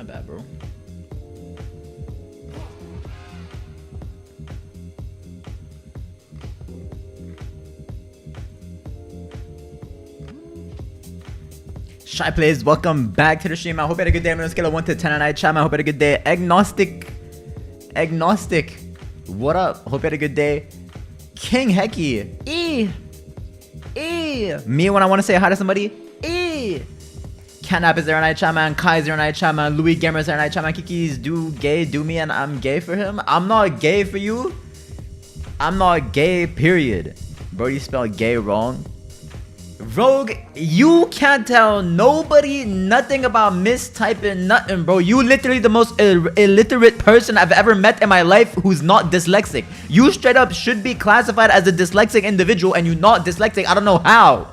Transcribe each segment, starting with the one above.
My bad, bro. Shy Plays, welcome back to the stream. I hope you had a good day. I'm on a scale of 1 to 10 tonight. Chat, I hope you had a good day. Agnostic. What up? Hope you had a good day. King Hecky. Me when I want to say hi to somebody. Catnap is there night chat man. Kai is there night chat man. Louis Gamer is there night chat man. Kiki's do me and I'm gay for him. I'm not gay for you. I'm not gay, period. Bro, you spelled gay wrong. Rogue, you can't tell nobody nothing about mistyping nothing, bro. You literally the most illiterate person I've ever met in my life who's not dyslexic. You straight up should be classified as a dyslexic individual and you're not dyslexic. I don't know how.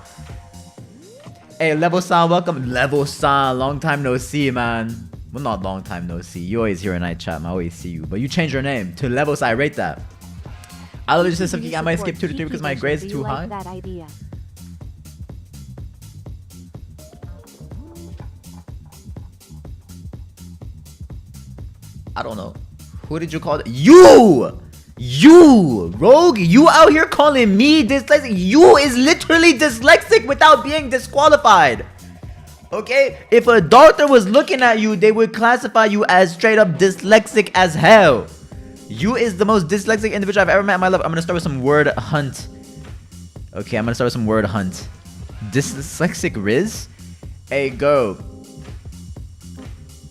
Hey, Level San, welcome. Level San, long time no see, man. Well, not long time no see. You always here in night chat, I always see you. But you changed your name to Level San. I rate that. I literally said something. I might skip 2 to 3 because my grade's too high. That idea. I don't know. Who did you call it? You, Rogue, you out here calling me dyslexic. You is literally dyslexic without being disqualified. Okay? If a doctor was looking at you, they would classify you as straight up dyslexic as hell. You is the most dyslexic individual I've ever met in my life. I'm gonna start with some word hunt. Okay, I'm gonna start with some word hunt. Dyslexic Riz? Hey, go.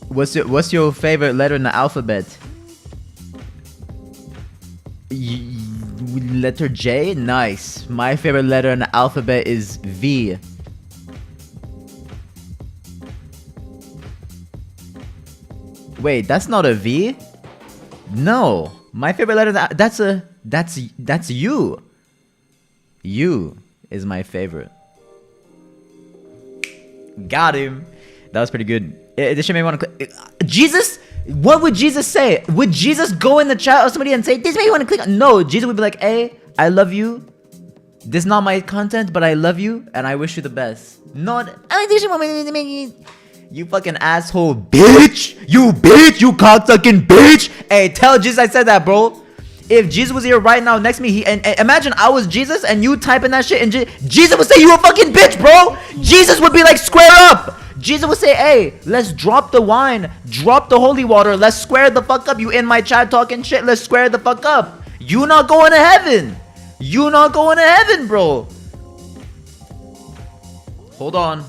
What's your favorite letter in the alphabet? Letter J? Nice. My favorite letter in the alphabet is V. Wait, that's not a V? No. My favorite letter, that's U. U is my favorite. Got him. That was pretty good. This shit made me want to click. Jesus? What would Jesus say? Would Jesus go in the chat or somebody and say, this made you want to click on? No, Jesus would be like, hey, I love you. This is not my content, but I love you and I wish you the best. Not, you fucking asshole bitch. You cocksucking bitch. Hey, tell Jesus I said that, bro. If Jesus was here right now next to me, and imagine I was Jesus and you typing that shit and Jesus would say you a fucking bitch, bro. Jesus would be like, square up. Jesus would say, hey, let's drop the wine, drop the holy water, let's square the fuck up. You in my chat talking shit, let's square the fuck up. You not going to heaven. You not going to heaven, bro. Hold on.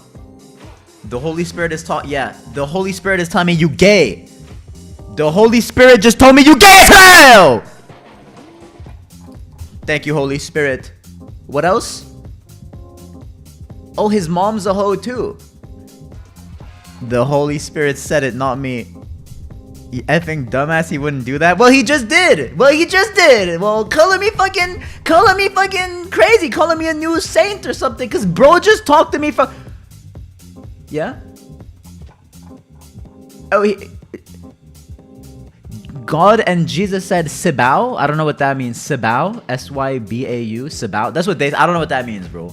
The Holy Spirit is the Holy Spirit is telling me you gay. The Holy Spirit just told me you gay as hell. Thank you, Holy Spirit. What else? Oh, his mom's a hoe too. The Holy Spirit said it, not me. You effing dumbass, he wouldn't do that. Well, he just did. Well, calling me fucking crazy, calling me a new saint or something. Cause bro just talked to me from. Yeah. Oh, God and Jesus said Sibau. I don't know what that means. Sibau, S-Y-B-A-U, Sibau. That's what they. I don't know what that means, bro.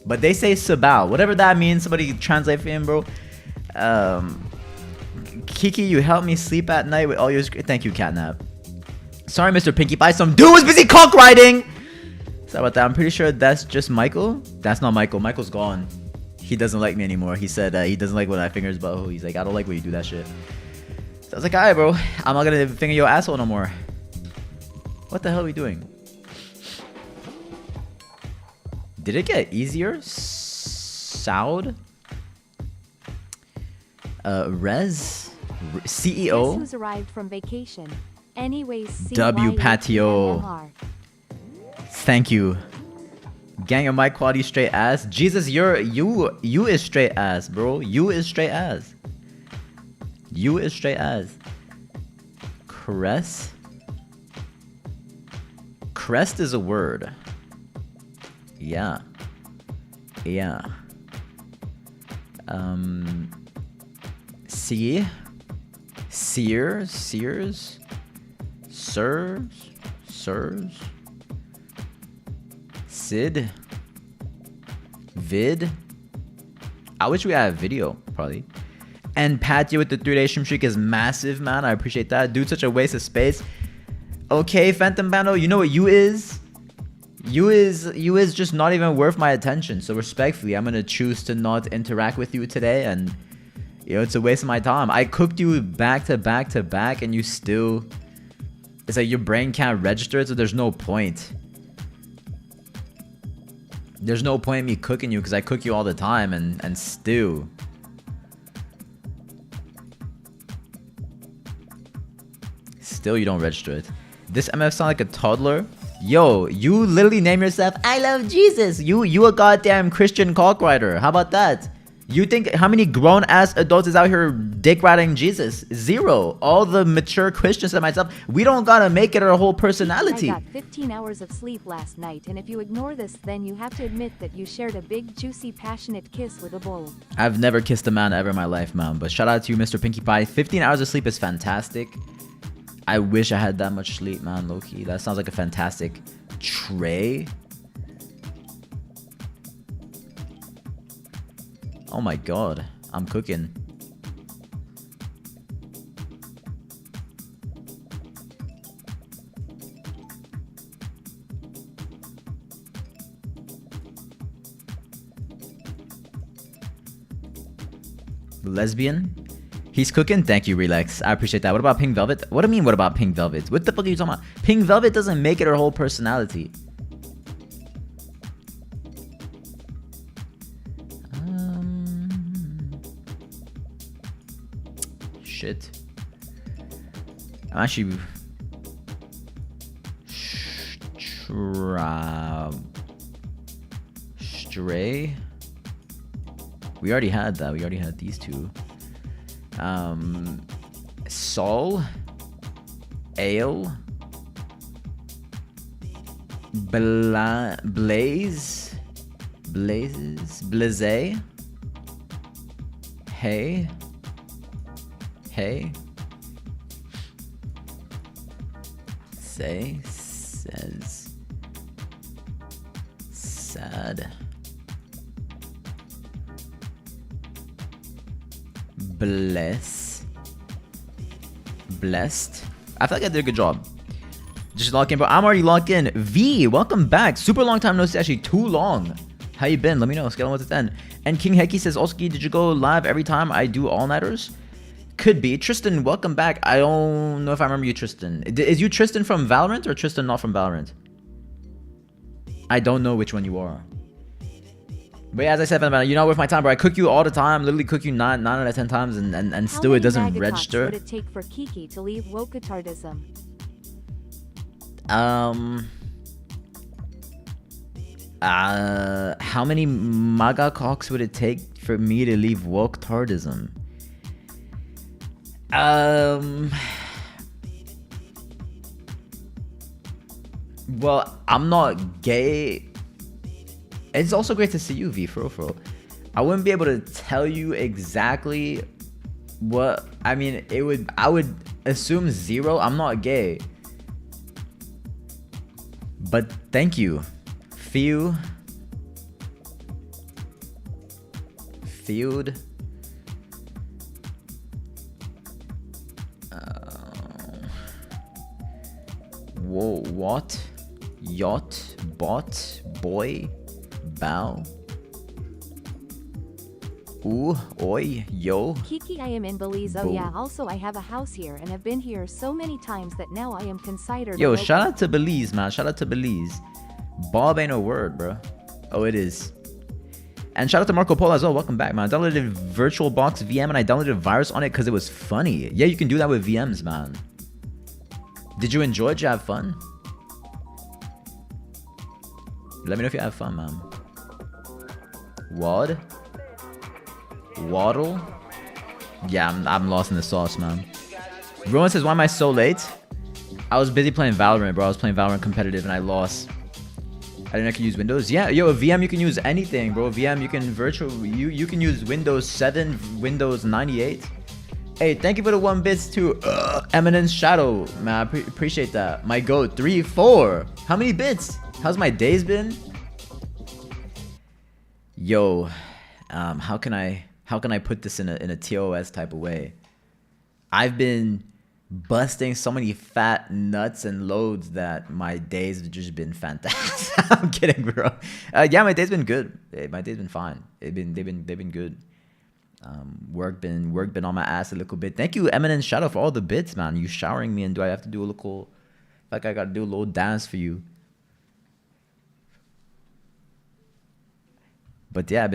But they say Sibau. Whatever that means. Somebody translate for him, bro. Kiki, you help me sleep at night with all your. Thank you, Catnap. Sorry, Mr. Pinkie Pie. Some dude was busy cock riding. Sorry about that. I'm pretty sure that's just Michael. That's not Michael. Michael's gone. He doesn't like me anymore. He said he doesn't like when I finger his butthole. He's like, I don't like when you do that shit. So I was like, alright, bro. I'm not gonna finger your asshole no more. What the hell are we doing? Did it get easier? Sound? Rez? CEO? Guess who's arrived from vacation? Anyways, W Patio. Thank you. Gang of my quality straight ass. Jesus, you is straight ass, bro. You is straight ass. You is straight ass. Crest? Crest is a word. Yeah. Yeah. See? Sears? Sears? Sirs? Sirs? Sid? Vid? I wish we had video, probably. And Patio with the 3-day stream streak is massive, man. I appreciate that. Dude, such a waste of space. Okay, Phantom Bando, you know what you is? You is just not even worth my attention. So respectfully, I'm gonna choose to not interact with you today, and you know, it's a waste of my time. I cooked you back to back to back, and you still, it's like your brain can't register it, so there's no point. There's no point in me cooking you because I cook you all the time, and still. Still you don't register it. This MF sound like a toddler. Yo, you literally name yourself I love Jesus. You a goddamn Christian cockrider. How about that? You think how many grown ass adults is out here dick riding Jesus? Zero. All the mature Christians like myself, we don't gotta make it our whole personality. I got 15 hours of sleep last night, and if you ignore this, then you have to admit that you shared a big, juicy, passionate kiss with a bull. I've never kissed a man ever in my life, man. But shout out to you, Mr. Pinkie Pie. 15 hours of sleep is fantastic. I wish I had that much sleep, man, low-key. That sounds like a fantastic tray. Oh my god, I'm cooking. Lesbian? He's cooking? Thank you, Relax. I appreciate that. What about Pink Velvet? What do you mean, what about Pink Velvet? What the fuck are you talking about? Pink Velvet doesn't make it her whole personality. Shit. I'm actually... Stray? We already had that. We already had these two. Sol, Ale, Blaze, Blaze, Hey, Say, Says, Sad, Blessed. I feel like I did a good job. Just lock in, bro. I'm already locked in. V, welcome back. Super long time no see. Actually, too long. How you been? Let me know. Scale 1 to 10. And King Heki says, Oski, did you go live every time I do all-nighters? Could be. Tristan, welcome back. I don't know if I remember you, Tristan. Is you Tristan from Valorant or Tristan not from Valorant? I don't know which one you are. But yeah, as I said, you're not worth my time, bro. I cook you all the time. Literally cook you 9 out of 10 times, and still it doesn't register. How many would it take for Kiki to leave woke-tardism? How many MAGA cocks would it take for me to leave woke-tardism? Well, I'm not gay. It's also great to see you, V, for real. I wouldn't be able to tell you exactly what... I mean, I would assume 0. I'm not gay. But thank you. Field. Whoa, what? Yacht, bot, boy, bow. Ooh, oi, yo. Kiki, I am in Belize. Oh yeah, also I have a house here and have been here so many times that now I am considered... Yo, shout out to Belize, man. Shout out to Belize. Bob ain't a word, bro. Oh, it is. And shout out to Marco Polo as well. Welcome back, man. I downloaded VirtualBox VM and I downloaded a virus on it because it was funny. Yeah, you can do that with VMs, man. Did you enjoy it? Did you have fun? Let me know if you have fun, man. Wad? Waddle? Yeah, I'm lost in the sauce, man. Rowan says, why am I so late? I was busy playing Valorant, bro. I was playing Valorant competitive and I lost. I didn't know I could use Windows. Yeah, yo, a VM you can use anything, bro. VM you can you can use Windows 7, Windows 98. Hey, thank you for the 1 bits to Eminence Shadow, man. I appreciate that. My goat 3, 4. How many bits? How's my days been? Yo, how can I how can I put this in a TOS type of way? I've been busting so many fat nuts and loads that my days have just been fantastic. I'm kidding, bro. Yeah, my day's been good. My day's been fine. They've been good. Work been on my ass a little bit. Thank you, Eminent Shadow, for all the bits, man. You showering me, and do I have to do a little, like I gotta do a little dance for you? But yeah,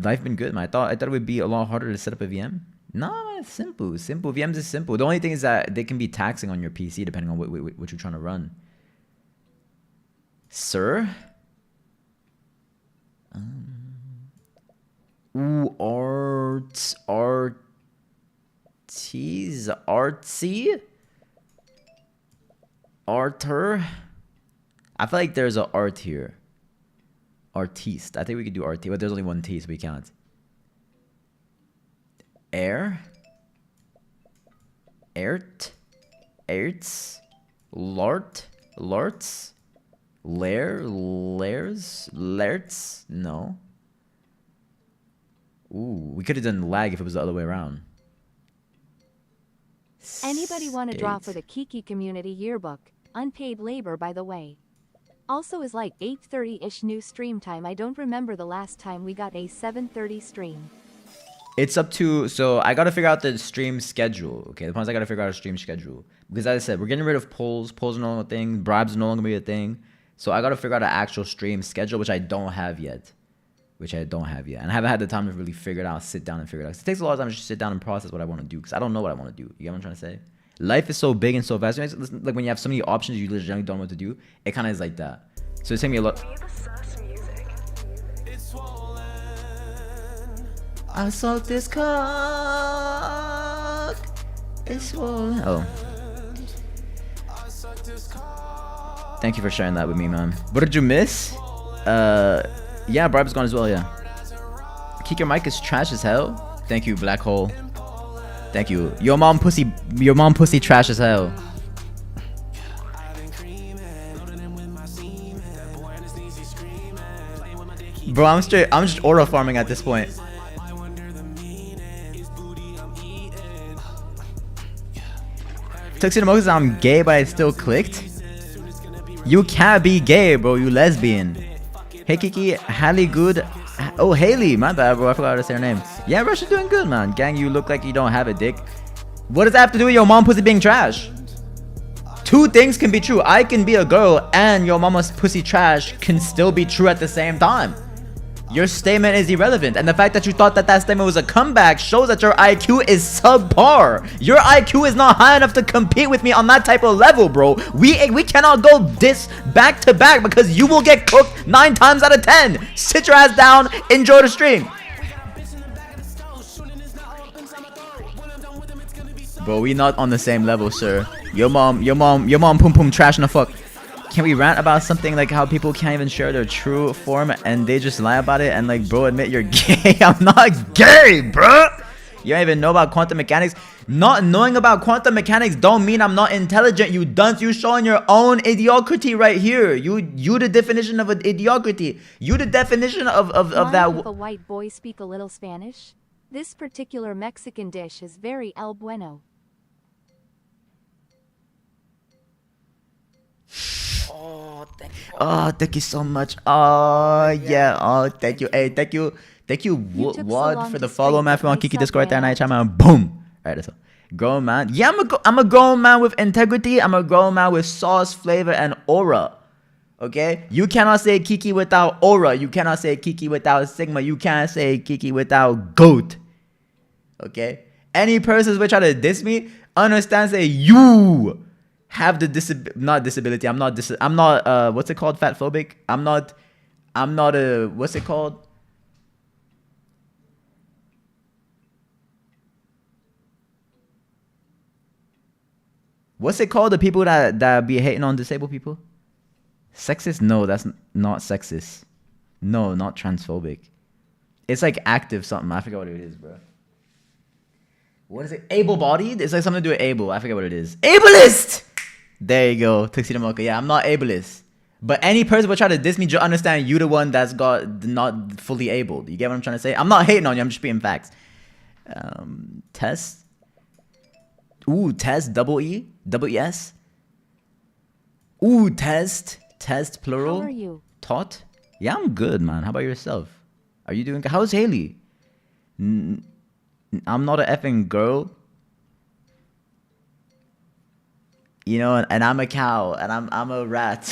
life been good, man. I thought it would be a lot harder to set up a VM. No, it's simple. VMs is simple. The only thing is that they can be taxing on your PC depending on what you're trying to run. Sir? Ooh, artsy? Arter? I feel like there's an art here. Artiste. I think we could do artiste, but there's only one T, so we can't. Air? Airt? Airts? Lart? Larts? Lairs? Lerts? No. Ooh, we could have done lag if it was the other way around. Anybody want to draw for the Kiki Community Yearbook? Unpaid labor, by the way. Also is like 8:30-ish new stream time. I don't remember the last time we got a 7:30 stream. It's up to, so I got to figure out the stream schedule. Okay, the point is I got to figure out a stream schedule. Because as I said, we're getting rid of polls. Polls are no longer a thing. Bribes are no longer be a thing. So I got to figure out an actual stream schedule, which I don't have yet. And I haven't had the time to really figure it out, sit down and figure it out. It takes a lot of time to just sit down and process what I want to do, because I don't know what I want to do. You get what I'm trying to say? Life is so big and so vast. Like when you have so many options, you literally don't know what to do. It kind of is like that. So it's taking me a lot. I suck this cock. It's swollen. Oh. Thank you for sharing that with me, man. What did you miss? Yeah, Bribe is gone as well, yeah. Kick your mic is trash as hell. Thank you, Black Hole. Thank you. Your mom pussy trash as hell. Bro, I'm just aura farming at this point. Tuxedo Mocha says I'm gay, but I still clicked. You can't be gay, bro. You lesbian. Hey, Kiki. Haley good. Oh, Haley. My bad, bro. I forgot how to say her name. Yeah, bro, she's doing good, man. Gang, you look like you don't have a dick. What does that have to do with your mom pussy being trash? Two things can be true. I can be a girl and your mama's pussy trash can still be true at the same time. Your statement is irrelevant, and the fact that you thought that statement was a comeback shows that your IQ is subpar. Your IQ is not high enough to compete with me on that type of level, bro. We cannot go this back to back because you will get cooked 9 times out of 10. Sit your ass down, enjoy the stream. Bro, we not on the same level, sir. Your mom pum pum trash in the fuck. Can we rant about something like how people can't even share their true form and they just lie about it and like, bro, admit you're gay? I'm not gay, bro. You don't even know about quantum mechanics. Not knowing about quantum mechanics don't mean I'm not intelligent, you dunce. You showing your own idiocracy right here. You the definition of an idiocracy. You the definition of that. If a white boy speak a little Spanish, this particular Mexican dish is very el bueno. Oh, thank you so much. Oh, yeah. Oh, thank you. Hey, thank you, Wad, for the follow, man. If you want Kiki Discord right there, night time, man. Boom. All right, that's all. Grown man. Yeah, I'm a grown man with integrity. I'm a grown man with sauce, flavor, and aura. Okay? You cannot say Kiki without aura. You cannot say Kiki without Sigma. You can't say Kiki without GOAT. Okay? Any persons which try to diss me, understand, say you have the not disability. I'm not what's it called? Fat phobic. I'm not what's it called? What's it called? The people that be hating on disabled people? Sexist? No, that's not sexist. No, not transphobic. It's like active something. I forget what it is, bro. What is it? Able-bodied? It's like something to do with able. I forget what it is. Ableist! There you go. Tuxedo Mocha. Yeah, I'm not ableist. But any person would try to diss me, just understand you the one that's got not fully able. You get what I'm trying to say? I'm not hating on you. I'm just being facts. Test. Ooh, test. Double E. Double ES. Ooh, test. Test plural. How are you? Taught. Yeah, I'm good, man. How about yourself? Are you doing? How's Haley? I'm not a effing girl. You know, and I'm a cow, and I'm a rat.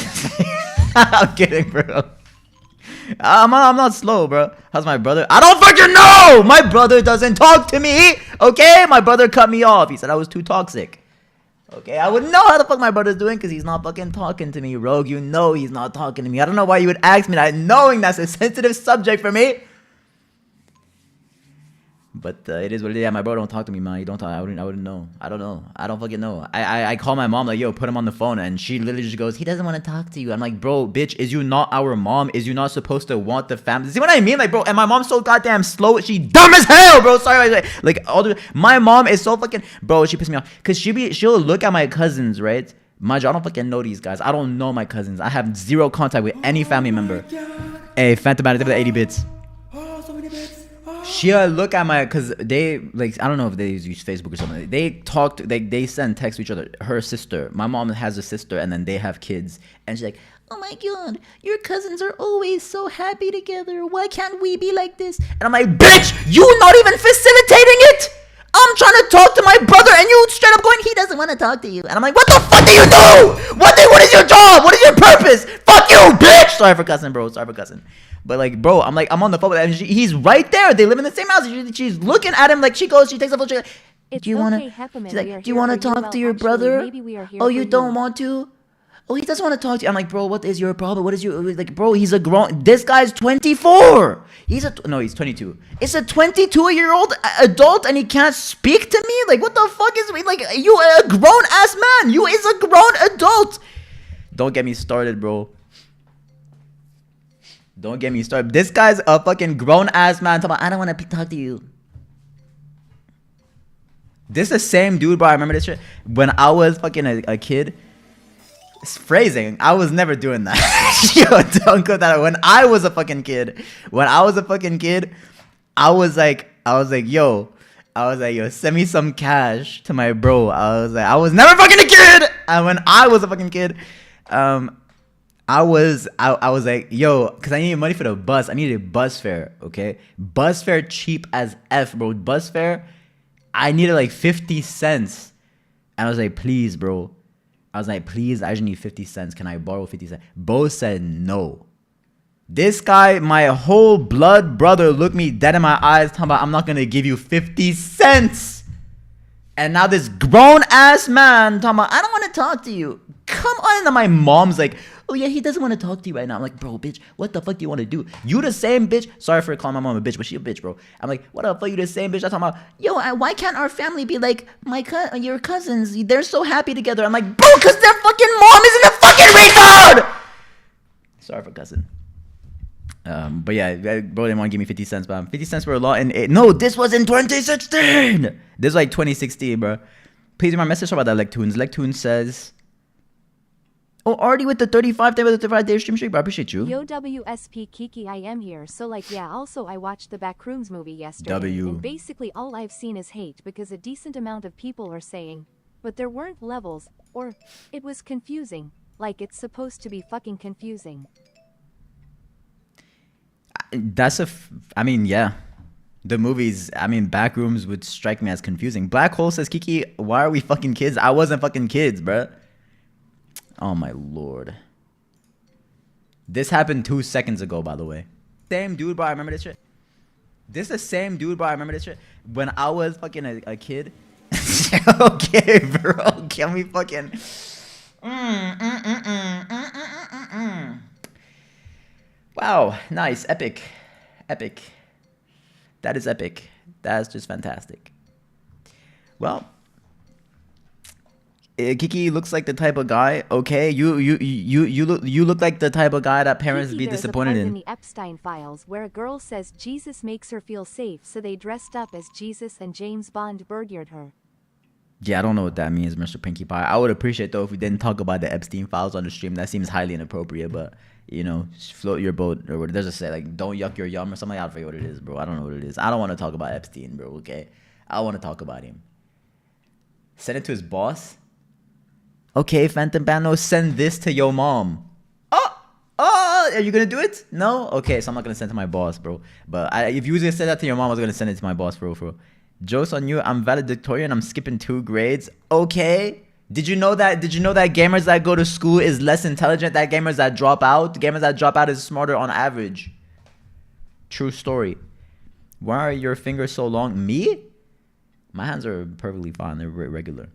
I'm kidding, bro. I'm not slow, bro. How's my brother? I don't fucking know. My brother doesn't talk to me. Okay, my brother cut me off. He said I was too toxic. Okay, I would know how the fuck my brother's doing because he's not fucking talking to me, Rogue. You know he's not talking to me. I don't know why you would ask me that, knowing that's a sensitive subject for me. But it is what it is. Yeah, my bro don't talk to me, man. You don't talk. I wouldn't know. I don't know. I don't fucking know. I call my mom like, yo, put him on the phone, and she literally just goes, he doesn't want to talk to you. I'm like, bro, bitch, is you not our mom? Is you not supposed to want the family? See what I mean? Like, bro, and my mom's so goddamn slow. She dumb as hell, bro. Sorry, like all the my mom is so fucking, bro. She pissed me off because she'll look at my cousins, right? Mind you, I don't fucking know these guys. I don't know my cousins. I have zero contact with any family member. Hey, Phantom Matter, 80 bits. She'll look at my, cause they like, I don't know if they use Facebook or something. They talked, they send text to each other. Her sister, my mom has a sister, and then they have kids, and she's like, oh my god, your cousins are always so happy together. Why can't we be like this? And I'm like, bitch, you not even facilitating it. I'm trying to talk to my brother, and you straight up going, he doesn't want to talk to you. And I'm like, what the fuck do you do? What is your job? What is your purpose? Fuck you, bitch. Sorry for cussing, bro. Sorry for cussing. But like, bro, I'm on the phone with him, and he's right there. They live in the same house. She's looking at him like she takes a photo. She's like, do you want to talk to your brother? Oh, you don't want to? Oh, he doesn't want to talk to you. I'm like, bro, what is your problem? What is your, like, bro, he's a grown, this guy's 24. He's 22. It's a 22-year-old adult, and he can't speak to me? Like, what the fuck is, like, you a grown-ass man. You is a grown adult. Don't get me started, bro. Don't get me started. This guy's a fucking grown-ass man talking about, I don't want to talk to you. This is the same dude, bro. I remember this shit. When I was fucking a kid, it's phrasing. I was never doing that. Yo, don't go that. When I was a fucking kid, I was like, yo, send me some cash to my bro. I was never fucking a kid. And when I was a fucking kid, I was like, yo, because I needed money for the bus. I needed bus fare, okay? Bus fare cheap as F, bro. Bus fare, I needed like 50 cents. And I was like, please, bro. I was like, please, I just need 50 cents. Can I borrow 50 cents? Bo said no. This guy, my whole blood brother, looked me dead in my eyes, talking about, I'm not going to give you 50 cents. And now this grown-ass man talking about, I don't want to talk to you. Come on. And my mom's like, oh yeah, he doesn't want to talk to you right now. I'm like, bro, bitch, what the fuck do you want to do? You the same bitch. Sorry for calling my mom a bitch, but she a bitch, bro. I'm like, what the fuck, you the same bitch? I'm talking about, yo, why can't our family be like your cousins? They're so happy together. I'm like, bro, because their fucking mom isn't a fucking retard. Sorry for cussing. But yeah, bro didn't want to give me 50 cents, but 50 cents were a lot. And no, this was in 2016. This was like 2016, bro. Please read my message about that, Lectoons. Lectoons says, oh, already with the 35-day stream streak, but I appreciate you. Yo, WSP Kiki, I am here. So like, yeah, also I watched the Backrooms movie yesterday. And basically all I've seen is hate because a decent amount of people are saying, but there weren't levels, or it was confusing. Like it's supposed to be fucking confusing. I mean, yeah. The movies, I mean, Backrooms would strike me as confusing. Black Hole says, Kiki, why are we fucking kids? I wasn't fucking kids, bruh. Oh my lord. This happened 2 seconds ago, by the way. Same dude, bro. I remember this shit. This is the same dude, bro. I remember this shit. When I was fucking a kid. Okay, bro. Can we fucking... Wow. Nice. Epic. Epic. That is epic. That's just fantastic. Well... Kiki looks like the type of guy. Okay, you look like the type of guy that parents Kiki, be disappointed in the Epstein files where a girl says Jesus makes her feel safe, so they dressed up as Jesus and James Bond burglared her. Yeah, I don't know what that means, Mr. Pinkie Pie. I would appreciate though if we didn't talk about the Epstein files on the stream. That seems highly inappropriate, but you know, just float your boat or what there's a say like don't yuck your yum or something. I forget what it is, bro. I don't know what it is. I don't want to talk about Epstein, bro. Okay, I want to talk about him. Send it to his boss. Okay, Phantom Bano, send this to your mom. Oh, are you gonna do it? No? Okay, so I'm not gonna send it to my boss, bro. But if you was gonna send that to your mom, I was gonna send it to my boss, bro. Jokes on you. I'm valedictorian. I'm skipping 2 grades. Okay. Did you know that? Did you know that gamers that go to school is less intelligent than gamers that drop out? Gamers that drop out is smarter on average. True story. Why are your fingers so long? Me? My hands are perfectly fine. They're regular.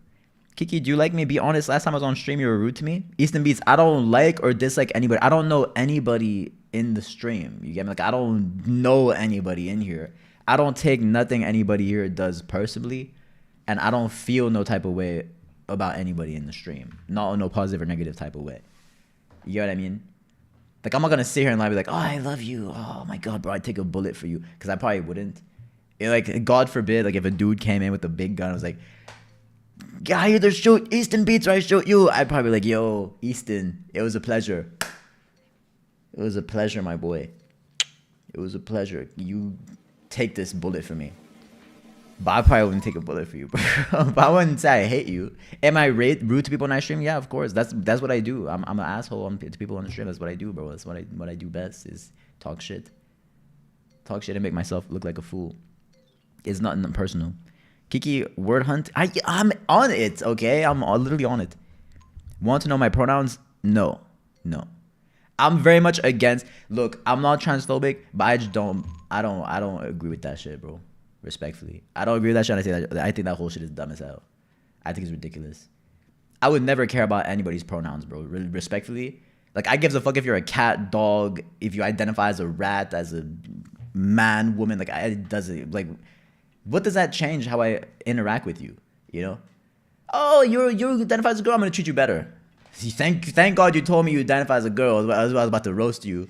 Kiki, do you like me? Be honest. Last time I was on stream, you were rude to me. Easton Beats, I don't like or dislike anybody. I don't know anybody in the stream. You get me? Like, I don't know anybody in here. I don't take nothing anybody here does personally. And I don't feel no type of way about anybody in the stream. Not no positive or negative type of way. You know what I mean? Like, I'm not going to sit here and be like, oh, I love you. Oh, my God, bro, I'd take a bullet for you. Because I probably wouldn't. Like, God forbid, like, if a dude came in with a big gun, I was like, I either shoot Easton Beats or I shoot you. I'd probably be like, yo, Easton, it was a pleasure. It was a pleasure, my boy. It was a pleasure. You take this bullet for me. But I probably wouldn't take a bullet for you, bro. But I wouldn't say I hate you. Am I rude to people on my stream? Yeah, of course. That's what I do. I'm an asshole to people on the stream. That's what I do, bro. That's what I do best is talk shit. Talk shit and make myself look like a fool. It's nothing personal. Kiki, word hunt. I'm on it, okay? I'm literally on it. Want to know my pronouns? No. I'm very much against. Look, I'm not transphobic, but I don't agree with that shit, bro. Respectfully, I don't agree with that shit. I think that whole shit is dumb as hell. I think it's ridiculous. I would never care about anybody's pronouns, bro. Respectfully, like I gives a fuck if you're a cat, dog, if you identify as a rat, as a man, woman. Like it doesn't like. What does that change how I interact with you? You know? Oh, you identify as a girl. I'm gonna treat you better. Thank God you told me you identify as a girl. I was about to roast you.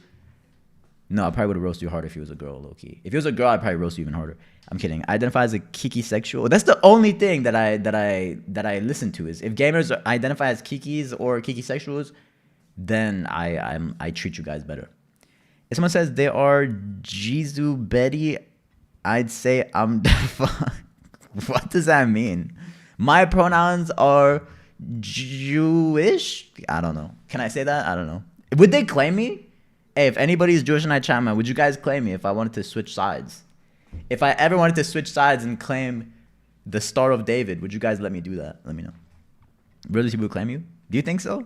No, I probably would have roasted you harder if you was a girl, low key. If it was a girl, I'd probably roast you even harder. I'm kidding. I identify as a kiki sexual. That's the only thing that I listen to is if gamers identify as kikis or kiki sexuals, then I treat you guys better. If someone says they are Jizu Betty, I'd say I'm what does that mean? My pronouns are Jewish. I don't know. Can I say that? I don't know. Would they claim me? Hey, if anybody's Jewish in my chat, man, would you guys claim me if I wanted to switch sides? If I ever wanted to switch sides and claim the Star of David, would you guys let me do that? Let me know. Really, people would claim you? Do you think so?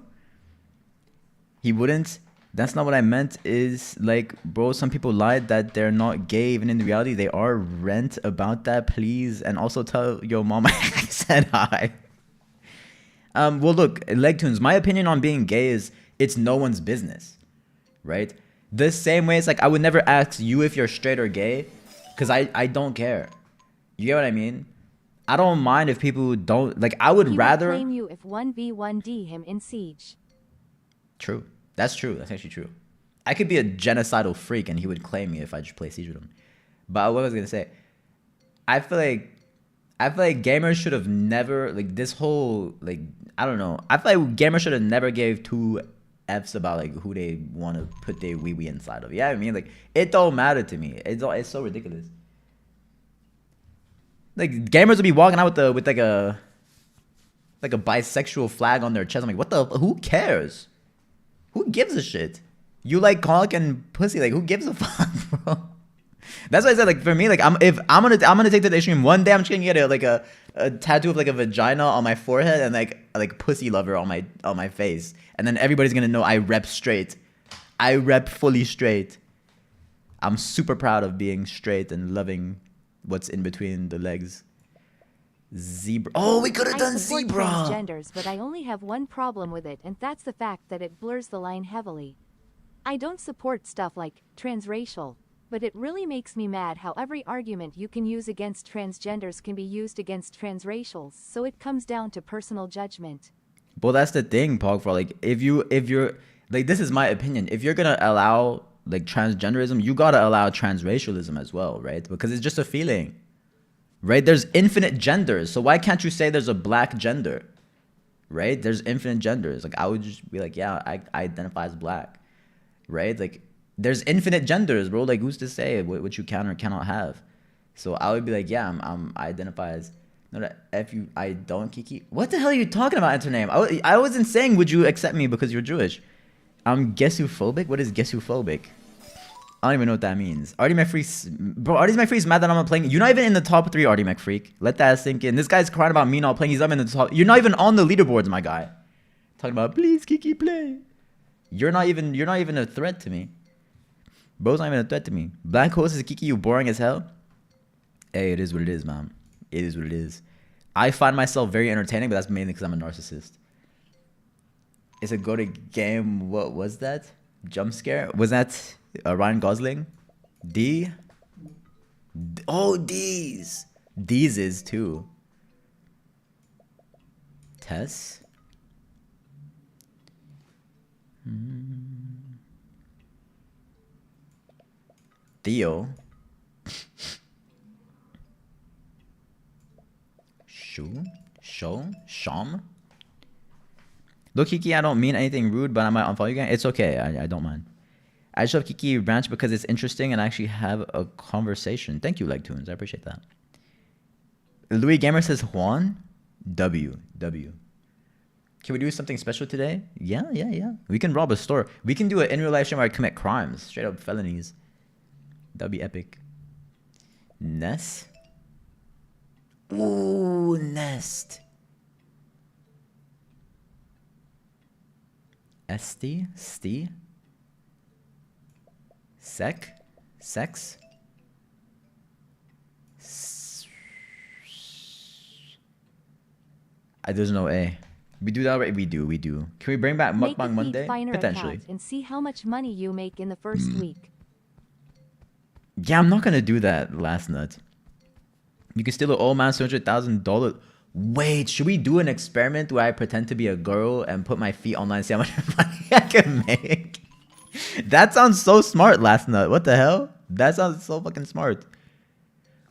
He wouldn't? That's not what I meant. Is like, bro, some people lied that they're not gay. Even in reality, they are. Rent about that, please. And also tell your mom I said hi. Well, look, Legtunes, my opinion on being gay is it's no one's business. Right? The same way it's like I would never ask you if you're straight or gay because I don't care. You get what I mean? I don't mind if people don't like. I would rather claim you if 1v1d him in Siege. True. That's true. That's actually true. I could be a genocidal freak and he would claim me if I just play Siege with him. But what I was gonna say, I feel like gamers should have never like this whole like I don't know. I feel like gamers should have never gave two F's about like who they want to put their wee wee inside of. Yeah, I mean like it don't matter to me. It's so ridiculous. Like gamers would be walking out with like a bisexual flag on their chest. I'm like, what the? Who cares? Who gives a shit? You like cock and pussy? Like who gives a fuck, bro? That's why I said like for me like I'm gonna take to the extreme. One day I'm just gonna get a tattoo of like a vagina on my forehead and like pussy lover on my face, and then everybody's gonna know I rep straight. I rep fully straight. I'm super proud of being straight and loving what's in between the legs. Zebra. Oh, we could have done zebra. I support transgenders, but I only have one problem with it, and that's the fact that it blurs the line heavily. I don't support stuff like transracial. But it really makes me mad how every argument you can use against transgenders can be used against transracials, so it comes down to personal judgment. Well, that's the thing, Pogfra. Like, if you're like, this is my opinion. If you're gonna allow like transgenderism, you gotta allow transracialism as well, right? Because it's just a feeling, right? There's infinite genders. So why can't you say there's a black gender, right? There's infinite genders. Like, I would just be like, yeah, I identify as black, right? Like, there's infinite genders, bro. Like, who's to say what you can or cannot have? So I would be like, yeah, I identify as, no, if you, I don't, Kiki. What the hell are you talking about, enter name? I wasn't saying, would you accept me because you're Jewish? I'm guessophobic? What is guessophobic? I don't even know what that means. Artie McFreak, bro, Artie McFreak's mad that I'm not playing. You're not even in the top 3, Artie McFreak. Let that sink in. This guy's crying about me not playing. He's up in the top. You're not even on the leaderboards, my guy. Talking about, please, Kiki, play. You're not even a threat to me. Bro's not even a threat to me. Black host is Kiki, you boring as hell. Hey, it is what it is, man. It is what it is. I find myself very entertaining, but that's mainly because I'm a narcissist. It's a GOATED game. What was that? Jump scare? Was that Ryan Gosling? D? Oh, D's. D's is too. Tess? Theo? Shom? Look, Kiki, I don't mean anything rude, but I might unfollow you again. It's okay. I don't mind. I just love Kiki Ranch because it's interesting and I actually have a conversation. Thank you, Legtoons. I appreciate that. Louis Gamer says Juan. W. Can we do something special today? Yeah. We can rob a store. We can do an in real life stream where I commit crimes. Straight up felonies. That'd be epic. Ness. Ooh, Nest. Esti? Sti? Sex? There's no A. We do that right? We do. Can we bring back Mukbang Monday? Potentially. And see how much money you make in the first week. Yeah, I'm not gonna do that, last nut. You can steal an old man $200,000. Wait, should we do an experiment where I pretend to be a girl and put my feet online and see how much money I can make? That sounds so smart, last nut. What the hell? That sounds so fucking smart.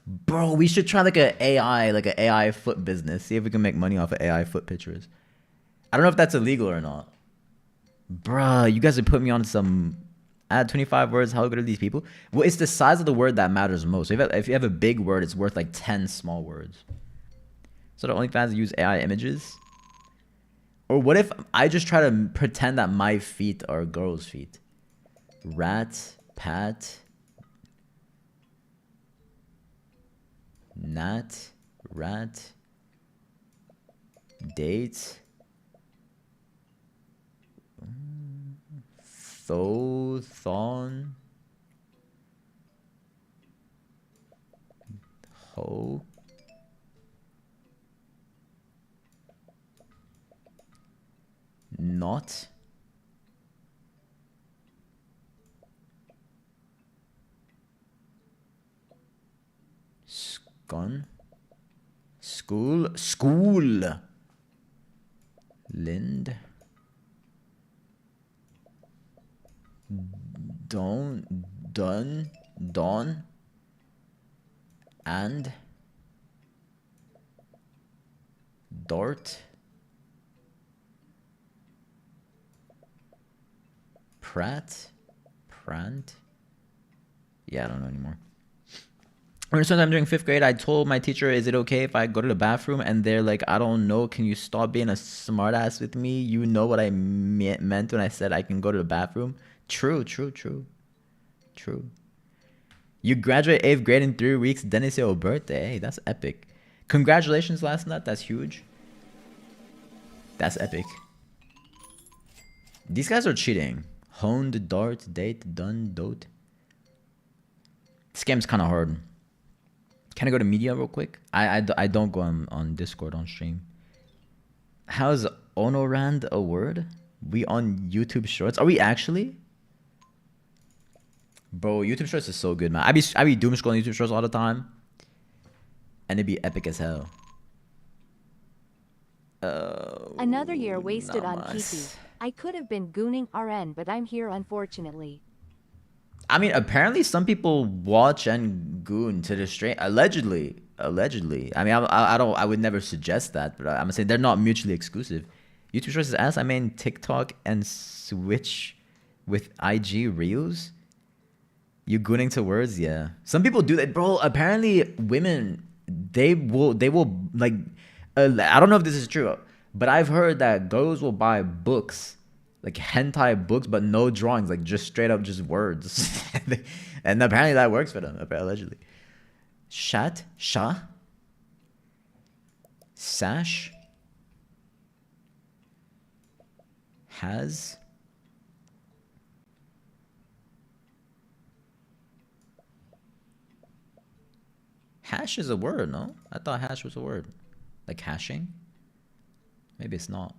Bro, we should try like an AI foot business. See if we can make money off of AI foot pictures. I don't know if that's illegal or not. Bruh, you guys are putting me on some... Add 25 words. How good are these people? Well, it's the size of the word that matters most. If you have a big word, it's worth like 10 small words. So the only fans use AI images? Or what if I just try to pretend that my feet are girls' feet? Rat, pat, nat, rat, date, thon, ho, not, scone, school, lind, dawn, and, dart, prant. Yeah, I don't know anymore. When I'm doing 5th grade, I told my teacher, is it okay if I go to the bathroom? And they're like, I don't know. Can you stop being a smartass with me? You know what I meant when I said I can go to the bathroom? True. You graduate 8th grade in 3 weeks. Then it's your birthday. Hey, that's epic. Congratulations, last nut. That's huge. That's epic. These guys are cheating. Honed, dart, date, done, dote. This game's kind of hard. Can I go to media real quick? I don't go on Discord on stream. How is Onorand a word? We on YouTube Shorts? Are we actually? Bro, YouTube Shorts is so good, man. I be doom scrolling YouTube Shorts all the time. And it'd be epic as hell. Another year wasted on Kiki. I could have been gooning RN, but I'm here unfortunately. I mean, apparently some people watch and goon to the stream. Allegedly. Allegedly. I mean, I don't. I would never suggest that, but I'm saying they're not mutually exclusive. YouTube Shorts is ass. I mean, TikTok and Switch with IG Reels. You gooning to words, yeah. Some people do that, bro. Apparently, women they will like. I don't know if this is true, but I've heard that girls will buy books, like hentai books, but no drawings, like just straight up just words, and apparently that works for them. Allegedly. Sha, sash, has. Hash is a word, no? I thought hash was a word. Like hashing? Maybe it's not.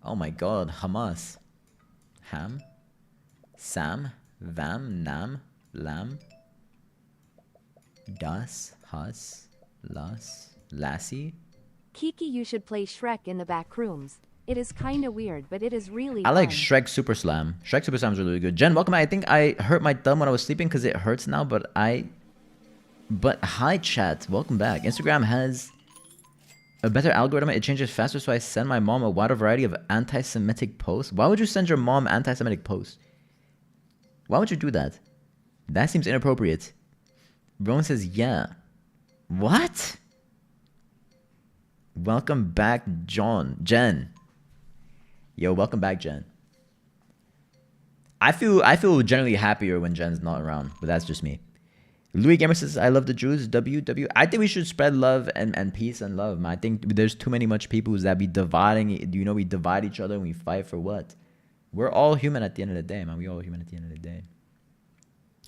Oh my god, Hamas. Ham. Sam. Vam. Nam. Lam. Das. Hus. Las. Lassie. Kiki, you should play Shrek in the back rooms. It is kinda weird, but it is really I like fun. Shrek Super Slam. Shrek Super Slam is really good. Jen, welcome. I think I hurt my thumb when I was sleeping because it hurts now, but hi chat, welcome back. Instagram has a better algorithm. It changes faster, so I send my mom a wider variety of anti-Semitic posts. Why would you send your mom anti-Semitic posts? Why would you do that? That seems inappropriate. Rowan says, yeah. What? Welcome back, Jen. Yo, welcome back, Jen. I feel generally happier when Jen's not around, but that's just me. Louis Gamer says, I love the Jews. WW. I think we should spread love and peace and love, man. I think there's too many much people that be dividing. You know, we divide each other and we fight for what? We're all human at the end of the day, man. We all human at the end of the day.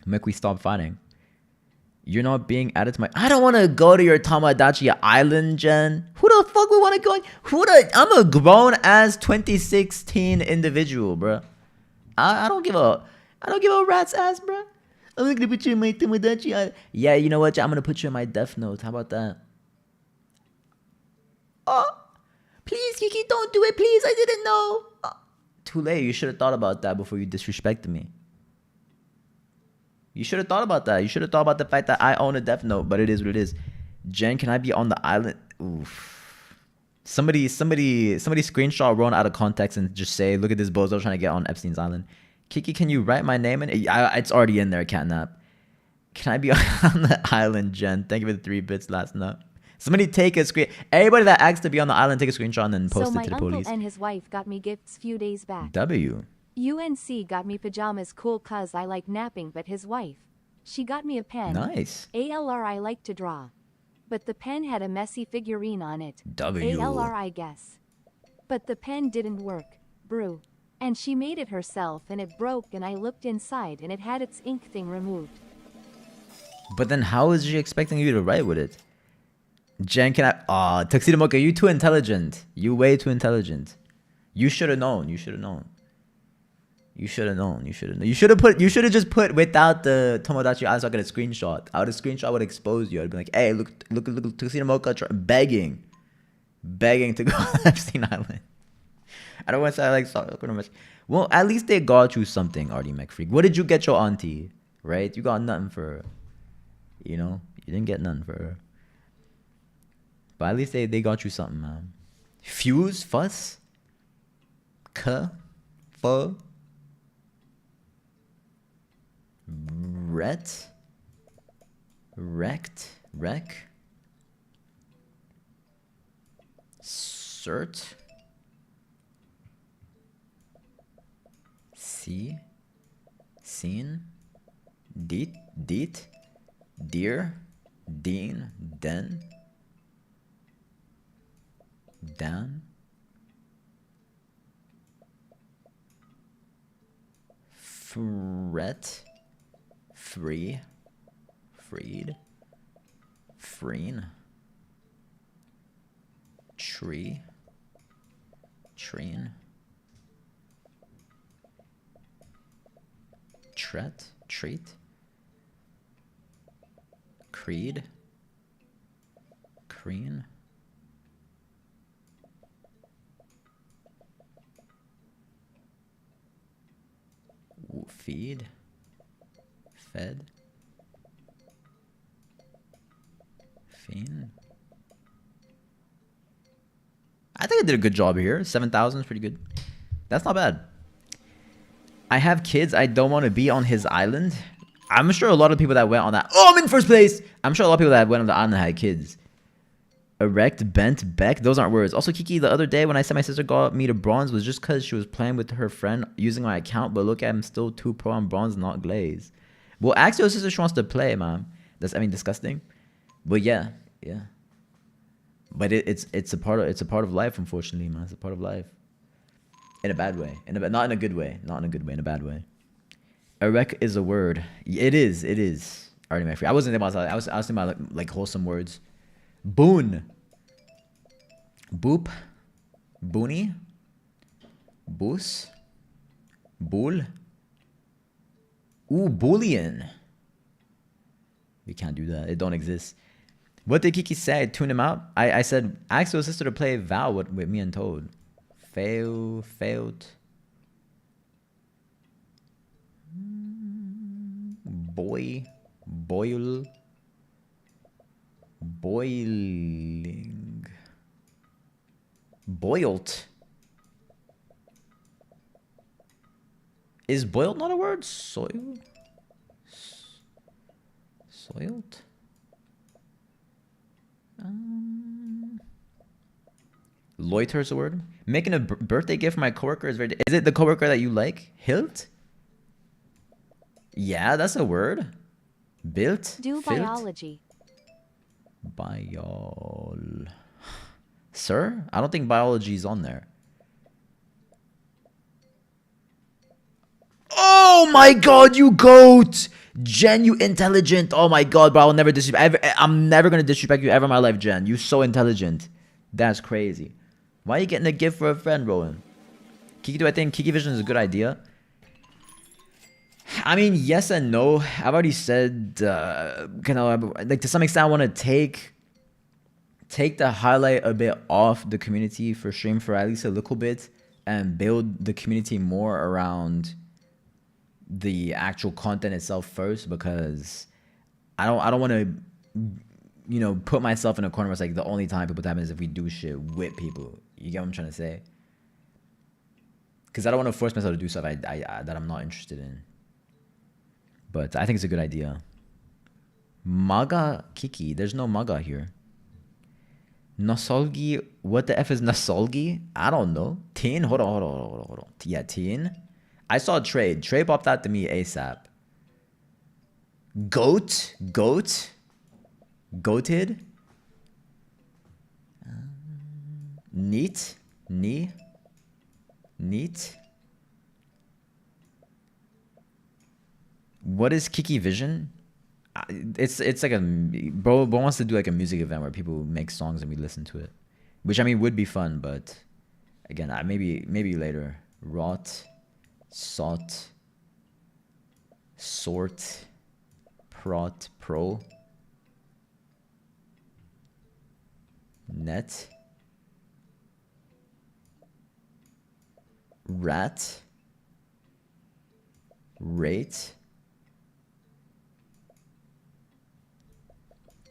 Make we stop fighting. You're not being added to my... I don't want to go to your Tamagotchi island, Jen. Who the fuck would want to go? I'm a grown-ass 2016 individual, bro. I don't give a rat's ass, bro. I'm gonna put you in my Tamagotchi island. Yeah, you know what? I'm gonna put you in my Death Note. How about that? Oh, please, Kiki, don't do it, please. I didn't know. Oh, too late. You should have thought about that before you disrespected me. You should have thought about that. You should have thought about the fact that I own a Death Note, but it is what it is. Jen, can I be on the island? Oof. Somebody screenshot Ron out of context and just say, look at this bozo trying to get on Epstein's island. Kiki, can you write my name in? It's already in there, Catnap. Can I be on the island, Jen? Thank you for the 3 bits last night. Somebody take a screen. Everybody that asks to be on the island, take a screenshot and then post it to the police. So my uncle and his wife got me gifts few days back. W. UNC got me pajamas cool cuz I like napping, but his wife, she got me a pen. Nice. ALR, I like to draw. But the pen had a messy figurine on it. W. ALR, I guess. But the pen didn't work. Brew. And she made it herself and it broke and I looked inside and it had its ink thing removed. But then how is she expecting you to write with it? Jen, can I... Aw, Tuxedo Mocha, you too intelligent. You way too intelligent. You should have known. You should have known. You should have known. You should have known. You should have just put without the Tomodachi Island so I could have screenshot. I would have screenshot would expose you. I'd be like, hey, look, Tuxedo Mocha begging to go on Epstein Island. I don't want to say like, well, at least they got you something, Artie McFreak. What did you get your auntie? Right? You got nothing for her. You know? You didn't get nothing for her. But at least they got you something, man. Fuse? Fuss? Fu? Wrecked? Wreck? Cert? Scene? Deet? Deer? Dean? Den? Dan? Fret? Free? Freed? Freen? Tree? Treen? Treat? Creed? Crean? Feed? Fed? I think I did a good job here. 7,000 is pretty good. That's not bad. I have kids. I don't want to be on his island. I'm sure a lot of people that went on that. Oh, I'm in first place. I'm sure a lot of people that went on the island had kids. Erect, bent, beck. Those aren't words. Also, Kiki, the other day when I said my sister got me to bronze was just because she was playing with her friend using my account. But look at him, still 2 pro on bronze, not glaze. Well, ask your sister she wants to play, man. That's, I mean, disgusting. But yeah. But it's a part of life, unfortunately, man. It's a part of life. In a bad way. Not in a good way. Not in a good way. In a bad way. Erect is a word. It is. Already my free. I wasn't thinking about that. I was thinking about like wholesome words. Boon. Boop. Boonie. Boos. Bull. Ooh, Boolean. We can't do that. It don't exist. What did Kiki say? Tune him out? I said, ask your sister to play Val with me and Toad. Failed. Boiling. Boiled. Is boiled not a word? Soiled? Loiter is a word. Making a birthday gift for my coworker is very... Is it the coworker that you like? Hilt? Yeah, that's a word. Built? Do Filt? biology. Sir? I don't think biology is on there. Oh my god, you goat! Jen, you intelligent. Oh my god, bro, I'll never disrespect. I'm never gonna disrespect you ever in my life, Jen. You so intelligent. That's crazy. Why are you getting a gift for a friend, Rowan? Kiki, do I think Kiki Vision is a good idea? I mean, yes and no. I've already said, like to some extent, I want to take the highlight a bit off the community for stream for at least a little bit and build the community more around the actual content itself first, because I don't want to put myself in a corner where it's like the only time people tap in is if we do shit with people. You get what I'm trying to say? Because I don't want to force myself to do stuff that I'm not interested in. But I think it's a good idea. Maga Kiki. There's no Maga here. Nosolgi. What the F is Nosolgi? I don't know. Teen? Hold on. Yeah, teen. I saw Trade. Trade popped out to me ASAP. Goat? Goated? Neat? Neat? What is Kiki Vision? It's like a... Bro wants to do like a music event where people make songs and we listen to it. Which, I mean, would be fun, but... Again, maybe later. Rot... Sort, prot, pro, net, rat, rate,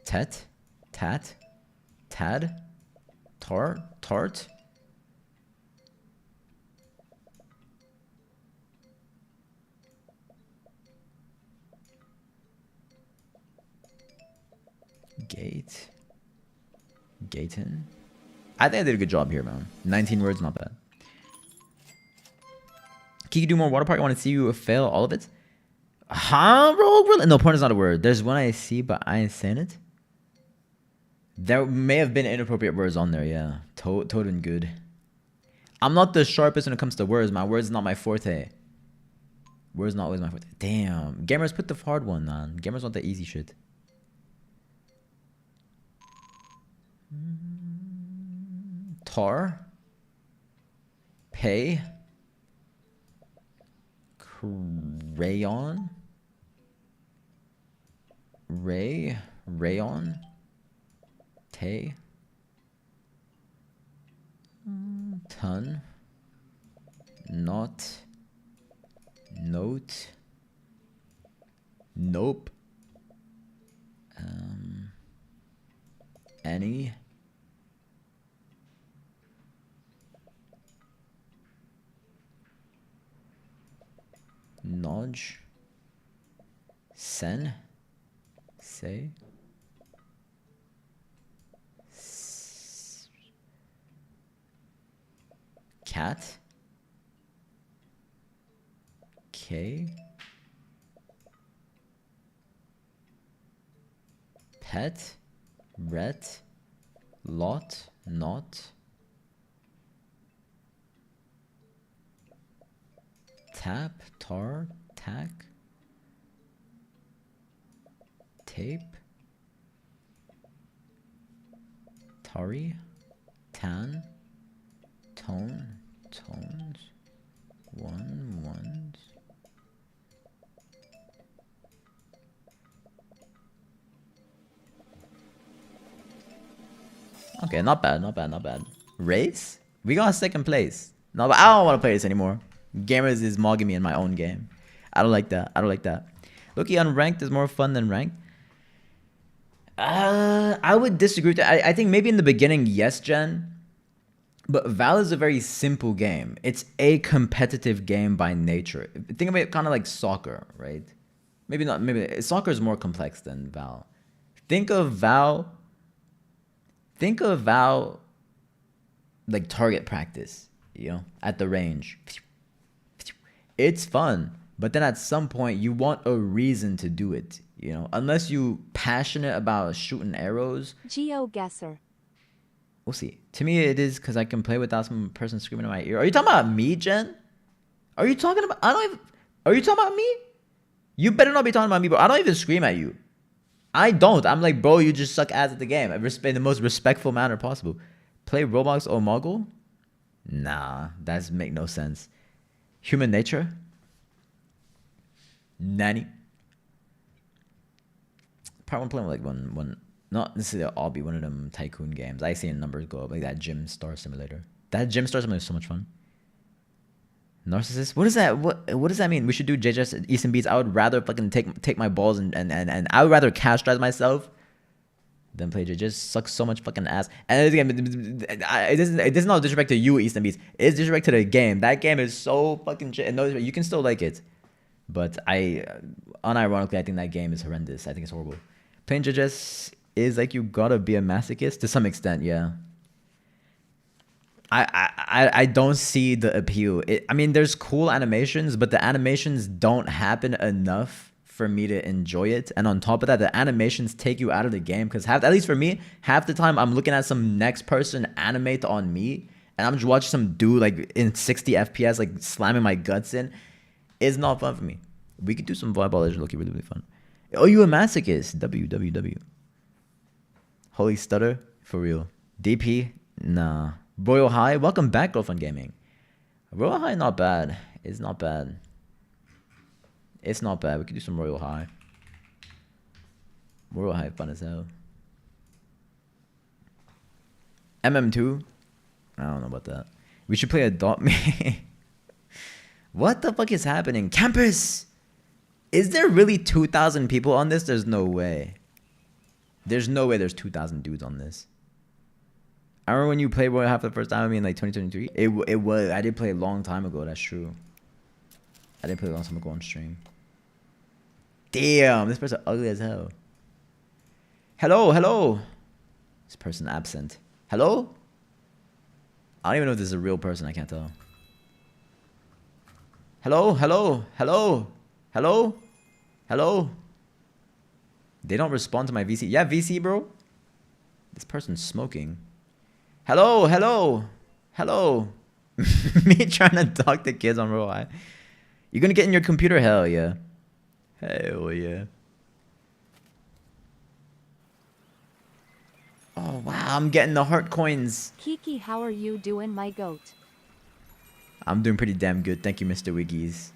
tat, tad, tart. Gaten. I think I did a good job here, man. 19 words, not bad. Can you do more water park? I want to see you fail all of it. Huh, bro? Really? No, porn is not a word. There's one I see, but I ain't saying it. There may have been inappropriate words on there, yeah. Totem good. I'm not the sharpest when it comes to words. My words is not my forte. Words not always my forte. Damn. Gamers, put the hard one, man. Gamers want the easy shit. Tar. Pay. Crayon. Rayon. Tay. Ton. Not. Note. Nope. Any. Dodge. Sen. Say. Cat. K. Pet. Ret. Lot. Not. Tap. Tar. Tack. Tape. Tari. Tan. Tone. Tones. Ones. Okay, not bad. Race? We got second place. No, but I don't want to play this anymore. Gamers is mogging me in my own game. I don't like that. Loki, unranked is more fun than ranked. I would disagree with that. I think maybe in the beginning, yes, Jen. But Val is a very simple game. It's a competitive game by nature. Think of it kind of like soccer, right? Maybe not. Maybe soccer is more complex than Val. Think of Val like target practice, at the range. It's fun, but then at some point you want a reason to do it, unless you passionate about shooting arrows. GeoGuessr. We'll see. To me, it is because I can play without some person screaming in my ear. Are you talking about me, Jen? Are you talking about me? You better not be talking about me, bro. I don't even scream at you. I don't. I'm like, bro, you just suck ass at the game. In the most respectful manner possible. Play Roblox or Mogul? Nah, that's make no sense. Human nature? Nanny? Probably playing like one. Not necessarily all be one of them tycoon games. I see numbers go up like that Gym Star Simulator. That Gym Star Simulator is so much fun. Narcissist? What is that? What does that mean? We should do JJS Easton Beats. I would rather fucking take my balls and I would rather castrate myself than play JJS. Sucks so much fucking ass. And again, it is not disrespect to you, Easton Beats. It's disrespect to the game. That game is so fucking shit. And no, you can still like it, but unironically, I think that game is horrendous. I think it's horrible. Playing JJS is like you gotta be a masochist to some extent, yeah. I don't see the appeal. I mean, there's cool animations, but the animations don't happen enough for me to enjoy it. And on top of that, the animations take you out of the game because at least for me, half the time I'm looking at some next person animate on me, and I'm just watching some dude like in 60 FPS like slamming my guts in. It's not fun for me. We could do some volleyball. It's looking really fun. Oh, you a masochist? WWW. Holy stutter for real. DP, nah. Royal High, welcome back, Girlfriend Gaming. Royal High, not bad. It's not bad. We could do some Royal High. Royal High, fun as hell. MM2, I don't know about that. We should play Adopt Me. What the fuck is happening? Campus! Is there really 2,000 people on this? There's no way. There's no way there's 2,000 dudes on this. I remember when you played Royal High for the first time, in like 2023. It was. I did play a long time ago. That's true. I did play a long time ago on stream. Damn, this person ugly as hell. Hello. This person absent. Hello? I don't even know if this is a real person. I can't tell. Hello. They don't respond to my VC. Yeah, VC, bro. This person's smoking. Hello. Me trying to talk to kids on Royal High. You gonna get in your computer? Hell yeah. Oh wow, I'm getting the heart coins. Kiki, how are you doing, my goat? I'm doing pretty damn good. Thank you, Mr. Wiggies.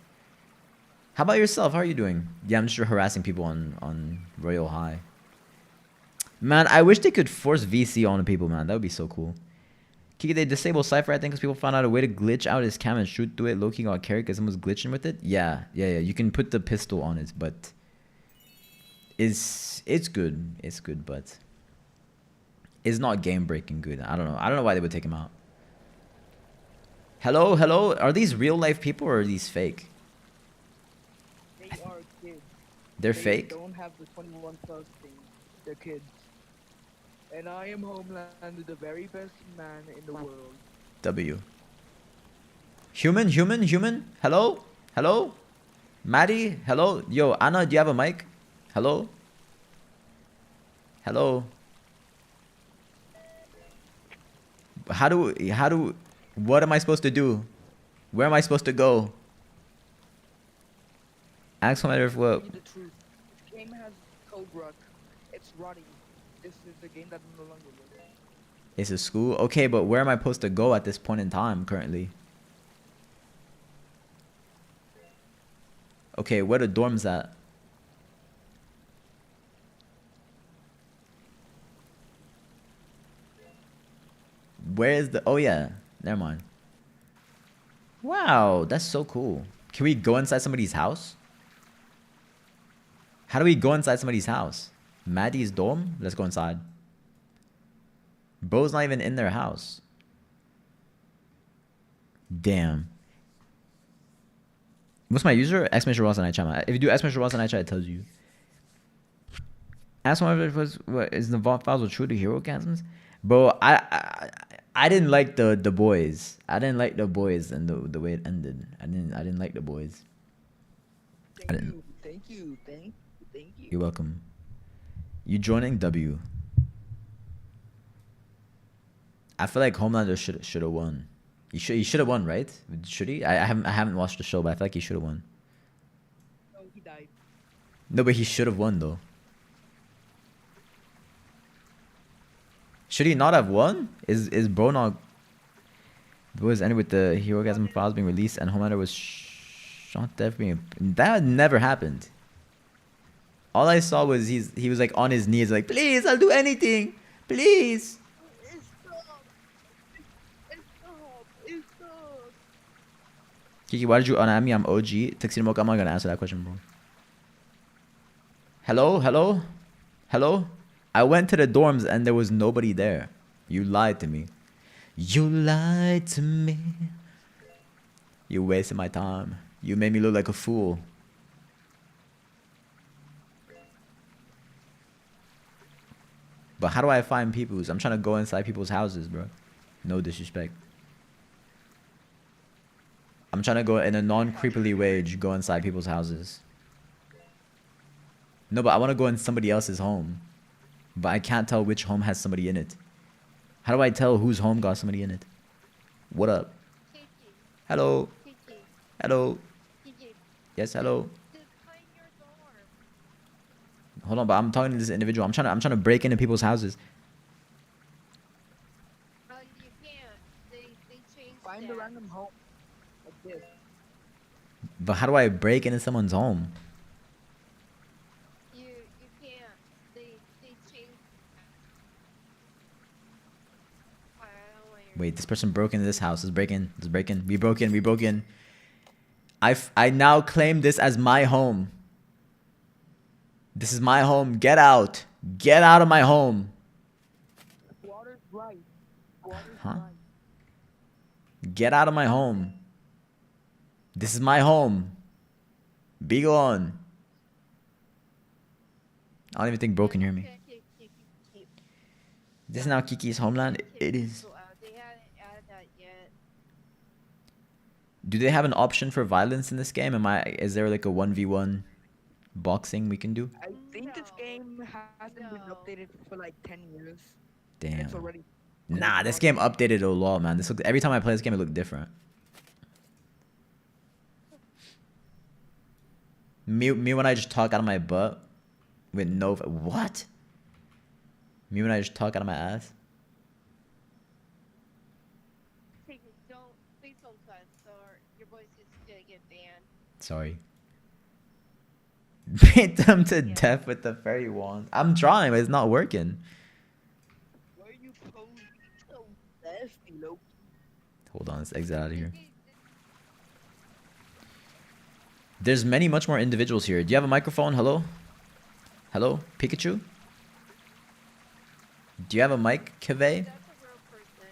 How about yourself? How are you doing? Yeah, I'm just harassing people on Royal High. Man, I wish they could force VC on people, man. That would be so cool. Kiki, they disable Cypher, I think, because people found out a way to glitch out his cam and shoot through it. Loki got carried because someone was glitching with it. Yeah. You can put the pistol on it, but it's good. It's good, but it's not game-breaking good. I don't know why they would take him out. Hello? Are these real-life people or are these fake? They're They fake? don't have the 21 plus thing. They're kids. And I am Homeland, the very best man in the world. W. Human? Hello? Hello? Maddie? Hello? Yo, Anna, do you have a mic? Hello? Hello? What am I supposed to do? Where am I supposed to go? Ask me if what? Tell me the truth. This game has code rug. It's rotting. This is a game that no longer works. It's a school? Okay, but where am I supposed to go at this point in time currently? Okay, where the dorms at? Where is the... Oh, yeah. Never mind. Wow, that's so cool. Can we go inside somebody's house? How do we go inside somebody's house? Maddie's dorm? Let's go inside. Bro's not even in their house. Damn. What's my user? Exclamation Ross and I chat. If you do exclamation Ross and I chat, it tells you. Ask one if it was what is the files were true to hero chasms? Bro, I didn't like the boys. I didn't like the boys and the way it ended. I didn't like the boys. Thank you. You're welcome. You joining W. I feel like Homelander should have won. He should have won, right? Should he? I haven't watched the show, but I feel like he should have won. No, he died. No, but he should have won though. Should he not have won? Is Bro not? The was ended with the Herogasm files being released and Homelander was shot dead being. That never happened. All I saw was he was like on his knees like, please, I'll do anything, please. Kiki, why did you unab me? I'm OG. Tuxedo Mocha, I'm not gonna answer that question, bro. Hello? I went to the dorms and there was nobody there. You lied to me. You lied to me. You wasted my time. You made me look like a fool. But how do I find people's? I'm trying to go inside people's houses, bro. No disrespect. I'm trying to go in a non-creepily way, go inside people's houses. No, but I want to go in somebody else's home. But I can't tell which home has somebody in it. How do I tell whose home got somebody in it? What up? Hello? Hello? Yes, hello? Hold on, but I'm talking to this individual. I'm trying to break into people's houses. You can't. They changed Find a random home. Like this. But how do I break into someone's home? You can't. They changed. I don't want your... Wait, this person broke into this house. Let's break in. We broke in. I now claim this as my home. This is my home. Get out. Get out of my home. Water's right. Water's Huh? right. Get out of my home. This is my home. Be gone. I don't even think Bro can hear me. This is now Kiki's homeland. It is. They haven't added that yet. Do they have an option for violence in this game? Is there like a 1v1 boxing we can do? I think this game hasn't been No. updated for like 10 years. And it's Damn. already... Nah, this game updated a lot, man. Every time I play this game, it looked different. Me when I just talk out of my butt with no... What? Me when I just talk out of my ass? Please don't cuss, or your voice is gonna get banned. Sorry. Beat them to death with the fairy wand. I'm trying, but it's not working. Why are you posing so nasty, Loki? Hold on, let's exit out of here. There's much more individuals here. Do you have a microphone? Hello? Hello? Pikachu? Do you have a mic, Kaveh? That's a real person.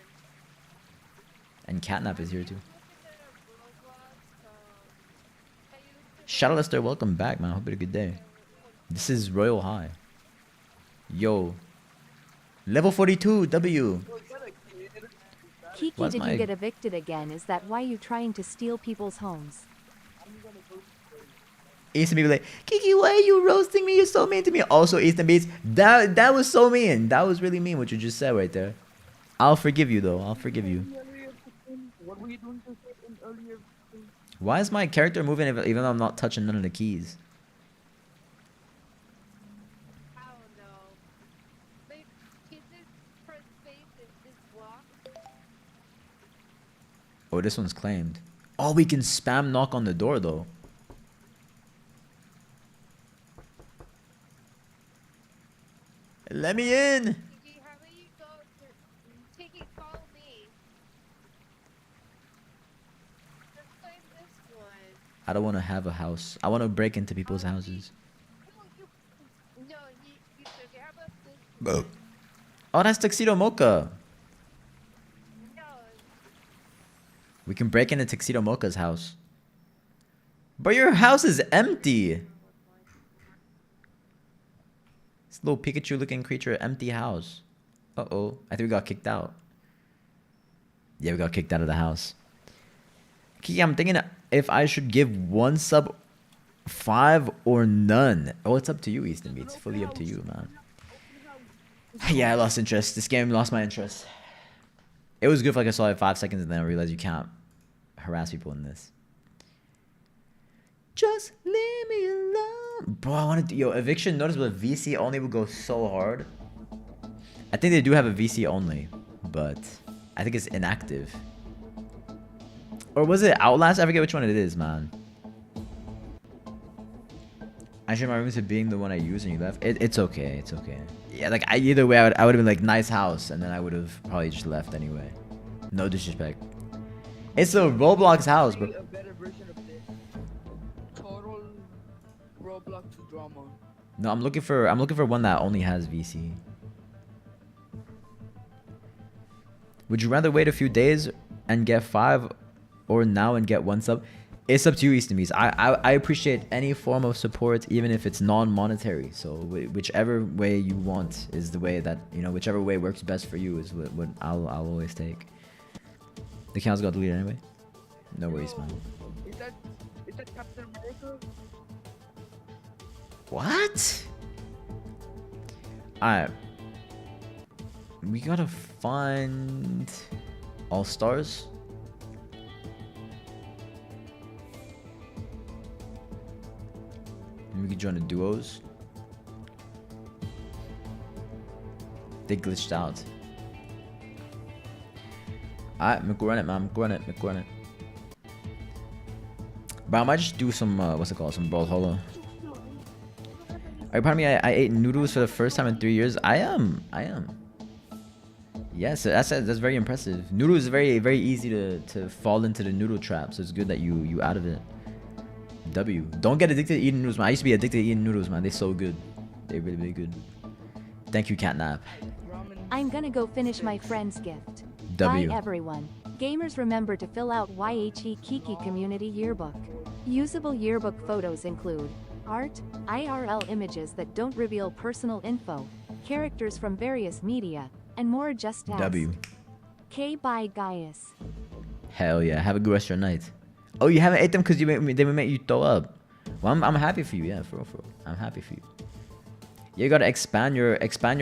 And Catnap is here too. Look at the Roblox, Shadowlester, welcome back, man. Hope you had a good day. This is Royal High. Yo. Level 42, W. Kiki, Why's did my- you get evicted again? Is that why you trying to steal people's homes? Eastern Beats like, Kiki, why are you roasting me? You're so mean to me. Also, Eastern Beats, that was so mean. That was really mean what you just said right there. I'll forgive you though. I'll forgive you. What were you doing to say in earlier? Why is my character moving even though I'm not touching none of the keys? I don't know. Like, can this press space and just walk? Oh, this one's claimed. Oh, we can spam knock on the door though. Let me in. Kiki, how about you go to Kiki, follow me. Let's play this one. I don't want to have a house. I want to break into people's houses. No, you took it. How about this one? Oh, that's Tuxedo Mocha. No, We can break into Tuxedo Mocha's house. But your house is empty. This little Pikachu looking creature, empty house. Uh-oh. I think we got kicked out. Yeah, we got kicked out of the house. Kiki, I'm thinking if I should give 1 sub, 5, or none. Oh, it's up to you, Easton Beats. Fully up to you, man. Yeah, I lost interest. This game lost my interest. It was good for like I saw it 5 seconds and then I realized you can't harass people in this. Just leave me alone. Bro, I wanted to... Yo, eviction notice with VC only would go so hard. I think they do have a VC only, but I think it's inactive. Or was it Outlast? I forget which one it is, man. I should remember to being the one I used and you left. It's okay. It's okay. Yeah, like either way, I would have been like nice house, and then I would have probably just left anyway. No disrespect. It's a Roblox house, bro. A better version of this. Total Roblox drama. No, I'm looking for one that only has VC. Would you rather wait a few days and get 5, or now and get 1 sub? It's up to you, Easton Beast. I appreciate any form of support, even if it's non-monetary. So whichever way you want is the way that, you know, whichever way works best for you is what I'll always take. The accounts got deleted anyway. No worries, man. Is that Captain America? What? Alright. We gotta find All Stars. We can join the duos. They glitched out. Alright, McRun it, man. McRun it. But I might just do some, what's it called? Some Brawlhalla. Alright, pardon me, I ate noodles for the first time in 3 years. I am. Yes, that's very impressive. Noodles is very, very easy to fall into the noodle trap, so it's good that you out of it. W. Don't get addicted to eating noodles, man. I used to be addicted to eating noodles, man. They're so good. They're really, really good. Thank you, Catnap. I'm gonna go finish my friend's gift. W. Bye everyone. Gamers, remember to fill out YHE Kiki Community Yearbook. Usable yearbook photos include art, IRL images that don't reveal personal info, characters from various media, and more. Just ask. W. K. Bye, Gaius. Hell yeah. Have a good rest of your night. Oh, you haven't ate them because they would make you throw up. Well, I'm happy for you. Yeah, for real. I'm happy for you. You gotta expand your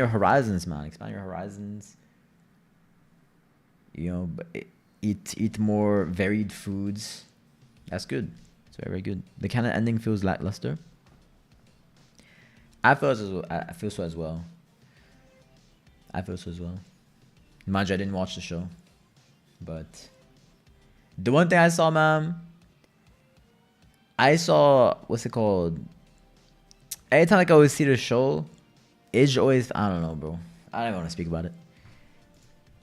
horizons, man. Expand your horizons. You know, eat more varied foods. That's good. It's very, very good. The kind of ending feels lackluster. I feel so as well. Mind you, I didn't watch the show, but the one thing I saw, man, what's it called? Every time like I always see the show, it's always, I don't know, bro. I don't even want to speak about it.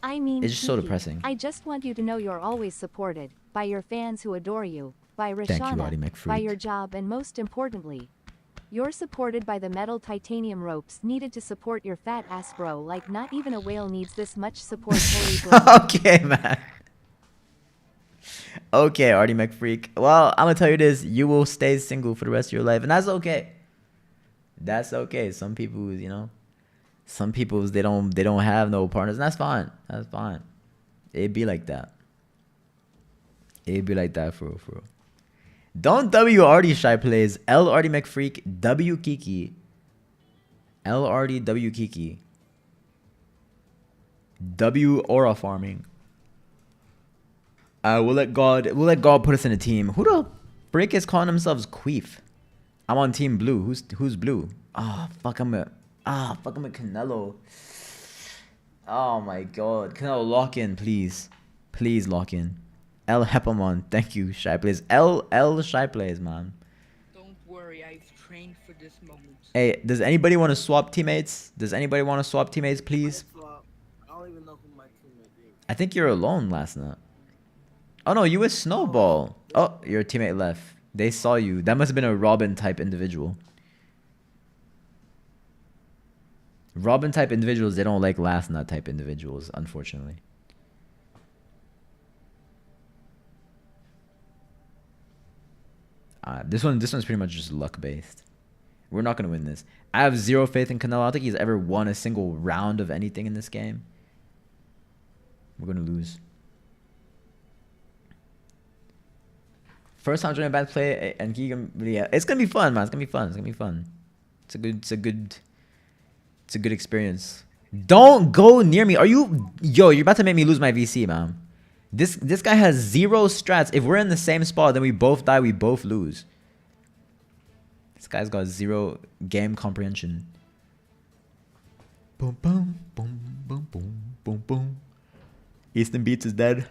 I mean, It's just so Kiki, depressing. I just want you to know you're always supported by your fans who adore you, by Thank you, Rashana, Audie McFreak. by your job, and most importantly, you're supported by the metal titanium ropes needed to support your fat ass, bro. Like, not even a whale needs this much support. Holy bro. Okay, man. Okay, Artie McFreak. Well, I'm gonna tell you this: you will stay single for the rest of your life, and that's okay. That's okay. Some people, you know, some people they don't have no partners. And that's fine. That's fine. It'd be like that. It'd be like that for real, for real. Don't W already shy plays. L already McFreak. W Kiki. L already W Kiki. W aura farming. We'll let God put us in a team. Who the frick is calling themselves Queef? I'm on team blue. Who's blue? Fuck I'm a Canelo. Oh my god. Canelo, lock in, please. Please lock in. L Hepamon, thank you, Shy Plays. L Shy Plays, man. Don't worry, I've trained for this moment. Hey, does anybody want to swap teammates? Does anybody want to swap teammates, please? I don't even know who my teammate is. I think you're alone last night. Oh no, you with Snowball. Oh, your teammate left. They saw you. That must have been a Robin type individual. Robin type individuals, they don't like last night type individuals, unfortunately. This one's pretty much just luck based. We're not gonna win this. I have zero faith in Canelo. I don't think he's ever won a single round of anything in this game. We're gonna lose. First time joining a bad play and yeah, it's gonna be fun, man. It's gonna be fun. It's gonna be fun. It's a good experience. Don't go near me. Are you? Yo, you're about to make me lose my VC, man. This guy has zero strats. If we're in the same spot, then we both die. We both lose. This guy's got zero game comprehension. Boom, boom, boom, boom, boom, boom, boom. Easton Beats is dead.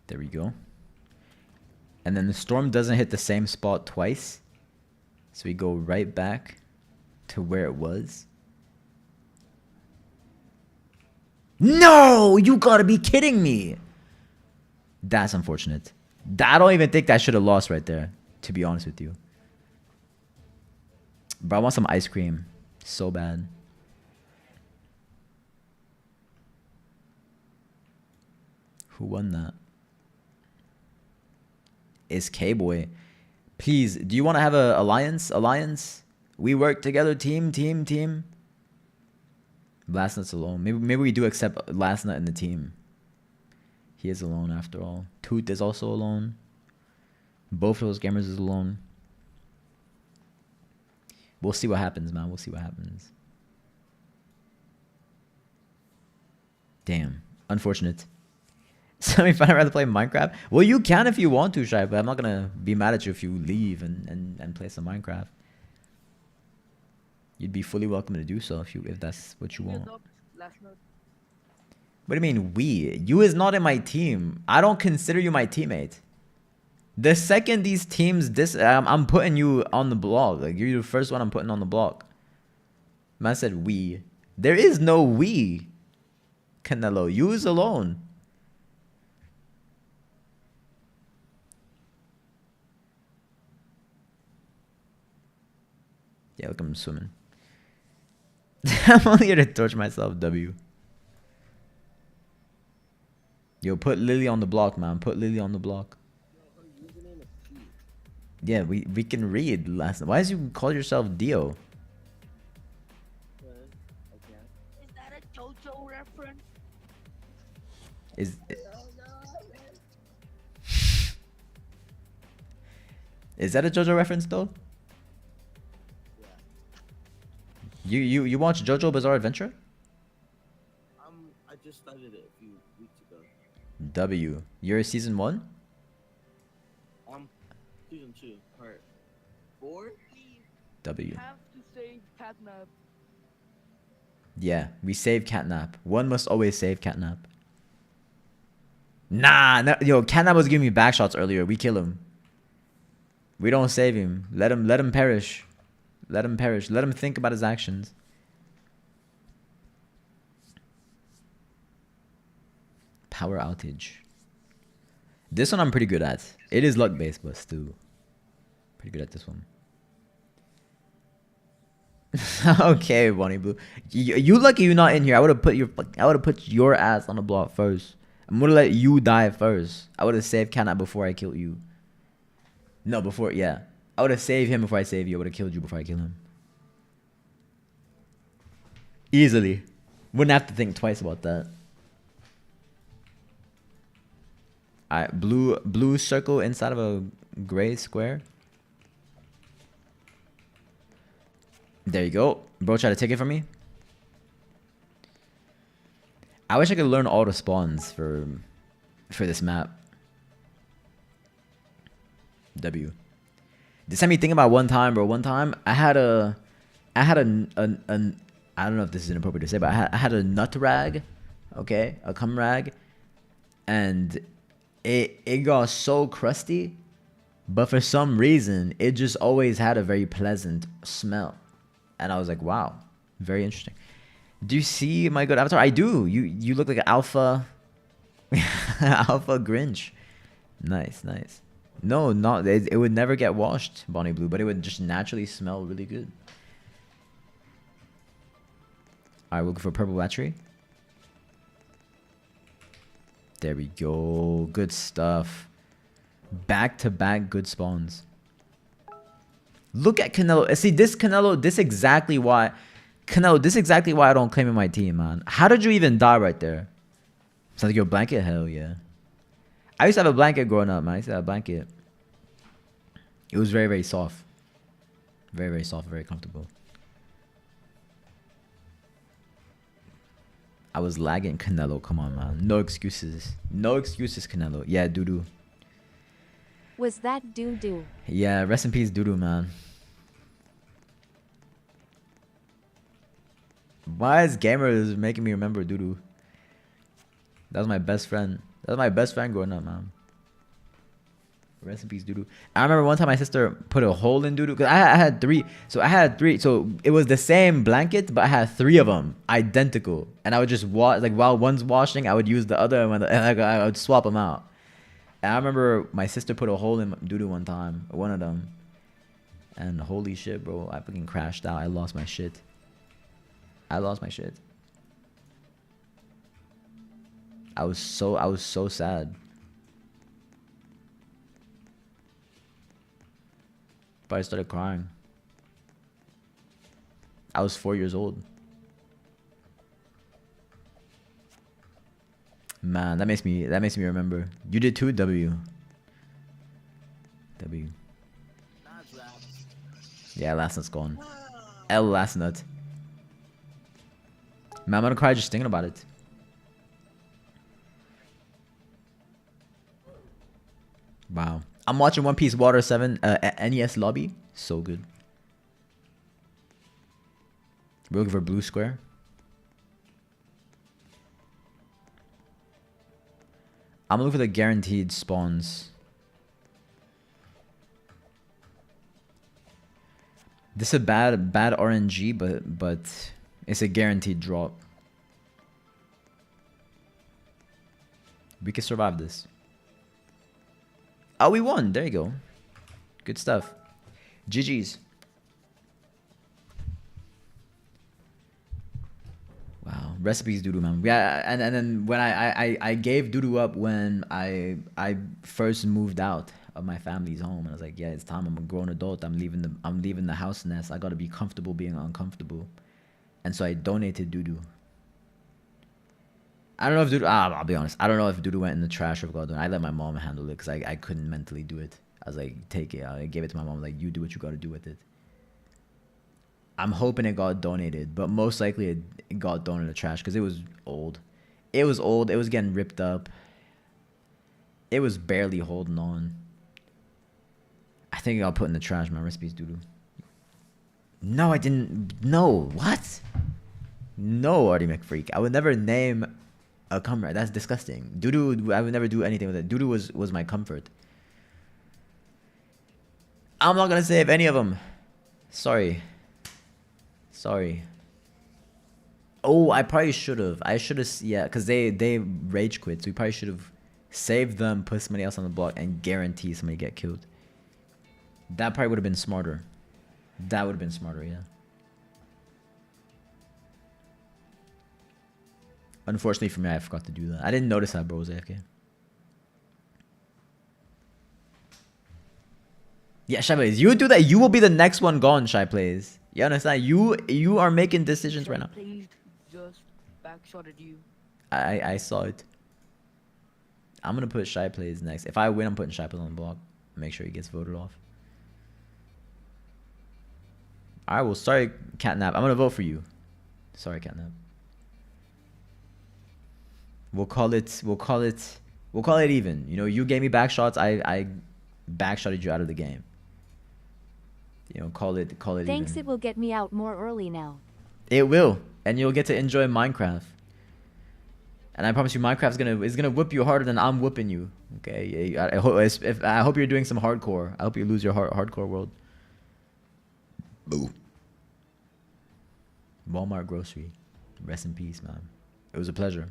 There we go. And then the storm doesn't hit the same spot twice. So we go right back to where it was. No! You gotta be kidding me! That's unfortunate. I don't even think I should have lost right there, to be honest with you. But I want some ice cream. So bad. Who won that? Is K-Boy. Please, do you want to have a alliance? We work together, team. Last Nut's alone. Maybe we do accept Last Nut in the team. He is alone after all. Tooth is also alone. Both of those gamers is alone. We'll see what happens, man. We'll see what happens. Damn. Unfortunate. So if I'd rather play Minecraft. Well, you can if you want to, Shy, but I'm not gonna be mad at you if you leave and play some Minecraft. You'd be fully welcome to do so if that's what you want. What do you mean we? You is not in my team. I don't consider you my teammate. The second these teams I'm putting you on the block. Like you're the first one I'm putting on the block. Man said we. There is no we. Canelo, you is alone. Yeah, look, I'm swimming. I'm only here to torture myself, W. Yo, put Lily on the block, man. Put Lily on the block. Yeah, we can read last night. Why did you call yourself Dio? Is that a JoJo reference? Is that a JoJo reference though? You watched JoJo Bizarre Adventure? I just started it a few weeks ago. W. You're season 1? Season 2, part 4. W. Have to save Catnap. Yeah, we save Catnap. One must always save Catnap. Nah, no, yo, Catnap was giving me back shots earlier. We kill him. We don't save him. Let him perish. Let him perish. Let him think about his actions. Power outage. This one I'm pretty good at. It is luck based, but still pretty good at this one. Okay, Bonnie Blue. You lucky you're not in here. I would have put your ass on the block first. I'm gonna let you die first. I would have saved Kana before I killed you. No, before, yeah. I would have saved him before I saved you. I would have killed you before I kill him. Easily. Wouldn't have to think twice about that. Alright, blue circle inside of a gray square. There you go. Bro, try to take it from me. I wish I could learn all the spawns for this map. W. This had me thinking about one time, bro. One time I had a I don't know if this is inappropriate to say, but I had a nut rag, okay, a cum rag, and it got so crusty, but for some reason it just always had a very pleasant smell, and I was like, wow, very interesting. Do you see my good avatar? I do. You look like an alpha alpha Grinch. Nice, nice. No, not it would never get washed, Bonnie Blue, but it would just naturally smell really good. Alright, we'll go for purple battery. There we go. Good stuff. Back to back good spawns. Look at Canelo. See, this Canelo, this exactly why I don't claim in my team, man. How did you even die right there? Sounds like your blanket? Hell yeah. I used to have a blanket growing up, man. I used to have a blanket. It was very, very soft. Very, very soft, very comfortable. I was lagging. Canelo, come on, man. No excuses. No excuses, Canelo. Yeah, doo-doo. Was that doo-doo? Yeah, rest in peace, doo-doo, man. Why is gamers making me remember doo-doo? That was my best friend. That was my best friend growing up, man. Rest in peace, doo-doo. I remember one time my sister put a hole in doo-doo. Because I had three. So I had three. So it was the same blanket, but I had three of them. Identical. And I would just wash. Like while one's washing, I would use the other. And I would swap them out. And I remember my sister put a hole in doo-doo one time. One of them. And holy shit, bro. I fucking crashed out. I lost my shit. I lost my shit. I was so sad. But I started crying. I was 4 years old. Man, that makes me remember. You did too, W. Yeah, last nut's gone. L last nut. Man, I'm gonna cry just thinking about it. Wow. I'm watching One Piece Water 7 NES lobby. So good. We're looking for blue square. I'm looking for the guaranteed spawns. This is a bad RNG, but it's a guaranteed drop. We can survive this. Oh, we won. There you go. Good stuff. GG's. Wow. Recipes doo-doo, man. Yeah, and then when I gave doo-doo up when I first moved out of my family's home, and I was like, yeah, it's time. I'm a grown adult. I'm leaving the house nest. I gotta be comfortable being uncomfortable. And so I donated doo-doo. I don't know if doo-doo, I'll be honest. I don't know if doo-doo went in the trash or if God done. I let my mom handle it because I couldn't mentally do it. I was like, take it. I gave it to my mom. Like, you do what you got to do with it. I'm hoping it got donated, but most likely it got thrown in the trash because it was old. It was old. It was getting ripped up. It was barely holding on. I think I'll put in the trash, man. Recipes doo-doo. No, I didn't. No, what? No, Artie McFreak. I would never name a comrade. That's disgusting. Doo-doo, I would never do anything with it. Doo-doo was my comfort. I'm not gonna save any of them. Sorry. Oh, I probably should have. I should have, yeah, because they rage quit. So we probably should have save them, put somebody else on the block, and guarantee somebody get killed. That probably would have been smarter. That would have been smarter, yeah. Unfortunately for me, I forgot to do that. I didn't notice that bro was AFK. Yeah, Shy Plays, you do that, you will be the next one gone, Shy Plays. You understand? You are making decisions right now. Please just backshotted you. I saw it. I'm gonna put Shy Plays next. If I win, I'm putting Shy Plays on the block. Make sure he gets voted off. Alright, well, sorry, Catnap. I'm gonna vote for you. Sorry, Catnap. We'll call it even. You know, you gave me back shots. I backshotted you out of the game. You know, call it Thanks, even. it will get me out more early now. It will, and you'll get to enjoy Minecraft. And I promise you, Minecraft is gonna whip you harder than I'm whipping you. Okay, I hope you're doing some hardcore. I hope you lose your hardcore world. Boo. Walmart grocery. Rest in peace, man. It was a pleasure.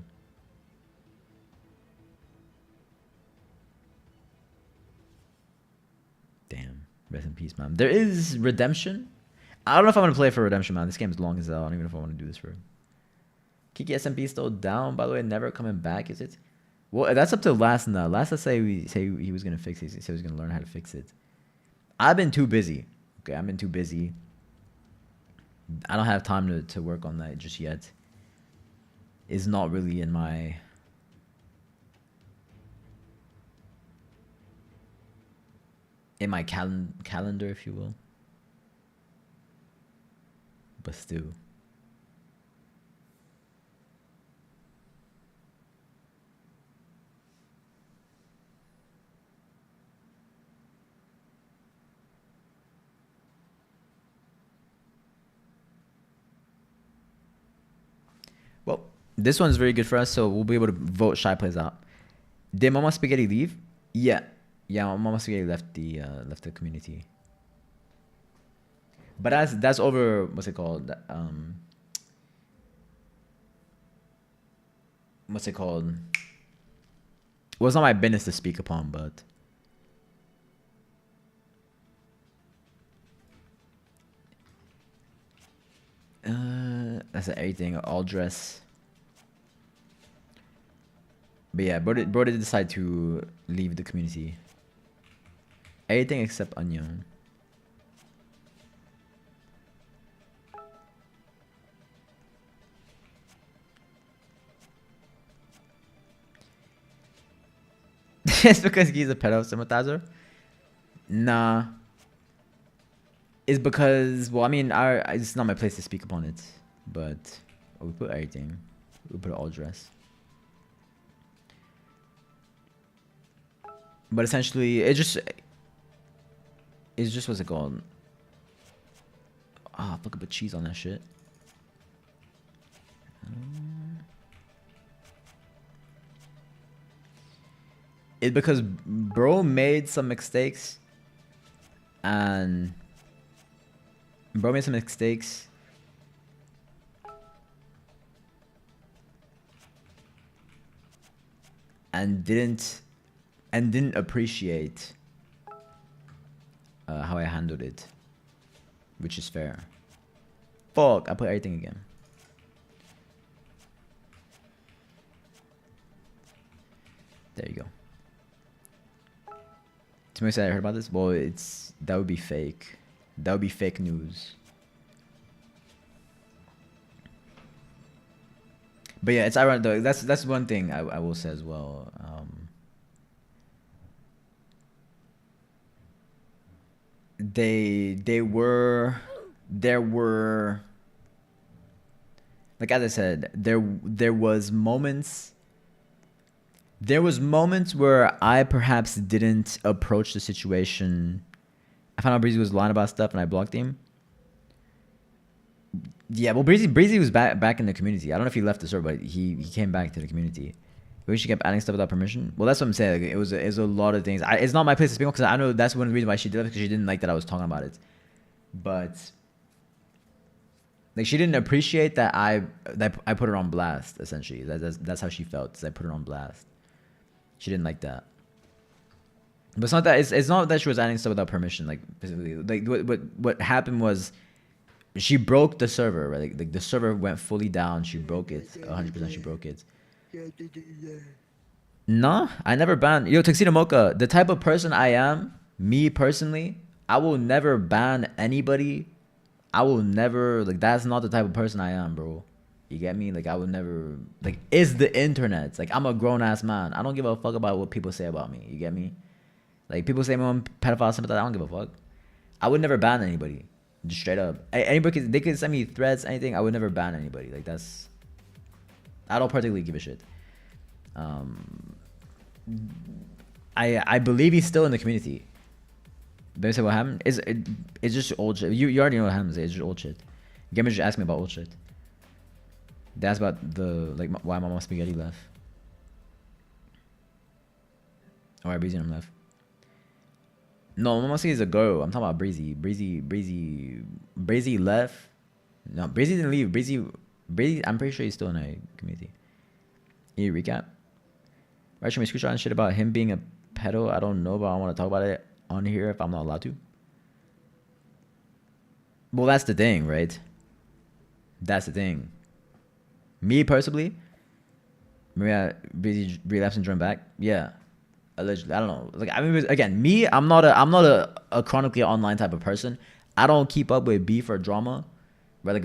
Damn. Rest in peace, man. There is redemption. I don't know if I'm gonna play for redemption, man. This game is long as hell. I don't even know if I want to do this for. Kiki SMP still down, by the way. Never coming back, is it? Well, that's up to Last now. Last, let's say he was gonna fix it. He said he was gonna learn how to fix it. I've been too busy. Okay, I've been too busy. I don't have time to work on that just yet. It's not really in my calendar, if you will. But still. Well, this one's very good for us, so we'll be able to vote Shy Plays out. Did Mama Spaghetti leave? Yeah. Yeah, Mama Spaghetti left the community. But that's over, what's it called? What's it called? Well, it's not my business to speak upon, but that's everything. All dress. But yeah, bro did decide to leave the community. Everything except Onion. It's because he's a pedo sympathizer? Nah. It's because, well, I mean, it's not my place to speak upon it. But we put everything. We put all dress. But essentially, it's just what's it called? Ah, fuck, put cheese on that shit. It's because bro made some mistakes, and and didn't appreciate how I handled it, which is fair. Fuck, I put everything again. There you go. Somebody said I heard about this. Well, that would be fake. That would be fake news. But yeah, it's ironic though. That's one thing I will say as well. There were, like, as I said, there was moments where I perhaps didn't approach the situation. I found out Breezy was lying about stuff and I blocked him. Yeah, well, Breezy was back in the community. I don't know if he left the server, but he came back to the community. Maybe she kept adding stuff without permission. Well, that's what I'm saying. Like, it was a lot of things. It's not my place to speak on because I know that's one of the reasons why she did it, because she didn't like that I was talking about it. But like, she didn't appreciate that I put her on blast. Essentially, that's how she felt. I put her on blast. She didn't like that. But it's not that it's not that she was adding stuff without permission. Like specifically, like what happened was she broke the server. Right, like the server went fully down. She broke it 100%. She broke it. No, I never ban. Yo, Tuxedo Mocha, the type of person I am, me personally, I will never ban anybody. I will never, like, that's not the type of person I am, bro. You get me? Like, I would never, like, it's the internet. Like, I'm a grown-ass man. I don't give a fuck about what people say about me. You get me? Like, people say I'm a pedophile, something like that. I don't give a fuck. I would never ban anybody. Just straight up. Anybody, they could send me threats, anything. I would never ban anybody. Like, that's, I don't particularly give a shit. I believe he's still in the community. But say what happened? It's just old shit. You already know what happened. It's just old shit. Gamers just asked me about old shit. They asked about the like why Mama Spaghetti left. Or Breezy and left. No, Mama Spaghetti is a girl. I'm talking about Breezy. Breezy left. No, Breezy didn't leave. Breezy. I'm pretty sure he's still in the community. Can you recap? Right, show me screenshot and shit about him being a pedo. I don't know, but I want to talk about it on here if I'm not allowed to. Well, that's the thing, right? That's the thing. Me personally, Maria busy relapse and join back. Yeah, allegedly. I don't know. Like I mean, again, me, I'm not a chronically online type of person. I don't keep up with beef or drama. Right?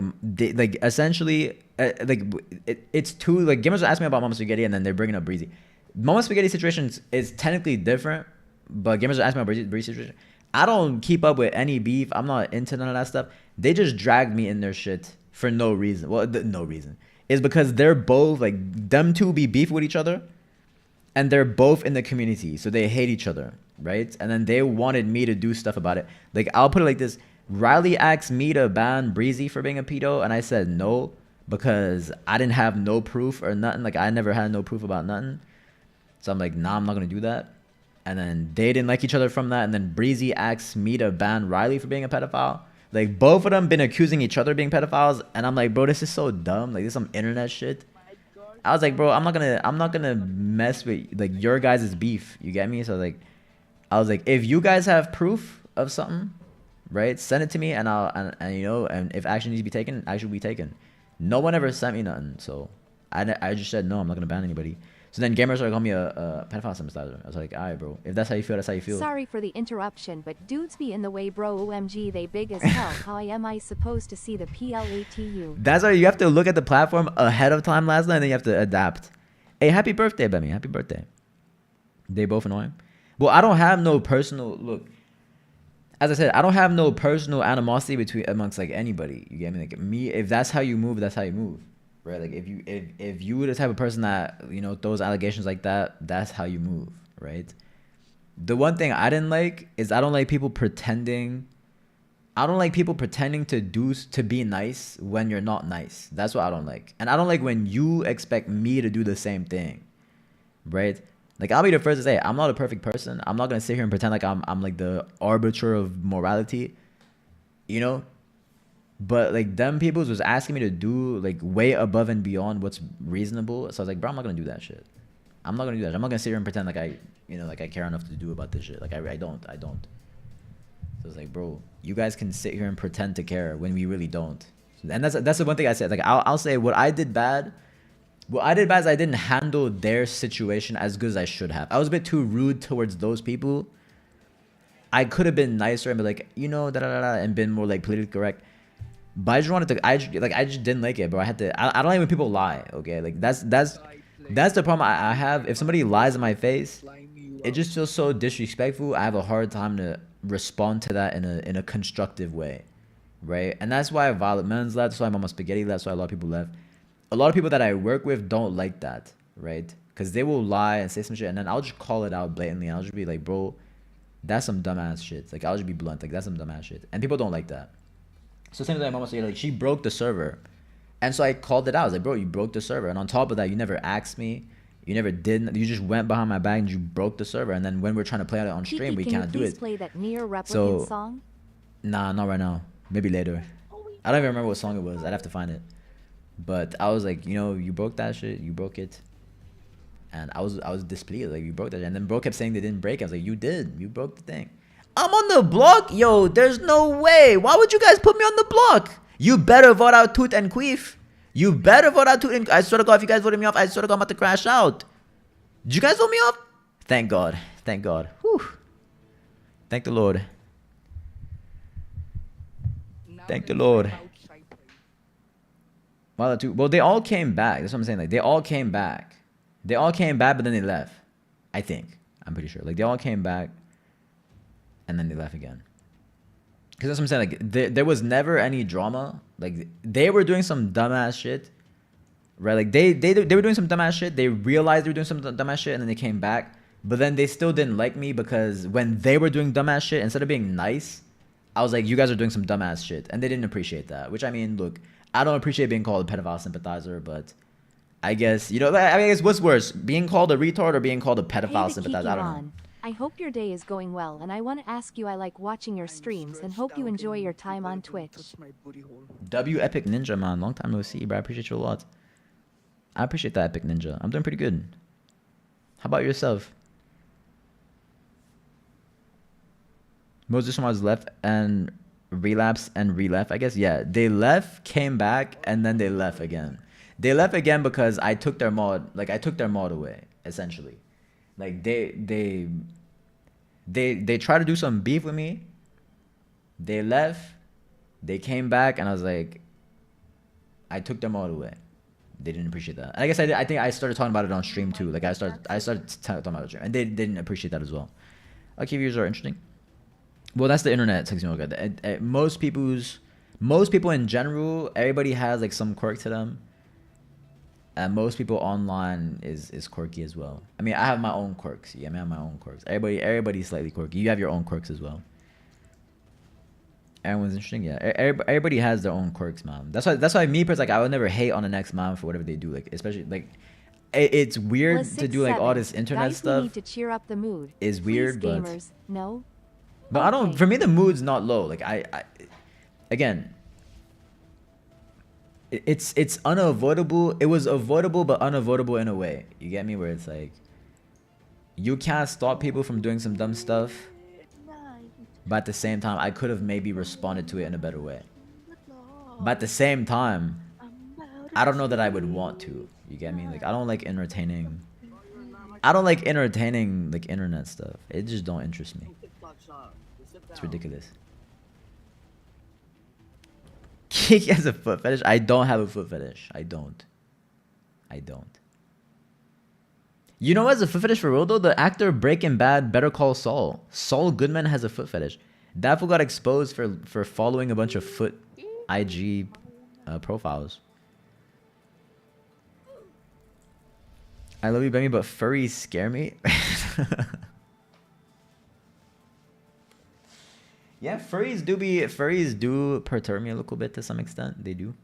Like essentially, it's too like gamers are asking me about Mama Spaghetti and then they're bringing up Breezy. Mama Spaghetti situation is technically different, but gamers are asking me about Breezy situation. I don't keep up with any beef. I'm not into none of that stuff. They just dragged me in their shit for no reason. Well, no reason. It's because they're both like them two be beef with each other, and they're both in the community, so they hate each other, right? And then they wanted me to do stuff about it. Like I'll put it like this: Riley asked me to ban Breezy for being a pedo, and I said no because I didn't have no proof or nothing. Like I never had no proof about nothing. So I'm like, nah, I'm not gonna do that. And then they didn't like each other from that. And then Breezy asked me to ban Riley for being a pedophile. Like both of them been accusing each other of being pedophiles. And I'm like, bro, this is so dumb. Like this is some internet shit. I was like, bro, I'm not gonna mess with like your guys' beef. You get me? So like, I was like, if you guys have proof of something, right, send it to me, and and you know, and if action needs to be taken, action will be taken. No one ever sent me nothing, so I just said no, I'm not gonna ban anybody. So then gamers started calling me a pedophile sympathizer. I was like, alright, bro. If that's how you feel, that's how you feel. Sorry for the interruption, but dudes be in the way, bro. OMG, they big as hell. How am I supposed to see the PLATU? That's why you have to look at the platform ahead of time last night, and then you have to adapt. Hey, happy birthday, Bemi. Happy birthday. They both annoying. Well, I don't have no personal look. As I said, I don't have no personal animosity amongst like anybody. You get me? Like me, if that's how you move, that's how you move. Right, like if you were the type of person that, you know, throws allegations like that, that's how you move, right? The one thing I didn't like is I don't like people pretending. I don't like people pretending to be nice when you're not nice. That's what I don't like, and I don't like when you expect me to do the same thing, right? Like I'll be the first to say I'm not a perfect person. I'm not gonna sit here and pretend like I'm like the arbiter of morality, you know. But like them people was asking me to do like way above and beyond what's reasonable. So I was like, bro, I'm not gonna do that shit. I'm not gonna do that. I'm not gonna sit here and pretend like I care enough to do about this shit. Like I don't. So it's like, bro, you guys can sit here and pretend to care when we really don't. And that's the one thing I said. Like I'll say what I did bad. What I did bad is I didn't handle their situation as good as I should have. I was a bit too rude towards those people. I could have been nicer and be like, you know, and been more like politically correct. But I just wanted to, I just didn't like it, bro. I don't like when people lie, okay? Like that's the problem I have. If somebody lies in my face, it just feels so disrespectful. I have a hard time to respond to that in a constructive way, right? And that's why Violet Men's left. That's why Mama Spaghetti left. That's why a lot of people left. A lot of people that I work with don't like that, right? Because they will lie and say some shit, and then I'll just call it out blatantly. I'll just be like, bro, that's some dumbass shit. Like I'll just be blunt, like that's some dumbass shit, and people don't like that. So same as my mama said, like she broke the server, and so I called it out. I was like, bro, you broke the server, and on top of that, you never asked me, you never did, you just went behind my back and you broke the server. And then when we're trying to play it on stream, we can't do it. Can you please play that Near Replicant song? Nah, not right now. Maybe later. I don't even remember what song it was. I'd have to find it. But I was like, you know, you broke that shit. You broke it. And I was displeased. Like, you broke that. And then bro kept saying they didn't break it. I was like, you did. You broke the thing. I'm on the block? Yo, there's no way. Why would you guys put me on the block? You better vote out Toot and Queef. You better vote out Toot and I swear to God, if you guys voted me off, I swear to God, I'm about to crash out. Did you guys vote me off? Thank God. Thank God. Whew. Thank the Lord. Now Thank the it's Lord. outside play. Well, they all came back. That's what I'm saying. Like, they all came back. They all came back, but then they left. I think. I'm pretty sure. Like, they all came back, and then they left again. Because that's what I'm saying. Like, there was never any drama. Like, they were doing some dumbass shit. Right? Like, they were doing some dumbass shit. They realized they were doing some dumbass shit, and then they came back. But then they still didn't like me because when they were doing dumbass shit, instead of being nice, I was like, you guys are doing some dumbass shit. And they didn't appreciate that. Which, I mean, look, I don't appreciate being called a pedophile sympathizer, but I guess, you know, I guess what's worse, being called a retard or being called a pedophile Hey, sympathizer? I don't know. I hope your day is going well, and I want to ask you, I like watching your streams and hope you enjoy your time on Twitch. Touch my booty hole. W Epic Ninja, man. Long time no see, bro. I appreciate you a lot. I appreciate that, Epic Ninja. I'm doing pretty good. How about yourself? Moses was left and relapsed and re-left, I guess. Yeah, they left, came back, and then they left again. They left again because I took their mod. Like, I took their mod away, essentially. Like, they tried to do some beef with me. They left. They came back, and I was like, I took their mod away. They didn't appreciate that. And I guess I did. I think I started talking about it on stream too. Like, I started talking about it, and they didn't appreciate that as well. Okay, views are interesting. Well, that's the internet. Most people in general, everybody has like some quirk to them. And most people online is quirky as well. I mean, I have my own quirks. Yeah, I have my own quirks. Everybody's slightly quirky. You have your own quirks as well. Everyone's interesting. Yeah, everybody has their own quirks, man. That's why me personally, like, I would never hate on the next man for whatever they do. Like, especially like, it's weird to do like all this internet Guys, stuff. we need to cheer up the mood. Is weird, Please, but gamers, no. But I don't. Okay. For me, the mood's not low. Like, I again, it's unavoidable. It was avoidable, but unavoidable in a way. You get me? Where it's like, you can't stop people from doing some dumb stuff, but at the same time, I could have maybe responded to it in a better way. But at the same time, I don't know that I would want to. You get me? Like, I don't like entertaining. I don't like entertaining like internet stuff. It just don't interest me. It's ridiculous. Kiki has a foot fetish. I don't have a foot fetish. I don't. You know what's a foot fetish for real though? The actor Breaking Bad, Better Call Saul. Saul Goodman has a foot fetish. That fool got exposed for following a bunch of foot IG profiles. I love you, baby, but furries scare me. Yeah, furries do perturb me a little bit to some extent. They do.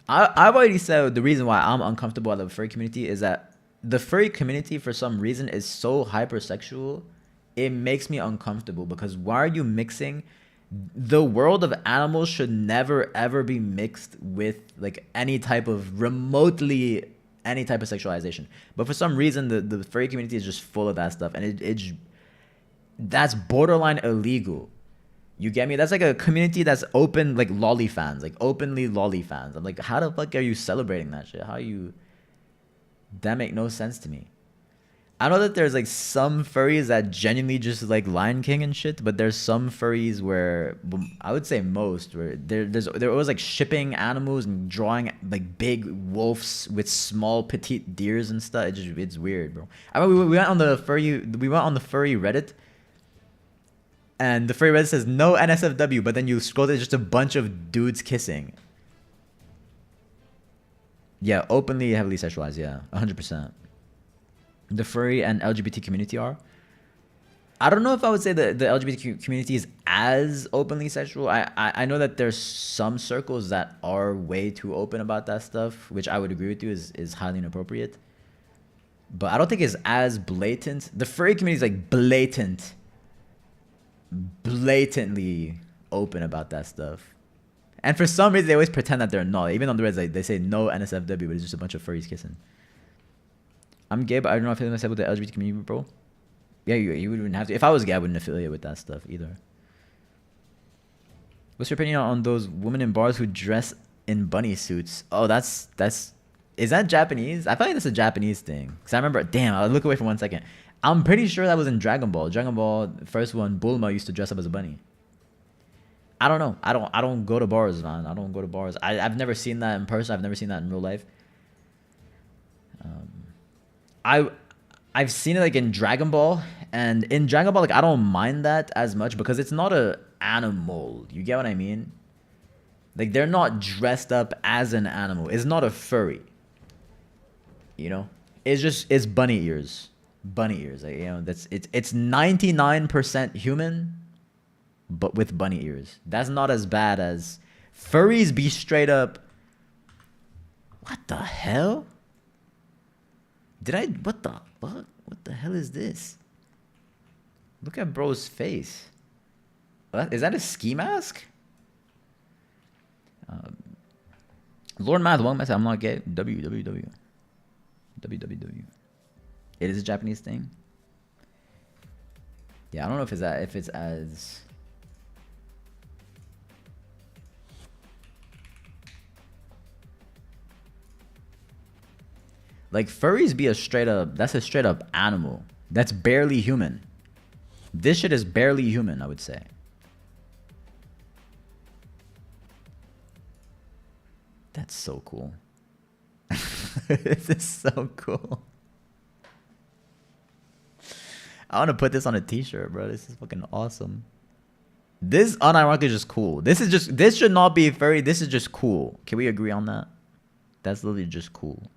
I've already said the reason why I'm uncomfortable at the furry community is that the furry community for some reason is so hypersexual. It makes me uncomfortable because why are you mixing? The world of animals should never ever be mixed with like any type of sexualization. But for some reason the furry community is just full of that stuff, and that's borderline illegal. You get me? That's like a community that's open, like lolly fans, like openly lolly fans. I'm like, how the fuck are you celebrating that shit? That make no sense to me. I know that there's like some furries that genuinely just like Lion King and shit, but there's some furries where I would say most where they're always like shipping animals and drawing like big wolves with small petite deers and stuff. It's weird, bro. I mean, we went on the furry Reddit. And the furry Reddit says no NSFW, but then you scroll, there's just a bunch of dudes kissing. Yeah, openly heavily sexualized. Yeah, 100%. The furry and LGBT community are. I don't know if I would say that the LGBT community is as openly sexual. I know that there's some circles that are way too open about that stuff, which I would agree with you is highly inappropriate. But I don't think it's as blatant. The furry community is like blatantly open about that stuff, and for some reason they always pretend that they're not. Even on the Reddit, like, they say no NSFW, but it's just a bunch of furries kissing. I'm gay, but I don't affiliate myself with the LGBT community, bro. Yeah, you wouldn't have to. If I was gay, I wouldn't affiliate with that stuff either. What's your opinion on those women in bars who dress in bunny suits? Oh, that's is that Japanese? I feel like that's a Japanese thing. Cause I remember, damn, I'll look away for 1 second. I'm pretty sure that was in Dragon Ball. Dragon Ball, the first one, Bulma used to dress up as a bunny. I don't know. I don't go to bars, man. I don't go to bars. I've never seen that in person. I've never seen that in real life. I've seen it like in Dragon Ball, and in Dragon Ball, like I don't mind that as much because it's not a animal. You get what I mean? Like they're not dressed up as an animal. It's not a furry. You know? It's bunny ears. Bunny ears. Like, you know, it's 99% human, but with bunny ears. That's not as bad as furries be straight up. What the hell? What the fuck? What the hell is this? Look at bro's face. Is that a ski mask? Lord Math, one message. I'm not gay. www. It is a Japanese thing. Yeah, I don't know if it's as. Like furries be that's a straight up animal. That's barely human. This shit is barely human, I would say. That's so cool. This is so cool. I want to put this on a t-shirt, bro. This is fucking awesome. This unironically is just cool. This should not be furry. This is just cool. Can we agree on that? That's literally just cool.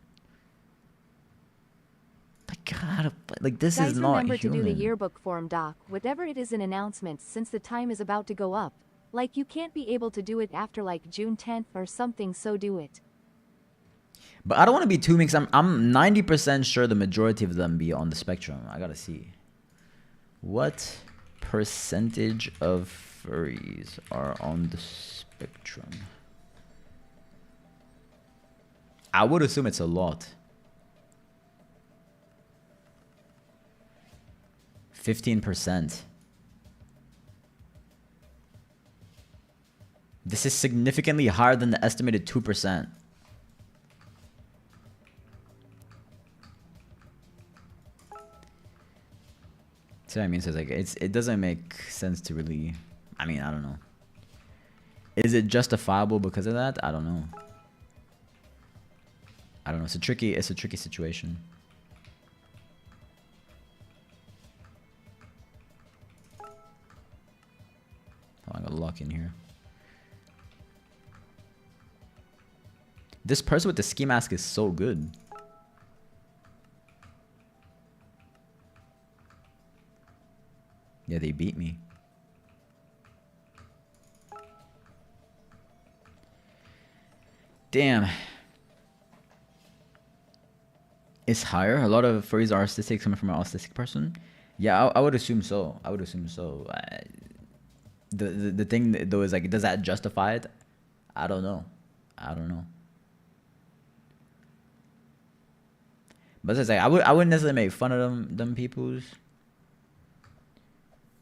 My God, like this Guys, is not remember human. to do the yearbook form, Doc. Whatever it is in announcements, since the time is about to go up. Like you can't be able to do it after like June 10th or something, so do it. But I don't want to be too mixed. I'm 90% sure the majority of them be on the spectrum. I gotta see. What percentage of furries are on the spectrum? I would assume it's a lot. 15%. This is significantly higher than the estimated 2%. See what I mean? So it's like it doesn't make sense to really. I mean, I don't know. Is it justifiable because of that? I don't know. I don't know. It's a tricky situation. Oh, I got lock in here. This person with the ski mask is so good. Yeah, they beat me. Damn. It's higher. A lot of furries are autistic coming from an autistic person. Yeah, I would assume so. I would assume so. The thing though is like, does that justify it? I don't know. I don't know. But it's like I wouldn't necessarily make fun of them peoples.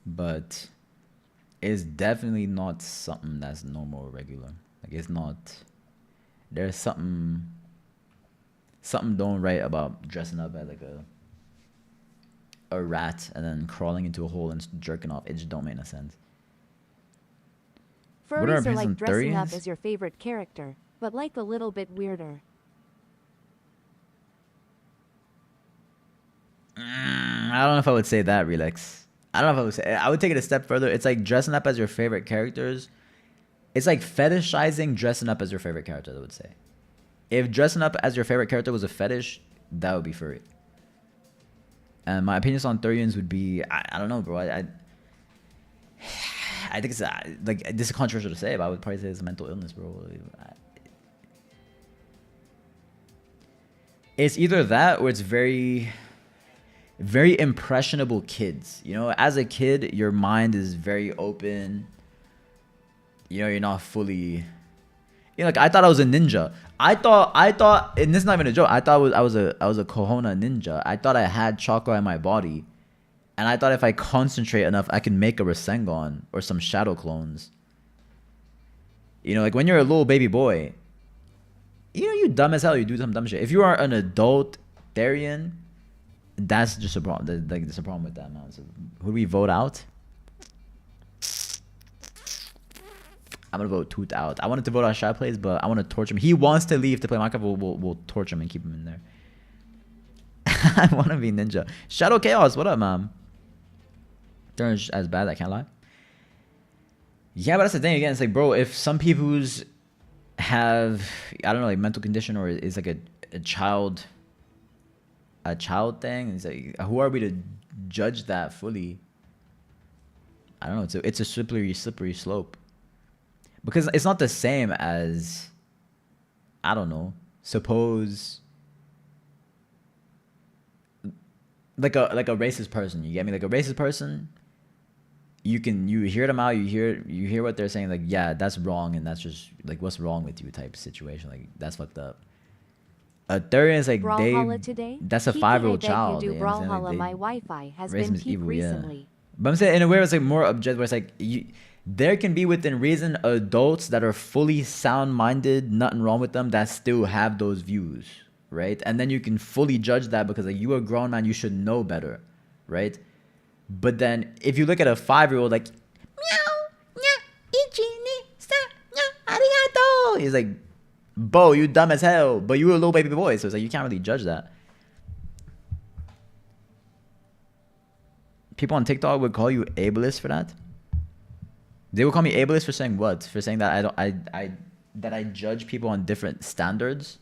But it's definitely not something that's normal or regular. Like it's not. There's something don't right about dressing up as like a rat and then crawling into a hole and jerking off. It just don't make no sense. Furries are like dressing up as your favorite character, but like a little bit weirder. I don't know if I would say that, Relax. I don't know if I would say. I would take it a step further. It's like dressing up as your favorite characters. It's like fetishizing dressing up as your favorite character, I would say. If dressing up as your favorite character was a fetish, that would be furry. And my opinions on Thurians would be, I don't know, bro. I think it's like, this is controversial to say, but I would probably say it's a mental illness, bro. It's either that or it's very impressionable kids. You know, as a kid, your mind is very open. You know, you're not fully. You know, like I thought I was a ninja. I thought, and this is not even a joke. I thought I was a Kohona ninja. I thought I had chakra in my body, and I thought if I concentrate enough, I can make a Rasengan or some shadow clones. You know, like when you're a little baby boy, you know, you dumb as hell. You do some dumb shit. If you are an adult Therian, that's just a problem. Like, there's a problem with that, man. So, who do we vote out? I'm gonna vote Tooth out. I wanted to vote on Shy Plays, but I want to torture him. He wants to leave to play Minecraft. We'll torture him and keep him in there. I want to be Ninja. Shadow Chaos, what up, man? They're as bad, I can't lie. Yeah, but that's the thing again. It's like, bro, if some people's have, I don't know, like mental condition, or is like a child thing, it's like, who are we to judge that fully? I don't know. It's a slippery slope. Because it's not the same as, I don't know, suppose like a racist person. You get me? Like a racist person, you hear them out, you hear what they're saying, like, yeah, that's wrong, and that's just like, what's wrong with you type situation. Like, that's fucked up. A Therian is like, that's a 5-year-old child. You do Brawlhalla, my Wi-Fi has been peaked evil, recently. Yeah. But I'm saying in a way it's like more objective, where it's like there can be within reason adults that are fully sound-minded, nothing wrong with them, that still have those views, right? And then you can fully judge that because like, you are a grown man, you should know better, right? But then if you look at a 5-year-old like, meow, meow, ichi, ni, sa, meow, arigato. He's like, Bo, you dumb as hell, but you were a little baby boy, so it's like you can't really judge that. People on TikTok would call you ableist for that. They would call me ableist for saying what? For saying that I judge people on different standards.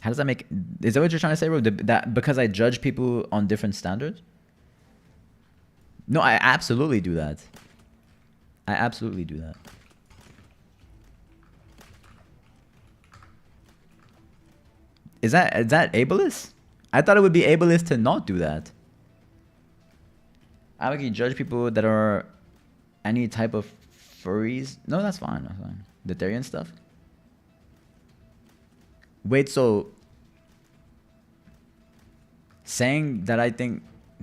How does that make? Is that what you're trying to say, bro? That because I judge people on different standards? No, I absolutely do that. I absolutely do that. Is that ableist? I thought it would be ableist to not do that. I like you judge people that are any type of furries. No, that's fine. That's fine. The Therian stuff. Wait, so saying that I think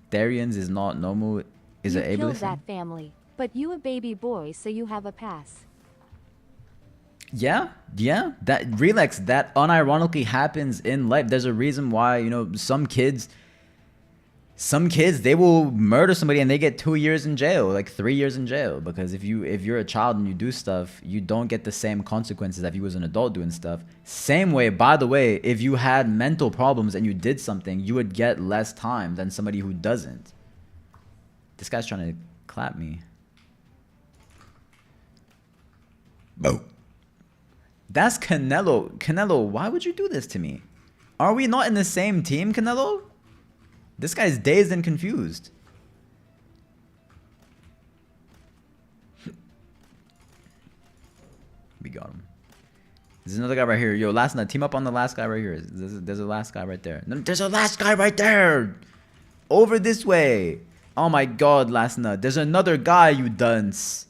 Therians is not normal is an ableist? You killed that family, but you a baby boy, so you have a pass. Yeah. That relax. That unironically happens in life. There's a reason why, you know, some kids they will murder somebody and they get 2 years in jail, like 3 years in jail, because if you're a child and you do stuff, you don't get the same consequences as if you was an adult doing stuff. Same way, by the way, if you had mental problems and you did something, you would get less time than somebody who doesn't. This guy's trying to clap me. Bo. That's Canelo. Canelo, why would you do this to me? Are we not in the same team, Canelo? This guy's dazed and confused. We got him. There's another guy right here. Yo, last night, team up on the last guy right here. There's a last guy right there. No, there's a last guy right there. Over this way. Oh my god, last night. There's another guy, you dunce.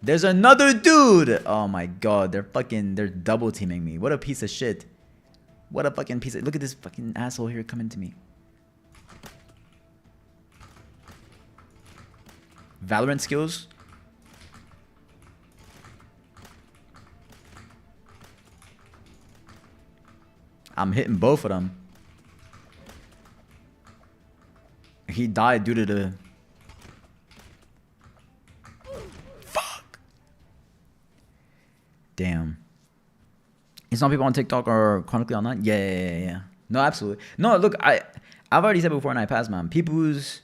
There's another dude. Oh my god, they're double teaming me. What a piece of shit. What a fucking piece of... Look at this fucking asshole here coming to me. Valorant skills. I'm hitting both of them. He died due to the... Fuck. Damn. It's not people on TikTok or chronically online? Yeah. No, absolutely. No, look, I've already said before and I passed, man. People's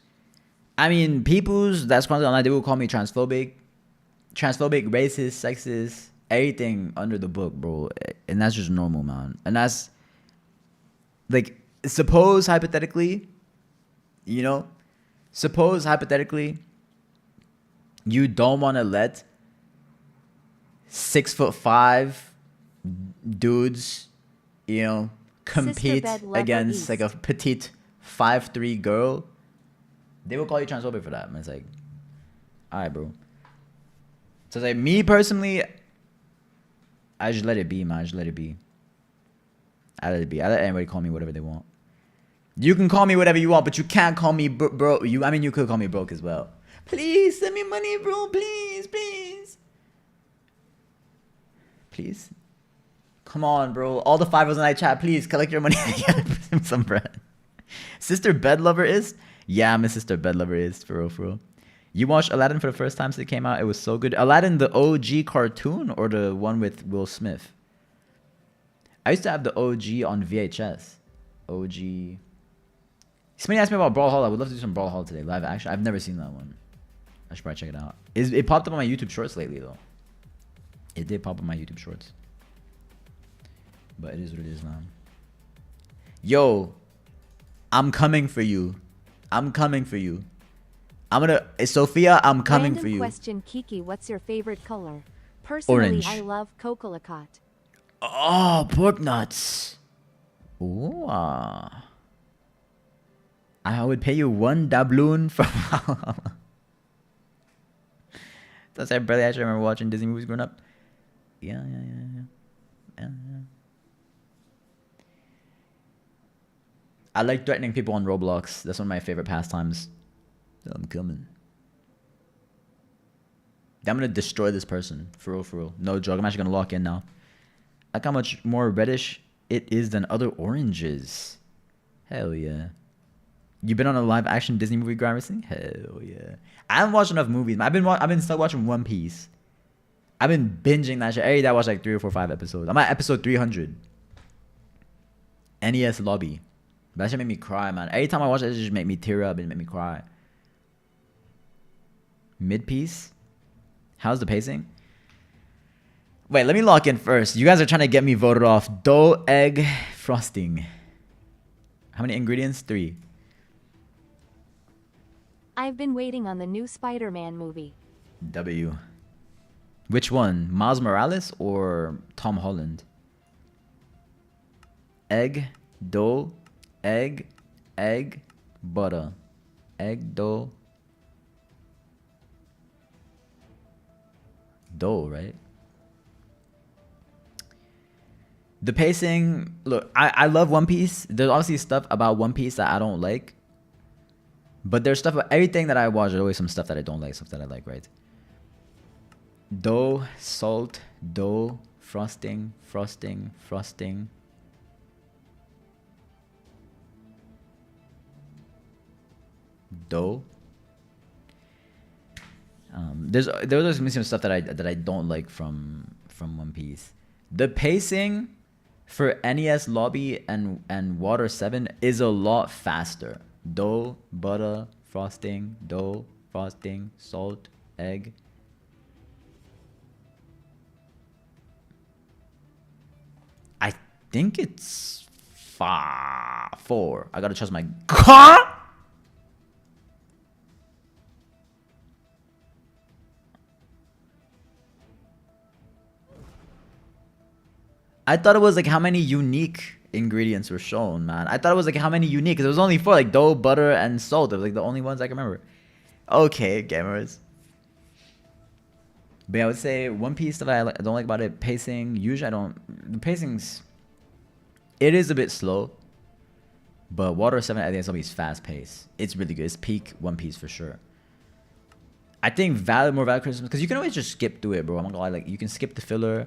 that's chronically online, they will call me transphobic, racist, sexist, everything under the book, bro. And that's just normal, man. And that's, like, suppose hypothetically, you don't want to let 6'5" dudes, you know, compete against like a petite 5'3" girl. They will call you transphobic for that. And it's like, all right, bro. So it's like, me personally, I just let it be, man. I just let it be. I let it be. I let anybody call me whatever they want. You can call me whatever you want, but you can't call me bro. I mean, you could call me broke as well. Please send me money, bro. Please, please. Please. Come on, bro. All the fivers in that chat, please collect your money. Some bread. Sister Bed Lover is? Yeah, my sister Bed Lover is. For real, for real. You watched Aladdin for the first time since it came out. It was so good. Aladdin, the OG cartoon or the one with Will Smith? I used to have the OG on VHS. OG. Somebody asked me about Brawlhalla. I would love to do some Brawlhalla today. Live action. I've never seen that one. I should probably check it out. It popped up on my YouTube Shorts lately, though. It did pop up on my YouTube Shorts. But it is what it is now. Yo, I'm coming for you. I'm coming for you. Sophia, I'm coming for you. Question, Kiki, what's your favorite color? Personally, Orange. I love coca-lacat. Oh, pork nuts. Ooh. I would pay you 1 doubloon from. That's I barely actually remember watching Disney movies growing up. Yeah. I like threatening people on Roblox. That's one of my favorite pastimes. I'm coming. I'm gonna destroy this person. For real, for real. No joke. I'm actually gonna lock in now. Look how much more reddish it is than other oranges. Hell yeah. You been on a live action Disney movie grind recently? Hell yeah. I haven't watched enough movies. I've been still watching One Piece. I've been binging that shit. Every day I watch like 3 or 4 5 episodes. I'm at episode 300. NES Lobby. That shit made me cry, man. Every time I watch it, it just make me tear up and make me cry. Mid-piece? How's the pacing? Wait, let me lock in first. You guys are trying to get me voted off. Dough, egg, frosting. How many ingredients? 3. I've been waiting on the new Spider-Man movie. W. Which one? Miles Morales or Tom Holland? Egg, dough, egg, butter. Egg, dough. Dough, right? The pacing, look, I love One Piece. There's obviously stuff about One Piece that I don't like. But there's stuff about everything that I watch. There's always some stuff that I don't like, stuff that I like, right? Dough, salt, dough, frosting. Dough. There's missing stuff that I don't like from One Piece. The pacing for NES Lobby and Water 7 is a lot faster. Dough, butter, frosting, dough, frosting, salt, egg. I think it's 4. I gotta trust my car. I thought it was like how many unique ingredients were shown, man. I thought it was like how many unique, because it was only 4, like dough, butter, and salt. It was like the only ones I can remember. Okay, gamers. But yeah, I would say One Piece that I don't like about it, pacing. Usually I don't. The pacing's. It is a bit slow. But Water 7, I think it's going to be fast paced. It's really good. It's peak One Piece for sure. I think more valid criticism, because you can always just skip through it, bro. I'm not gonna lie. Like, you can skip the filler.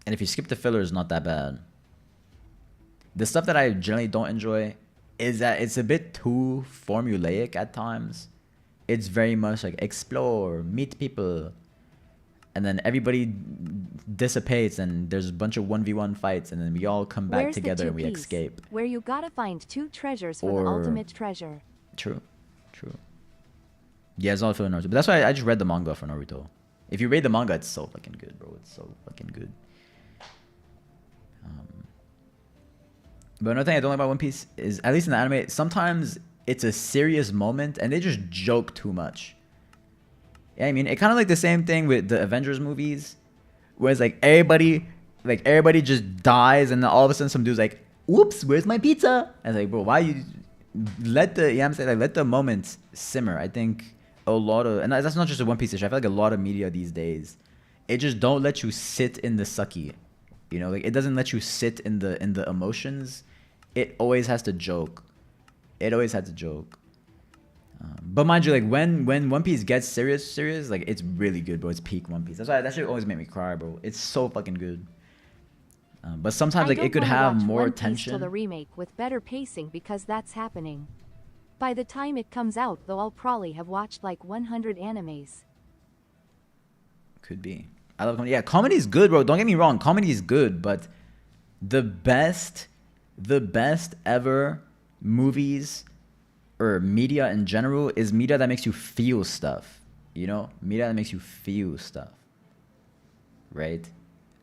And if you skip the filler, it's not that bad. The stuff that I generally don't enjoy is that it's a bit too formulaic at times. It's very much like explore, meet people, and then everybody dissipates and there's a bunch of 1v1 fights and then we all come back together and we escape. Where you gotta find 2 treasures for the ultimate treasure. True. Yeah, it's all for Naruto. But that's why I just read the manga for Naruto. If you read the manga, it's so fucking good, bro. It's so fucking good. But another thing I don't like about One Piece is, at least in the anime, sometimes it's a serious moment and they just joke too much. Yeah, I mean, it kind of like the same thing with the Avengers movies, where it's like everybody just dies and then all of a sudden some dude's like, "Whoops, where's my pizza?" And it's like, bro, why you let the let the moments simmer? I think a lot of, and that's not just a One Piece issue. I feel like a lot of media these days, it just don't let you sit in the sucky. You know, like it doesn't let you sit in the emotions. It always has to joke. It always had to joke. But mind you, like when One Piece gets serious, like it's really good, bro. It's peak One Piece. That's why that shit always make me cry, bro. It's so fucking good. But sometimes like it could have more tension. Till the remake with better pacing because that's happening. By the time it comes out, though, I'll probably have watched like 100 animes. Could be. I love comedy. Yeah, comedy is good, bro. Don't get me wrong. Comedy is good, but the best ever movies or media in general is media that makes you feel stuff. You know, media that makes you feel stuff, right?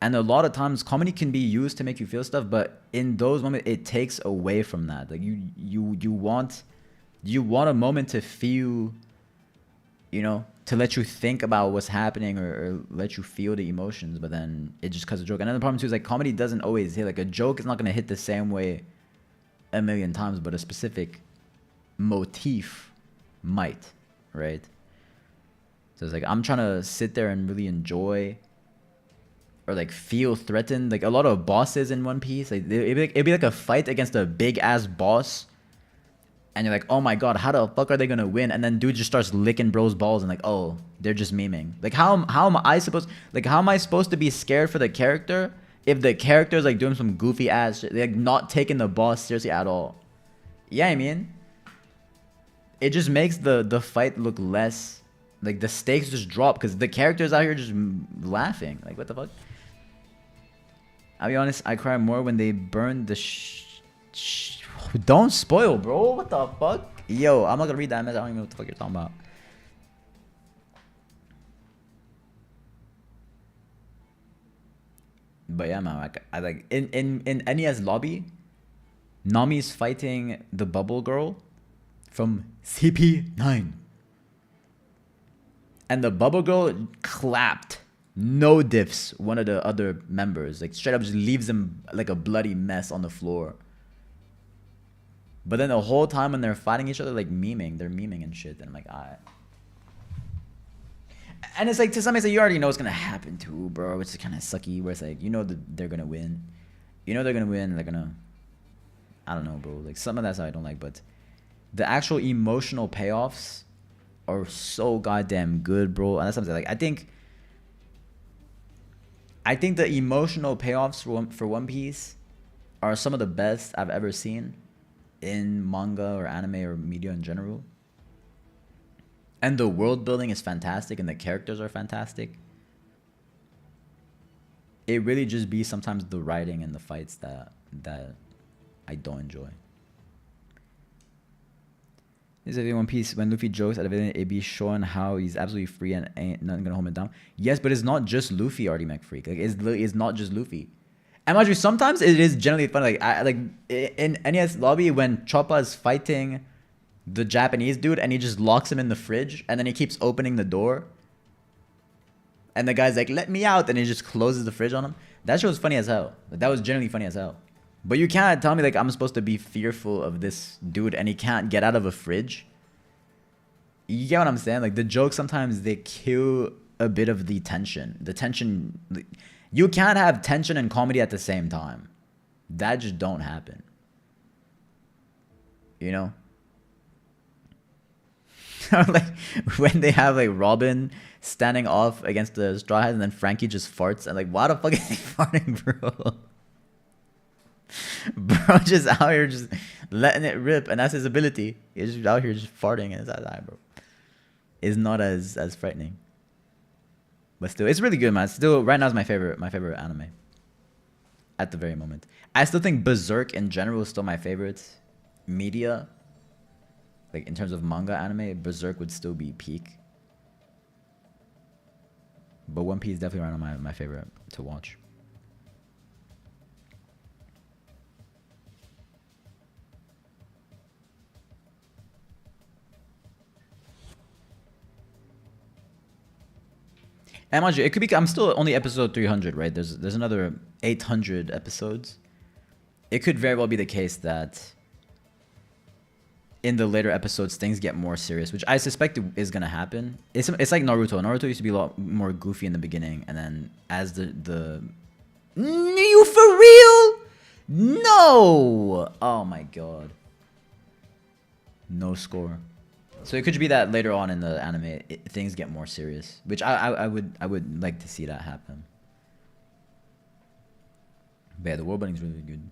And a lot of times comedy can be used to make you feel stuff, but in those moments it takes away from that. Like you want a moment to feel, you know, to let you think about what's happening or let you feel the emotions, but then it just cuts a joke. And then the problem too is like comedy doesn't always hit. Like a joke is not gonna hit the same way a million times, but a specific motif might, right? So it's like I'm trying to sit there and really enjoy or like feel threatened. Like a lot of bosses in One Piece, like it'd be like a fight against a big ass boss, and you're like, oh my god, how the fuck are they gonna win? And then dude just starts licking bro's balls and like, oh, they're just memeing. Like how am I supposed to be scared for the character if the character is like doing some goofy ass shit, like not taking the boss seriously at all? Yeah, I mean, it just makes the fight look less, like the stakes just drop because the characters out here just laughing. Like what the fuck? I'll be honest, I cry more when they burn the don't spoil, bro. What the fuck? Yo, I'm not gonna read that message. I don't even know what the fuck you're talking about. But yeah, man, I like in NES lobby, Nami's fighting the bubble girl from CP9. And the bubble girl clapped, no diffs, one of the other members. Like straight up just leaves him like a bloody mess on the floor. But then the whole time when they're fighting each other, like memeing, they're memeing and shit. And I'm like, alright. And it's like, to some extent, you already know what's gonna happen too, bro. Which is kind of sucky, where it's like, you know that they're gonna win. You know they're gonna win, they're gonna... I don't know, bro. Like, some of that stuff I don't like, but... the actual emotional payoffs are so goddamn good, bro. And that's something like, I think the emotional payoffs for One Piece are some of the best I've ever seen in manga or anime or media in general. And the world building is fantastic and the characters are fantastic. It really just be sometimes the writing and the fights that I don't enjoy. Is it One Piece when Luffy jokes at a villain, it be showing how he's absolutely free and ain't nothing gonna hold him down? Yes, but it's not just Luffy, Artie McFreak. Like it's not just Luffy. And mind you, sometimes it is generally funny. Like in NES lobby when Choppa is fighting the Japanese dude and he just locks him in the fridge and then he keeps opening the door. And the guy's like, let me out, and he just closes the fridge on him. That shit was funny as hell. Like, that was genuinely funny as hell. But you can't tell me like I'm supposed to be fearful of this dude and he can't get out of a fridge. You get what I'm saying? Like the jokes sometimes they kill a bit of the tension. The tension, you can't have tension and comedy at the same time. That just don't happen. You know? Like when they have like Robin standing off against the Straw Hats and then Frankie just farts and like, why the fuck is he farting, bro? Bro just out here just letting it rip, and that's his ability. He's just out here just farting, and it's like, bro. It's not as frightening, but still, it's really good, man. Still, right now is my favorite anime. At the very moment, I still think Berserk in general is still my favorite media. Like in terms of manga anime, Berserk would still be peak. But One Piece is definitely right on my favorite to watch. And mind you, it could be, I'm still only episode 300, right? There's another 800 episodes. It could very well be the case that in the later episodes things get more serious, which I suspect is gonna happen. It's like Naruto. Naruto used to be a lot more goofy in the beginning, and then as the you for real? No! Oh my god. No score. So it could be that later on in the anime things get more serious, which I would like to see that happen. But yeah, the world building is really good.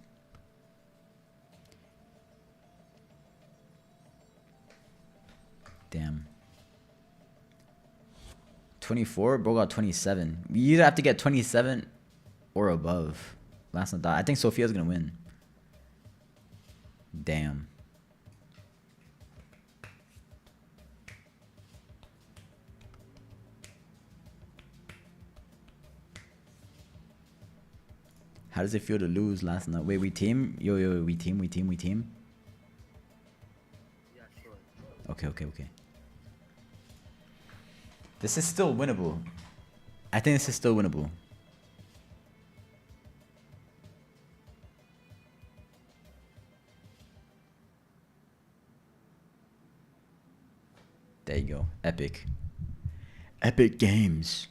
Damn. 24, bro got 27. You either have to get 27 or above. Last night, I think Sophia's gonna win. Damn. How does it feel to lose last night? Wait, we team? Yo, we team? Yeah, sure. Okay. This is still winnable. I think this is still winnable. There you go. Epic. Epic Games.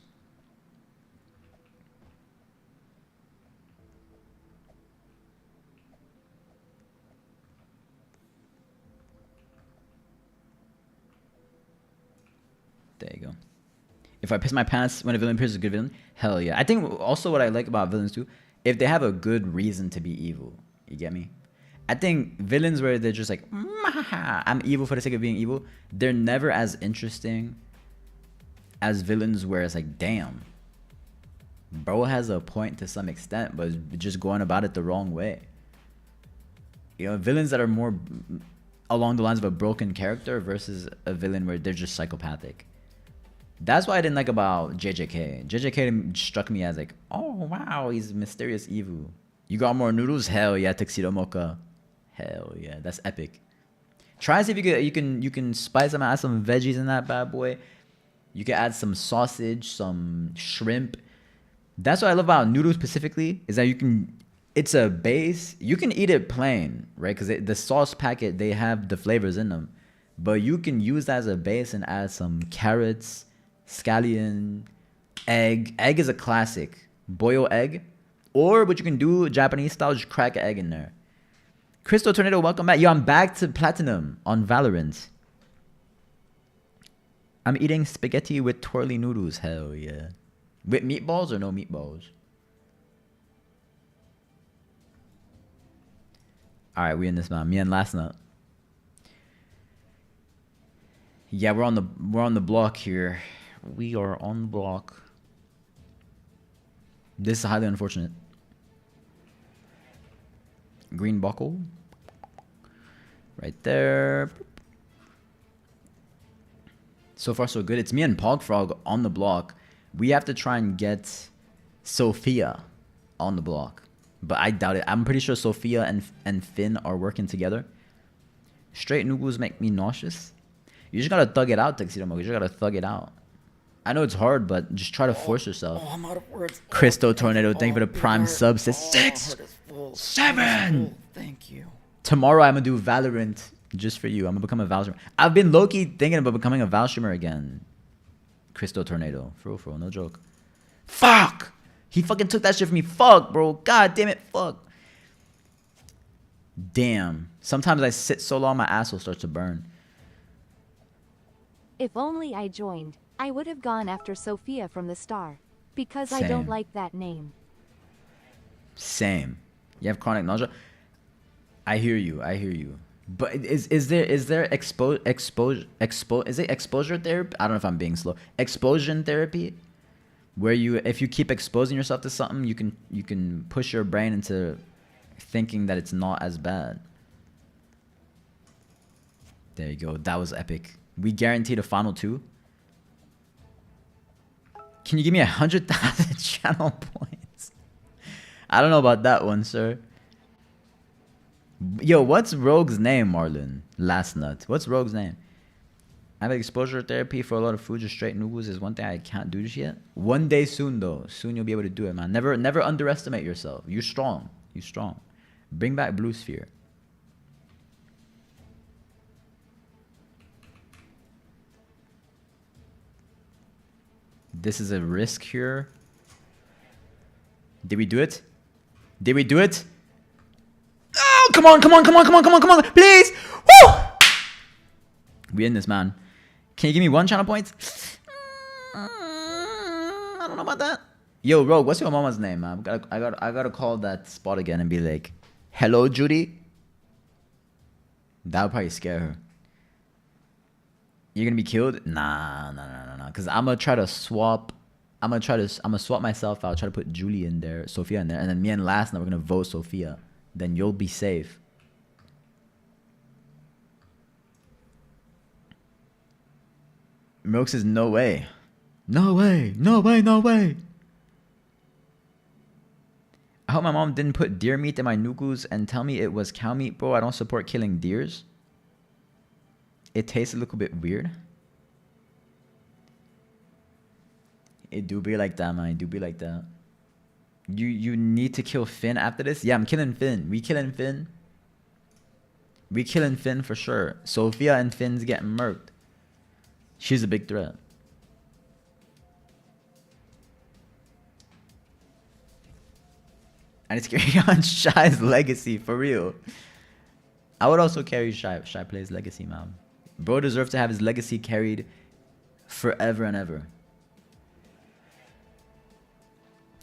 There you go. If I piss my pants when a villain appears as a good villain, hell yeah. I think also what I like about villains too, if they have a good reason to be evil. You get me? I think villains where they're just like, I'm evil for the sake of being evil, they're never as interesting as villains where it's like, damn, bro has a point to some extent, but just going about it the wrong way. You know, villains that are more along the lines of a broken character versus a villain where they're just psychopathic. That's what I didn't like about JJK. JJK struck me as like, oh wow, he's mysterious evil. You got more noodles? Hell yeah, Tuxedo Mocha. Hell yeah, that's epic. Try and see if you can spice them, add some veggies in that bad boy. You can add some sausage, some shrimp. That's what I love about noodles specifically, is that you can, it's a base. You can eat it plain, right? Because the sauce packet, they have the flavors in them. But you can use that as a base and add some carrots, scallion, egg. Egg is a classic. Boil egg. Or what you can do, Japanese style, just crack an egg in there. Crystal Tornado, welcome back. Yo, I'm back to platinum on Valorant. I'm eating spaghetti with twirly noodles. Hell yeah. With meatballs or no meatballs? Alright, we in this, man. Me and Last Nut. Yeah, we're on the block here. We are on the block. This is highly unfortunate. Green buckle. Right there. So far so good. It's me and Pogfrog on the block. We have to try and get Sophia on the block. But I doubt it. I'm pretty sure Sophia and Finn are working together. Straight noodles make me nauseous. You just gotta thug it out, Tuxedo Mocha. You just gotta thug it out. I know it's hard, but just try to force yourself. Oh, I'm out of words. Crystal Tornado, thank you for the prime sub. Says 6, 7. Thank you. Tomorrow I'm gonna do Valorant just for you. I'm gonna become a Val streamer. I've been low-key thinking about becoming a Val streamer again. Crystal Tornado. For real, no joke. Fuck! He fucking took that shit from me. Fuck, bro. God damn it. Fuck. Damn. Sometimes I sit so long my asshole starts to burn. If only I joined, I would have gone after Sophia from the start. Because I Same. don't like that name. Same. You have chronic nausea? I hear you. But is there is it exposure therapy? I don't know if I'm being slow. Explosion therapy? Where if you keep exposing yourself to something, you can push your brain into thinking that it's not as bad. There you go. That was epic. We guaranteed a final 2. Can you give me 100,000 channel points? I don't know about that one, sir. Yo, what's Rogue's name, Marlon? Last Nut. What's Rogue's name? I have exposure therapy for a lot of food. Just straight noodles is one thing I can't do just yet. One day soon, though. Soon you'll be able to do it, man. Never underestimate yourself. You're strong. You're strong. Bring back Blue Sphere. This is a risk here. Did we do it? Did we do it? Oh, come on, come on, come on, come on, come on, come on, please! Woo! We in this, man. Can you give me 1 channel point? I don't know about that. Yo, Rogue, what's your mama's name, man? I gotta call that spot again and be like, hello, Judy. That would probably scare her. You're gonna be killed? Nah. Cause I'm gonna try to swap. I'm gonna swap myself out. Try to put Julie in there, Sophia in there, and then me and Last night we're gonna vote Sophia. Then you'll be safe. Milk says no way. No way. No way. No way. I hope my mom didn't put deer meat in my nukus and tell me it was cow meat, bro. I don't support killing deers. It tastes a little bit weird. It do be like that, man. It do be like that. You need to kill Finn after this? Yeah, I'm killing Finn. We killing Finn. We killing Finn for sure. Sophia and Finn's getting murked. She's a big threat. I need to carry on Shy's legacy for real. I would also carry Shy Play's legacy, man. Bro deserves to have his legacy carried forever and ever.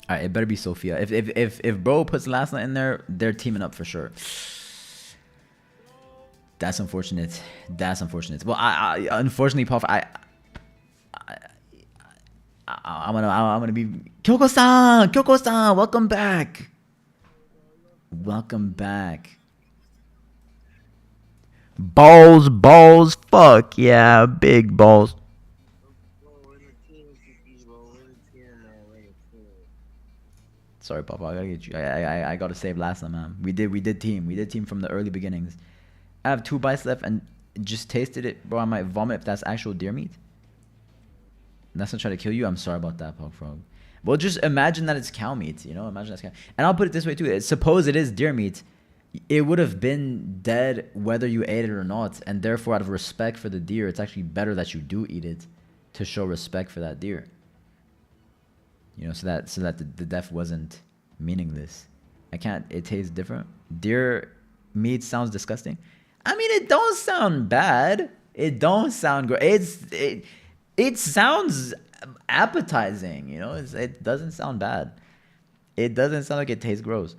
Alright, it better be Sophia. If Bro puts Last Night in there, they're teaming up for sure. That's unfortunate. That's unfortunate. Well, I unfortunately, Puff, I'm gonna be Kyoko-san, welcome back. Welcome back. Balls, fuck yeah, big balls. Sorry, Papa, I gotta get you. I gotta save Last Night, man. We did team from the early beginnings. I have 2 bites left and just tasted it, bro. I might vomit if that's actual deer meat. That's not trying to kill you. I'm sorry about that, Pog Frog. Well, just imagine that it's cow meat, you know? Imagine that's cow. And I'll put it this way too. Suppose it is deer meat. It would have been dead whether you ate it or not, and therefore, out of respect for the deer, it's actually better that you do eat it to show respect for that deer. You know, so that the death wasn't meaningless. It tastes different. Deer meat sounds disgusting. I mean, it don't sound bad. It don't sound great. It sounds appetizing, you know? It doesn't sound bad. It doesn't sound like it tastes gross.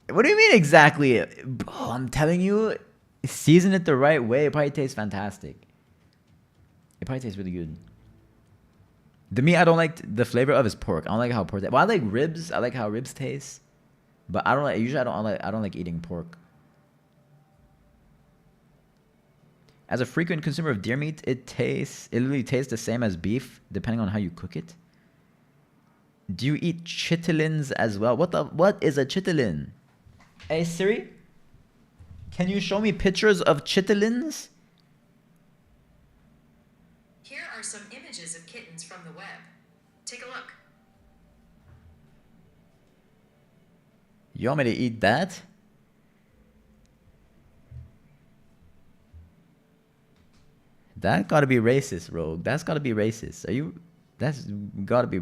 What do you mean exactly? Oh, I'm telling you, season it the right way, it probably tastes fantastic. It probably tastes really good. The meat I don't like the flavor of is pork. I don't like how pork tastes. Well, I like ribs. I like how ribs taste. But I don't like eating pork. As a frequent consumer of deer meat, it literally tastes the same as beef, depending on how you cook it. Do you eat chitlins as well? What is a chitlin? Hey Siri, can you show me pictures of chitlins? Here are some images of kittens from the web. Take a look. You want me to eat that? That gotta be racist, Rogue. That's gotta be racist. That's gotta be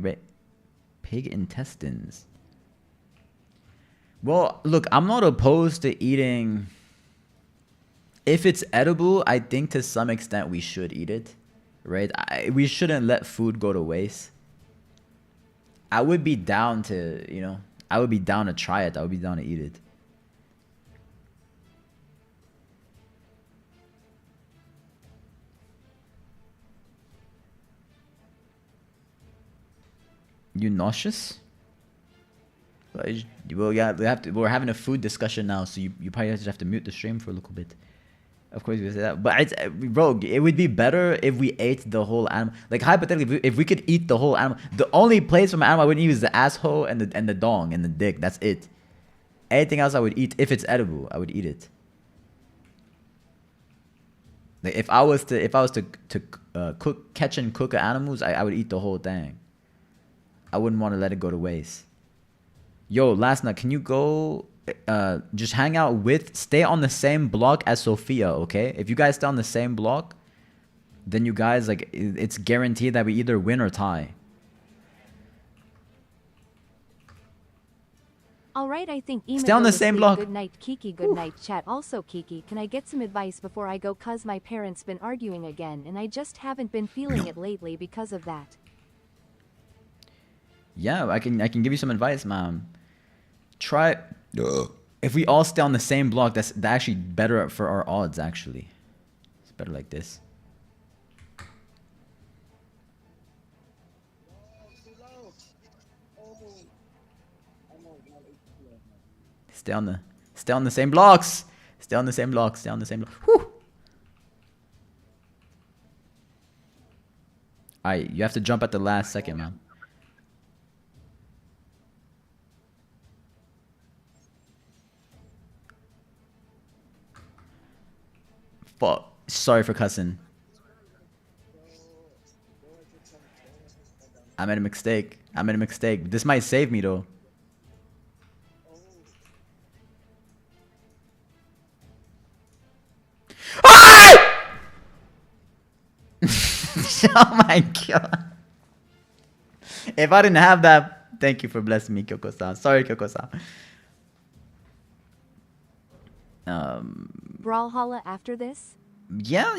pig intestines. Well, look, I'm not opposed to eating. If it's edible, I think to some extent we should eat it, right? We shouldn't let food go to waste. I would be down to, you know, I would be down to try it. I would be down to eat it. You nauseous? Well, yeah, we're having a food discussion now, so you probably just have to mute the stream for a little bit. Of course, you say that, but bro, it would be better if we ate the whole animal. Like hypothetically, if we could eat the whole animal, the only place from an animal I wouldn't eat is the asshole and the dong and the dick. That's it. Anything else I would eat if it's edible. I would eat it. Like if I was to catch and cook animals, I would eat the whole thing. I wouldn't want to let it go to waste. Yo, Last Night, can you go just hang out stay on the same block as Sophia, okay? If you guys stay on the same block, then you guys, like, it's guaranteed that we either win or tie. Alright, I think Stay on the same block. Good night, Kiki. Good night, chat. Also, Kiki, can I get some advice before I go? Cause my parents been arguing again, and I just haven't been feeling it lately because of that. Yeah, I can give you some advice, mom. Try. If we all stay on the same block, that's actually better for our odds. Actually, it's better like this. Stay on the same blocks. Stay on the same blocks. Stay on the same block. Whew. Alright, you have to jump at the last second, man. Fuck. Sorry for cussing. I made a mistake. I made a mistake. This might save me though. Oh my god. If I didn't have that, thank you for blessing me, Kyoko-san. Sorry, Kyoko-san. Brawlhalla after this? Yeah.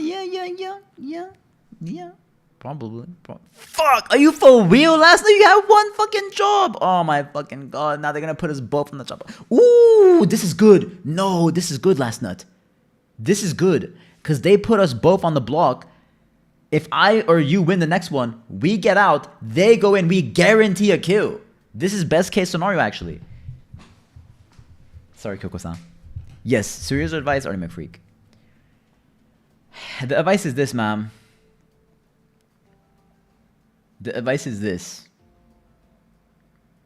Probably. Fuck, are you for real? Last night you had one fucking job. Oh my fucking god. Now they're gonna put us both on the job. Ooh, this is good. No, this is good, Last Nut. This is good. Because they put us both on the block. If I or you win the next one, we get out, they go in, we guarantee a kill. This is best case scenario, actually. Sorry, Kyoko-san. Yes, serious advice, Artie McFreak. The advice is this, ma'am. The advice is this.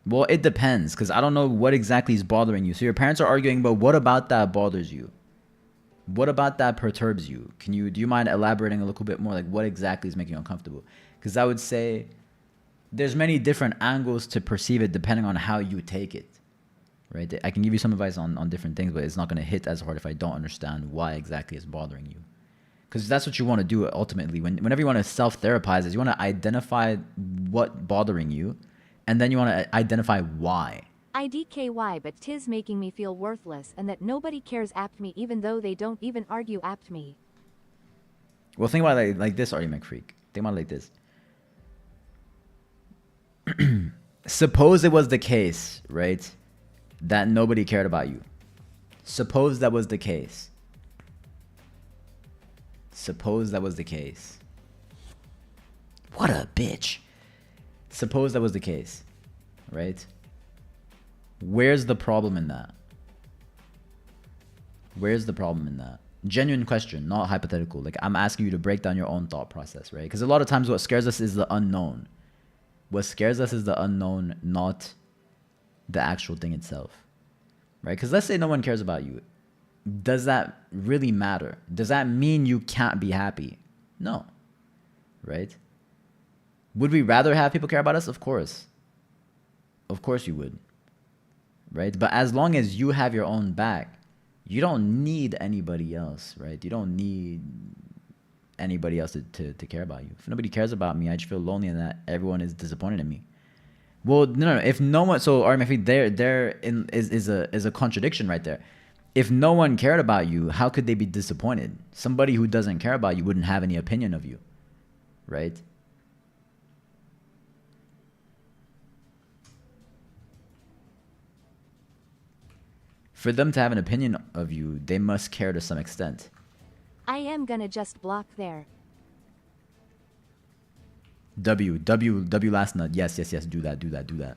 Well, it depends, because I don't know what exactly is bothering you. So your parents are arguing, but what about that bothers you? What about that perturbs you? Do you mind elaborating a little bit more? Like, what exactly is making you uncomfortable? Because I would say there's many different angles to perceive it depending on how you take it, right? I can give you some advice on different things, but it's not going to hit as hard if I don't understand why exactly it's bothering you. Because that's what you want to do ultimately. Whenever you want to self-therapize, is you want to identify what's bothering you, and then you want to identify why. IDKY, but 'tis making me feel worthless and that nobody cares apt me even though they don't even argue apt me. Well, think about it like this, Artie McFreak. Think about it like this. Suppose it was the case, right, that nobody cared about you. Suppose that was the case. Suppose that was the case. What a bitch. Suppose that was the case, right? Where's the problem in that? Where's the problem in that? Genuine question, not hypothetical. Like, I'm asking you to break down your own thought process, right? Because a lot of times what scares us is the unknown. What scares us is the unknown, not the actual thing itself, right? Because let's say no one cares about you. Does that really matter? Does that mean you can't be happy? No, right? Would we rather have people care about us? Of course. Of course you would. Right? But as long as you have your own back, you don't need anybody else, right? You don't need anybody else to care about you. If nobody cares about me, I just feel lonely and that everyone is disappointed in me. Well, no. If no one, so RMFE, there is a contradiction right there. If no one cared about you, how could they be disappointed? Somebody who doesn't care about you wouldn't have any opinion of you, right? For them to have an opinion of you, they must care to some extent. I am gonna just block there. W Last Nut. Yes. Do that.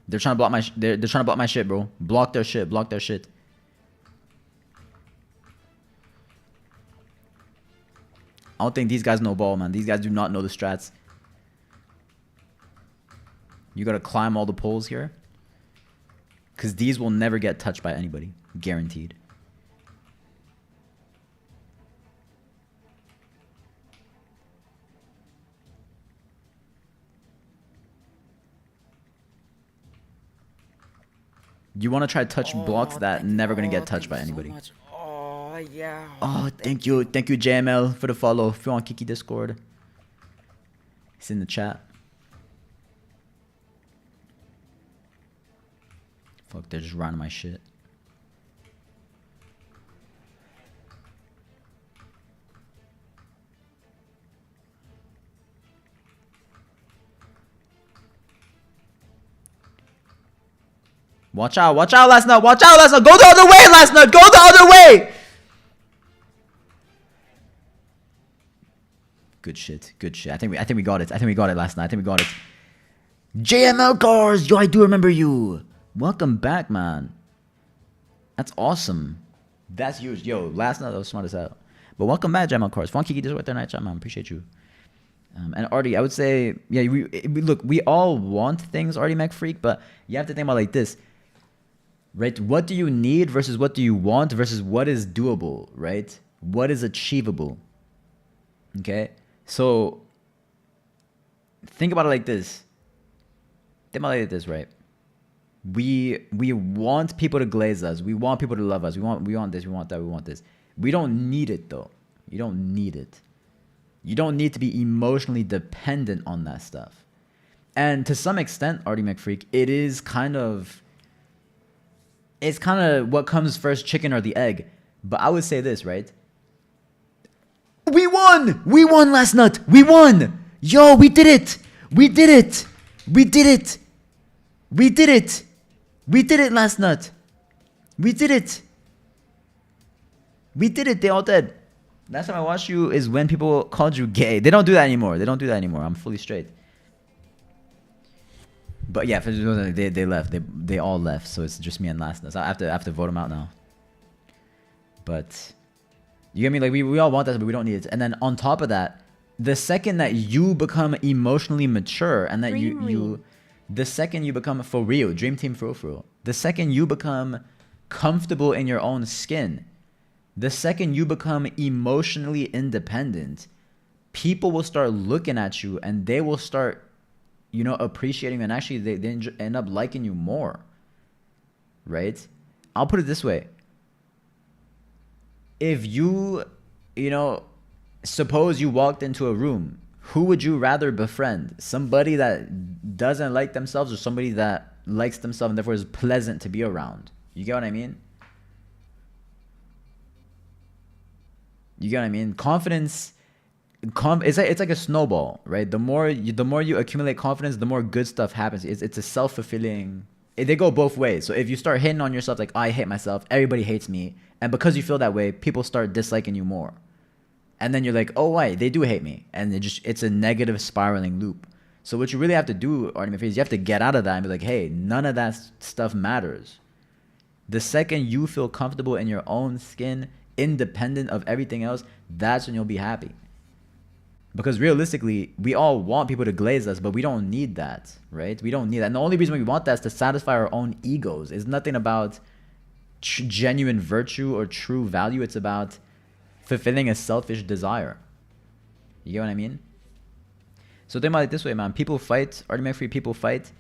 They're trying to block my. They're trying to block my shit, bro. Block their shit. I don't think these guys know ball, man. These guys do not know the strats. You gotta climb all the poles here. Because these will never get touched by anybody. Guaranteed. You want to try touch blocks that thank you. never gonna Oh, get touched thank by you so anybody. much. Oh yeah. Oh, thank you, JML, for the follow. If you want Kiki Discord, it's in the chat. Fuck, they're just running my shit. Watch out, last nut, watch out, last nut. Go the other way, last nut, go the other way. Good shit, good shit. I think we got it. I think we got it last night. I think we got it. JML Cars, yo, I do remember you. Welcome back, man. That's awesome. That's huge. Yo, last night I was smart as hell. But welcome back, JML Cars. Fun Kiki just right there, night chat, man. Appreciate you. And Artie, I would say, yeah, look, we all want things, Artie Mac Freak, but you have to think about like this. Right? What do you need versus what do you want versus what is doable, right? What is achievable? Okay? So think about it like this. Think about it like this, right? We want people to glaze us. We want people to love us. We want this, we want that, we want this. We don't need it though. You don't need it. You don't need to be emotionally dependent on that stuff. And to some extent, Artie McFreak, it's kind of what comes first, chicken or the egg. But I would say this, right? We won! We won last night! We won! Yo, we did it! We did it! We did it! We did it! We did it last night! We did it! We did it, they all dead. Last time I watched you is when people called you gay. They don't do that anymore. They don't do that anymore. I'm fully straight. But yeah, they left. They all left. So it's just me and last night. So I have to vote them out now. But you get me? Like we all want that, but we don't need it. And then on top of that, the second that you become emotionally mature and that the second you become for real, Dream Team for real, the second you become comfortable in your own skin, the second you become emotionally independent, people will start looking at you and they will start, appreciating you, and actually they end up liking you more, right? I'll put it this way. If suppose you walked into a room, who would you rather befriend? Somebody that doesn't like themselves or somebody that likes themselves and therefore is pleasant to be around? You get what I mean? You get what I mean? Confidence, it's like a snowball, right? The more you accumulate confidence, the more good stuff happens. It's a self-fulfilling. They go both ways. So if you start hitting on yourself like, I hate myself, everybody hates me, and because you feel that way, people start disliking you more. And then you're like, oh, wait, they do hate me. And it's a negative spiraling loop. So what you really have to do, Artemis, is you have to get out of that and be like, hey, none of that stuff matters. The second you feel comfortable in your own skin, independent of everything else, that's when you'll be happy. Because realistically, we all want people to glaze us, but we don't need that, right? We don't need that. And the only reason we want that is to satisfy our own egos. It's nothing about genuine virtue or true value. It's about fulfilling a selfish desire. You get what I mean? So think about it this way, man. People fight, argument free people fight.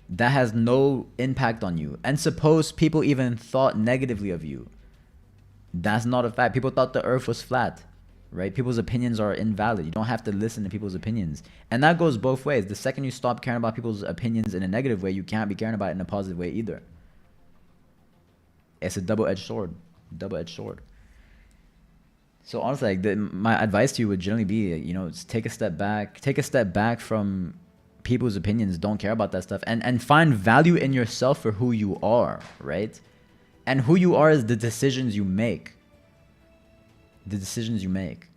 That has no impact on you. And suppose people even thought negatively of you. That's not a fact. People thought the earth was flat, right? People's opinions are invalid. You don't have to listen to people's opinions. And that goes both ways. The second you stop caring about people's opinions in a negative way, you can't be caring about it in a positive way either. It's a double-edged sword. Double-edged sword. So honestly, like my advice to you would generally be, take a step back. Take a step back from people's opinions. Don't care about that stuff. And find value in yourself for who you are, right? And who you are is the decisions you make. The decisions you make.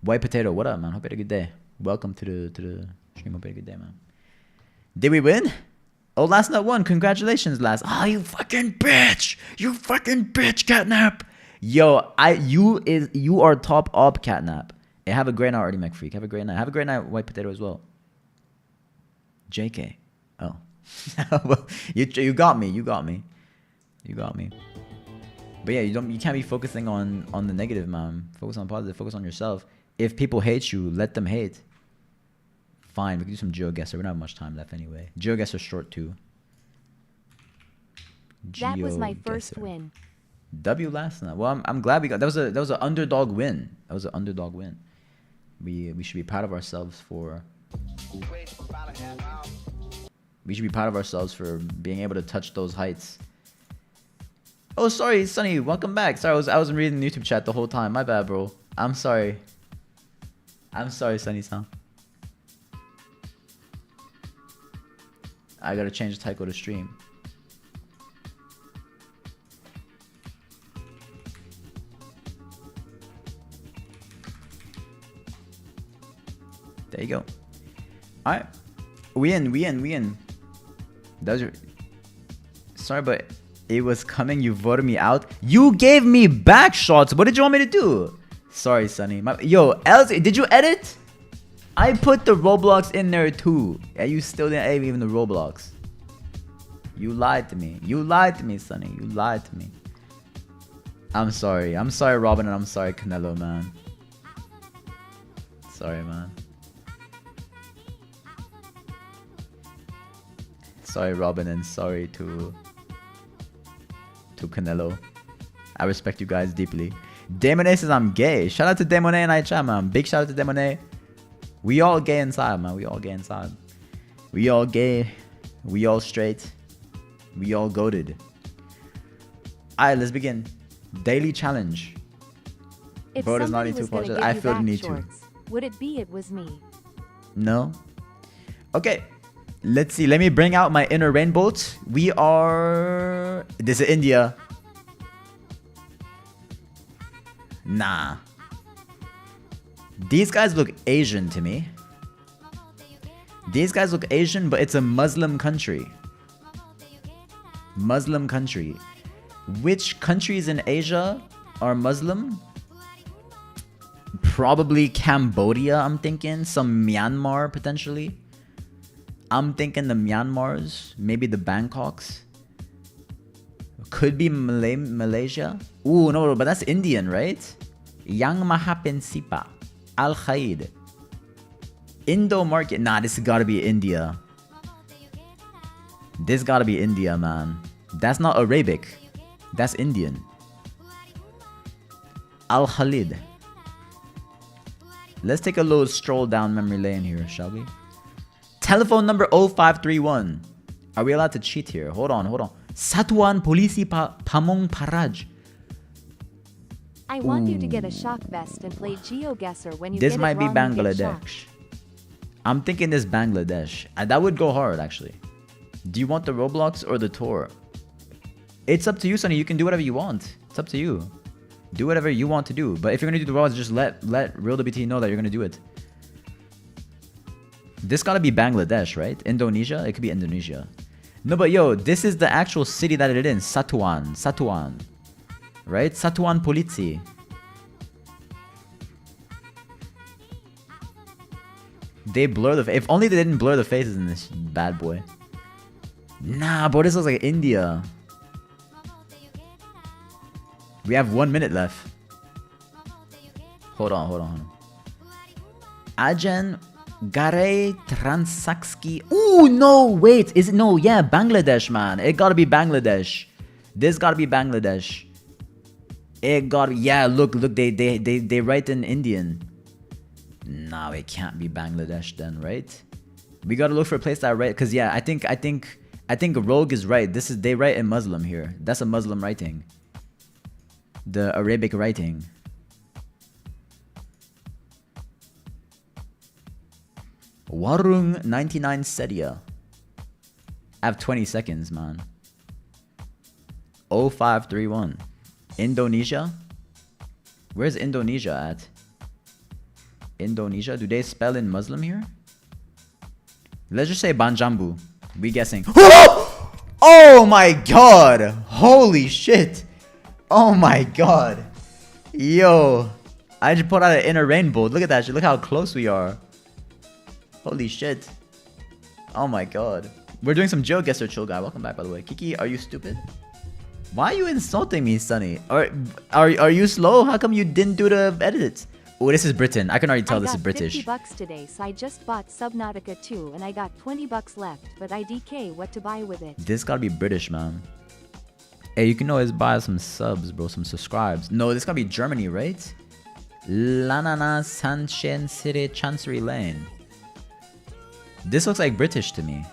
White Potato, what up, man? Hope you had a good day. Welcome to the stream. Hope you had a good day, man. Did we win? Oh, last night won. Congratulations, last. Oh, you fucking bitch! You fucking bitch, Catnap! Yo, you are top up, Catnap. Hey, have a great night, Artie McFreak. Have a great night. Have a great night, White Potato, as well. JK. Oh. Well, you got me. You got me. You got me. But yeah, you can't be focusing on the negative, man. Focus on positive. Focus on yourself. If people hate you, let them hate. Fine, we can do some GeoGuessr. We don't have much time left anyway. GeoGuessr short too. That was my GeoGuessr. first win. W last night. Well, I'm glad we got that was an underdog win. That was an underdog win. We should be proud of ourselves for. We should be proud of ourselves for being able to touch those heights. Oh, sorry, Sonny. Welcome back. Sorry, I wasn't reading the YouTube chat the whole time. My bad, bro. I'm sorry. I'm sorry, Sonny-san. I gotta change the title to stream. There you go. Alright. We in. Those are... Sorry, but it was coming. You voted me out. You gave me back shots. What did you want me to do? Sorry, Sonny. Yo, Elsie, did you edit? I put the Roblox in there too. Yeah, you still didn't edit even the Roblox. You lied to me. You lied to me, Sonny. You lied to me. I'm sorry. I'm sorry, Robin, and I'm sorry, Canelo, man. Sorry, man. Sorry, Robin, and sorry to Canelo. I respect you guys deeply. Demone says I'm gay. Shout out to Demone and I chat, man. Big shout out to Demone. We all gay inside, man. We all gay inside. We all gay. We all straight. We all goated. Alright, let's begin. Daily challenge. If Bro does not somebody need to was gonna apologize. give I you feel the back need to. shorts, would it be it was me? No. Okay. Let's see. Let me bring out my inner rainbow. We are... This is India. Nah. These guys look Asian to me. These guys look Asian, but it's a Muslim country. Muslim country. Which countries in Asia are Muslim? Probably Cambodia, I'm thinking. Some Myanmar, potentially. I'm thinking the Myanmars. Maybe the Bangkoks. Could be Malaysia. Ooh, no, but that's Indian, right? Yang Mahapensipa. Al Khaid. Indo market. Nah, this has gotta be India. This gotta be India, man. That's not Arabic. That's Indian. Al Khalid. Let's take a little stroll down memory lane here, shall we? Telephone number 0531. Are we allowed to cheat here? Hold on. Satuan Polisi Pamong Paraj. I want you to get a shock vest and play GeoGuessr when you This get might it be wrong, you get Bangladesh. shocked. I'm thinking this Bangladesh. That would go hard, actually. Do you want the Roblox or the tour? It's up to you, Sonny. You can do whatever you want. It's up to you. Do whatever you want to do. But if you're gonna do the Roblox, just let Real WT know that you're gonna do it. This gotta be Bangladesh, right? Indonesia? It could be Indonesia. No, but yo, this is the actual city that it is. Satuan. Right? Satuan Polisi. They blur the... If only they didn't blur the faces in this bad boy. Nah, bro, this looks like India. We have 1 minute left. Hold on. Ajan Gare Transaksky. Ooh, no, wait. Is it? No, yeah, Bangladesh, man. It gotta be Bangladesh. This gotta be Bangladesh. It gotta... Yeah, look, they write in Indian. No, it can't be Bangladesh then, right? We gotta look for a place that right, cause yeah, I think Rogue is right. They write in Muslim here. That's a Muslim writing. The Arabic writing. Warung 99 Sedia. I have 20 seconds, man. 0531. Indonesia? Where's Indonesia at? Indonesia? Do they spell in Muslim here? Let's just say Banjambu. We guessing. Oh my god! Holy shit! Oh my god! Yo! I just put out an inner rainbow. Look at that shit. Look how close we are. Holy shit. Oh my god. We're doing some GeoGuessr, chill guy. Welcome back, by the way. Kiki, are you stupid? Why are you insulting me, Sonny? Are you slow? How come you didn't do the edits? Oh, this is Britain. I can already tell this is British. I got $50 today, so I just bought Subnautica 2 and I got $20 left, but I DK what to buy with it. This gotta be British, man. Hey, you can always buy some subs, bro. Some subscribes. No, this gotta be Germany, right? Lanana Sanchen City Chancery Lane. This looks like British to me.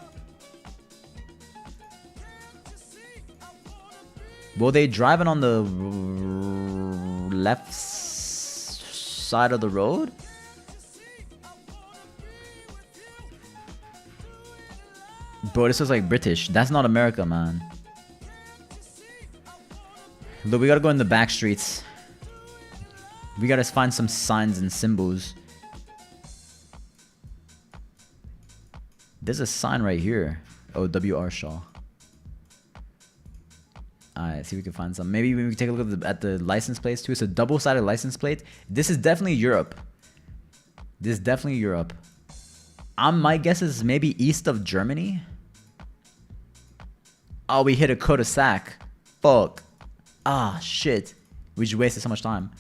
Well, they driving on the left side of the road? Bro, this looks like British. That's not America, man. Look, we gotta go in the back streets. We gotta find some signs and symbols. There's a sign right here. Oh, W.R. Shaw. Alright, see if we can find some. Maybe we can take a look at the license plates too. It's a double-sided license plate. This is definitely Europe. This is definitely Europe. My guess is maybe east of Germany. Oh, we hit a cul-de-sac. Fuck. Ah, shit. We just wasted so much time.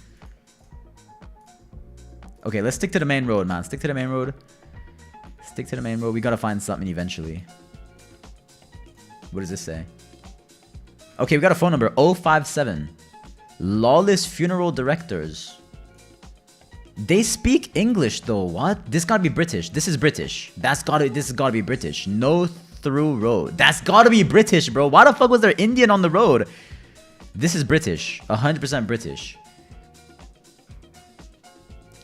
Okay, let's stick to the main road, man. Stick to the main road. Stick to the main road. We gotta find something eventually. What does this say? Okay, we got a phone number. 057. Lawless Funeral Directors. They speak English though. What? This gotta be British. This is British. This has gotta be British. No through road. That's gotta be British, bro. Why the fuck was there Indian on the road? This is British. 100% British.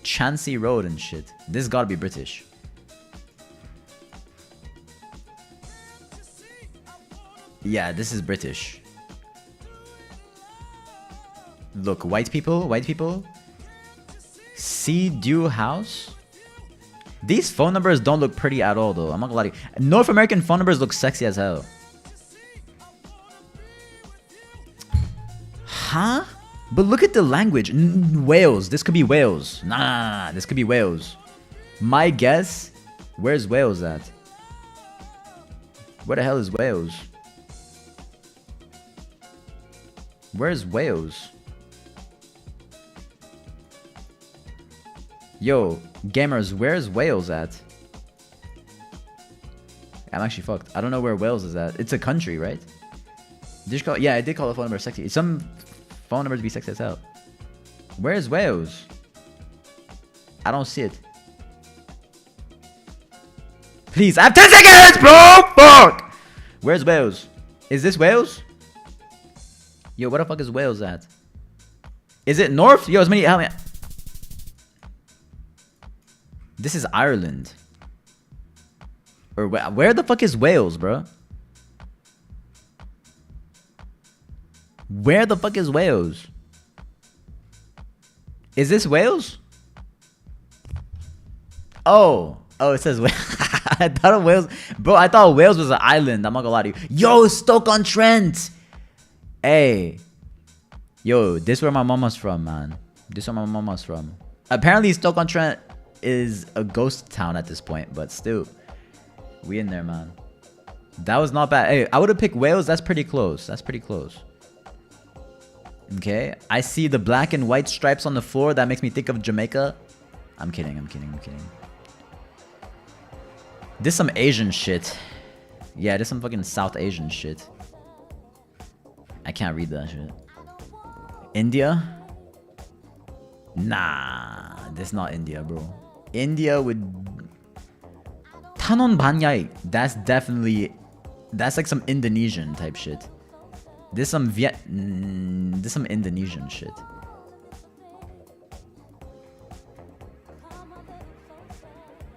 Chansey Road and shit. This gotta be British. Yeah, this is British. Look, white people. Sea Dew House. These phone numbers don't look pretty at all, though. I'm not gonna lie to you. North American phone numbers look sexy as hell. Huh? But look at the language. Wales. This could be Wales. Nah. This could be Wales. My guess. Where's Wales at? Where the hell is Wales? Where's Wales? Yo, gamers, where's Wales at? I'm actually fucked. I don't know where Wales is at. It's a country, right? Yeah, I did call the phone number sexy. Some phone numbers be sexy as hell. Where's Wales? I don't see it. Please, I have 10 seconds, bro! Fuck! Where's Wales? Is this Wales? Yo, where the fuck is Wales at? Is it north? Yo, as many... Help me. This is Ireland. Or where the fuck is Wales, bro? Where the fuck is Wales? Is this Wales? Oh, it says Wales. I thought Wales, bro. I thought Wales was an island. I'm not gonna lie to you. Yo, Stoke-on-Trent. Hey, yo, this is where my mama's from, man. This is where my mama's from. Apparently, Stoke-on-Trent is a ghost town at this point, but still, we in there, man. That was not bad. Hey, I would have picked Wales. That's pretty close. That's pretty close. Okay, I see the black and white stripes on the floor. That makes me think of Jamaica. I'm kidding. This some Asian shit. Yeah, this some fucking South Asian shit. I can't read that shit. India? Nah, this not India, bro. India would... Tanon Banyai. That's like some Indonesian type shit. This some Indonesian shit.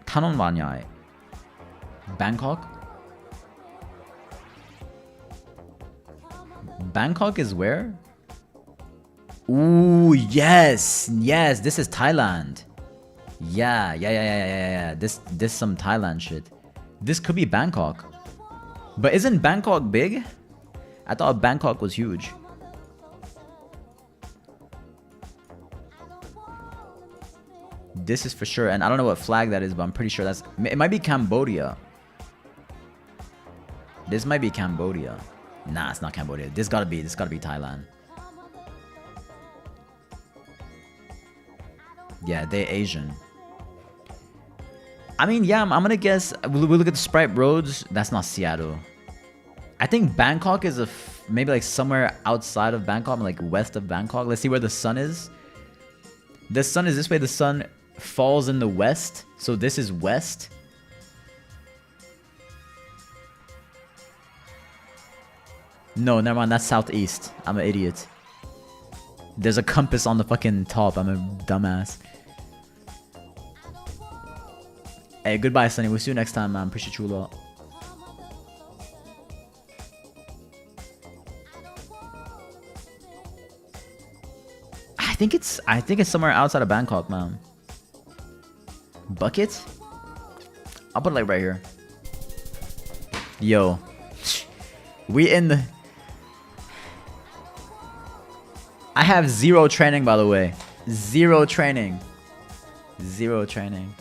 Tanon Banyai. Bangkok? Bangkok is where? Ooh, yes. This is Thailand. Yeah. This some Thailand shit. This could be Bangkok. But isn't Bangkok big? I thought Bangkok was huge. This is for sure, and I don't know what flag that is, but I'm pretty sure it might be Cambodia. This might be Cambodia. Nah, it's not Cambodia. This gotta be Thailand. Yeah, they Asian. I mean, yeah, I'm gonna guess. We look at the Sprite roads. That's not Seattle. I think Bangkok is a maybe like somewhere outside of Bangkok, like west of Bangkok. Let's see where the sun is. The sun is this way. The sun falls in the west. So this is west. No, never mind. That's southeast. I'm an idiot. There's a compass on the fucking top. I'm a dumbass. Hey, goodbye, Sunny. We'll see you next time, man. Appreciate you a lot. I think it's somewhere outside of Bangkok, man. Bucket? I'll put it like right here. Yo. We in the... I have 0 training, by the way. 0 training. 0 training.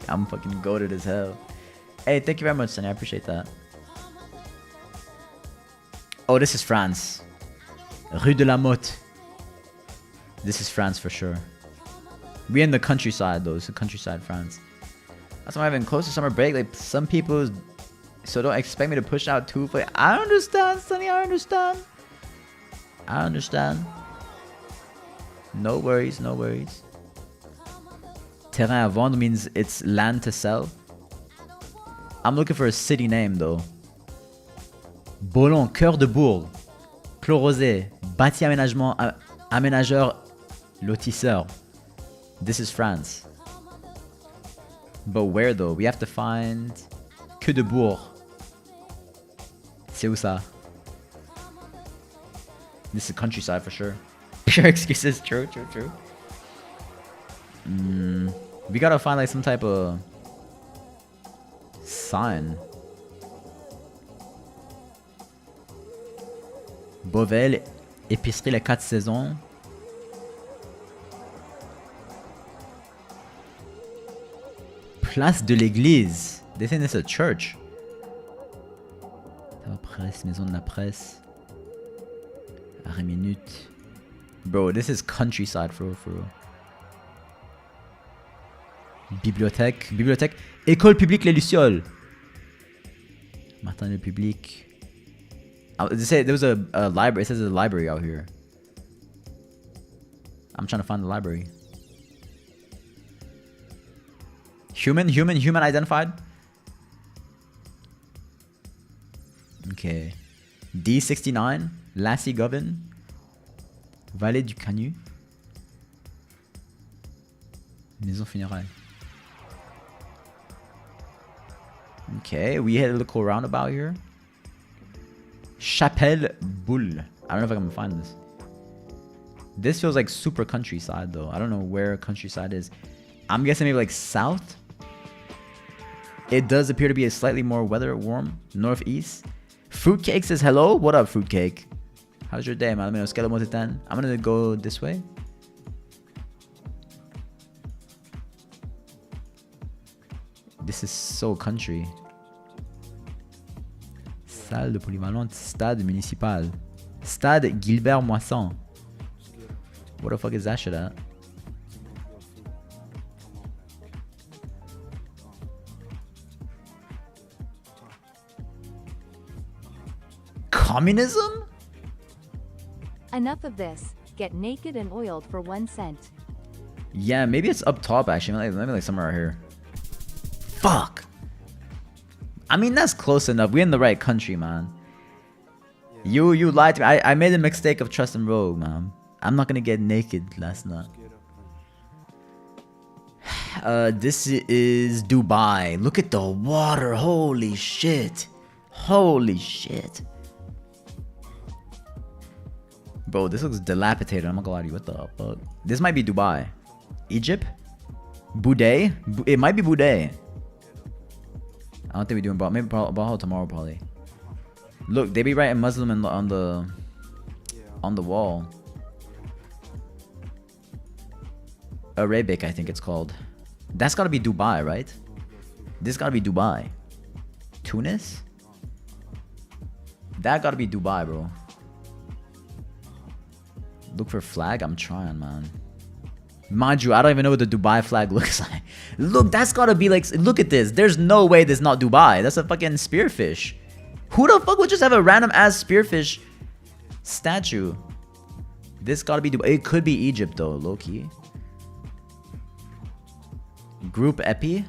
I'm fucking goated as hell. Hey, thank you very much, Sunny. I appreciate that. Oh, this is France. Rue de la Motte. This is France for sure. We in the countryside though. It's the countryside France. That's why I'm having close to summer break. Like some people, so don't expect me to push out too. But I understand, Sunny. I understand. I understand. No worries. No worries. Terrain à vendre means it's land to sell. I'm looking for a city name though. Bolon, Cœur de Bourg, Clos Rosé, Bâti Aménagement, Aménageur, Lotisseur. This is France. But where though? We have to find Queue de Bourg. C'est où ça? This is countryside for sure. Pure excuses. True. We gotta find like some type of sign. Beauvais, épicerie les 4 saisons. Place de l'église. They think it's a church. Presse, maison de la presse. Arrêt minute. Bro, this is countryside for real. Bibliothèque. École publique Les Lucioles. Martin le Public. They say there was a library. It says there's a library out here. I'm trying to find the library. Human identified. Okay. D69. Lassie Govan. Vallée du Canut. Maison funéraire. Okay, we had a little roundabout here. Chapelle Boule. I don't know if I can find this. This feels like super countryside though. I don't know where countryside is. I'm guessing maybe like south. It does appear to be a slightly more weather warm. Northeast. Fruitcake says hello. What up, Fruitcake? How's your day, man? Let me know. Scale of 1 to 10. I'm gonna go this way. This is so country. Salle de polyvalente, stade municipal. Stade Gilbert Moisson. What the fuck is that shit at? Communism? Enough of this. Get naked and oiled for 1 cent. Yeah, maybe it's up top actually. Maybe like somewhere right here. Fuck. I mean, that's close enough. We're in the right country, man. You lied to me. I made a mistake of trusting Rogue, man. I'm not gonna get naked last night. This is Dubai. Look at the water. Holy shit. Holy shit. Bro, this looks dilapidated. I'm not gonna lie to you. What the fuck? This might be Dubai. Egypt? Boudet? It might be Boudet. I don't think we're doing Baha. Maybe Baha tomorrow, probably. Look, they be writing Muslim on the wall. Arabic, I think it's called. That's gotta be Dubai, right? This gotta be Dubai. Tunis? That gotta be Dubai, bro. Look for flag? I'm trying, man. Mind you, I don't even know what the Dubai flag looks like. Look, that's gotta be like... Look at this. There's no way this is not Dubai. That's a fucking spearfish. Who the fuck would just have a random ass spearfish statue? This gotta be Dubai. It could be Egypt though, low key. Group Epi.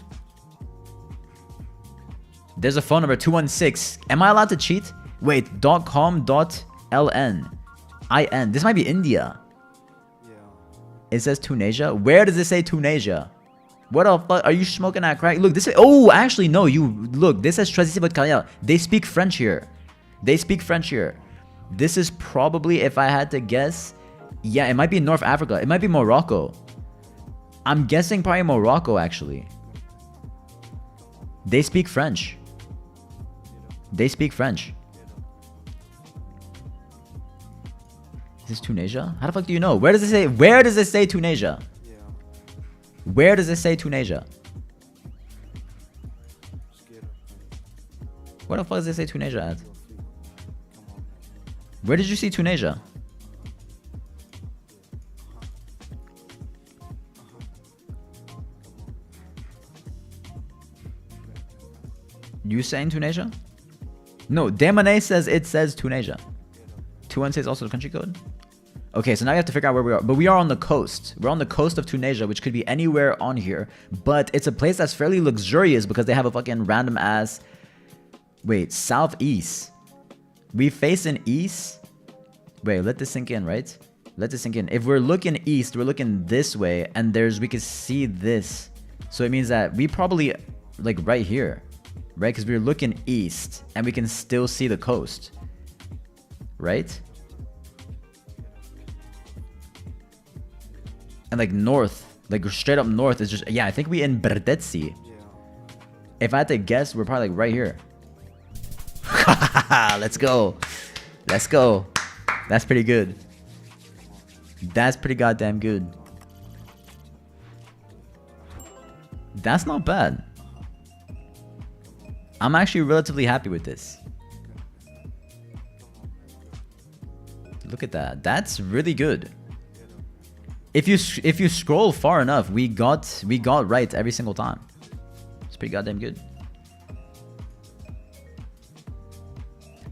There's a phone number 216. Am I allowed to cheat? Wait, .com.ln. IN. This might be India. Yeah. It says Tunisia. Where does it say Tunisia? What the fuck? Are you smoking that crack? Look, this is. Oh, actually, no. You look. This says They speak French here. They speak French here. This is probably, if I had to guess, yeah, it might be North Africa. It might be Morocco. I'm guessing probably Morocco, actually. They speak French. They speak French. Is this Tunisia? How the fuck do you know? Where does it say? Where does it say Tunisia? Yeah. Where does it say Tunisia? Scared of Where the fuck does it say Tunisia at? your feet. Come on, man. Where did you see Tunisia? You saying Tunisia? No, Demone says it says Tunisia. 216 is also the country code. Okay, so now you have to figure out where we are. But we are on the coast. We're on the coast of Tunisia, which could be anywhere on here. But it's a place that's fairly luxurious because they have a fucking random ass... Wait, southeast. We face in east. Wait, let this sink in, right? Let this sink in. If we're looking east, we're looking this way, and we can see this. So it means that we probably, like, right here, right? Because we're looking east, and we can still see the coast, right? And like north, like straight up north is just, yeah, I think we in Brdetsi. Yeah. If I had to guess, we're probably like right here. Let's go. Let's go. That's pretty good. That's pretty goddamn good. That's not bad. I'm actually relatively happy with this. Look at that. That's really good. If you scroll far enough, we got right every single time. It's pretty goddamn good.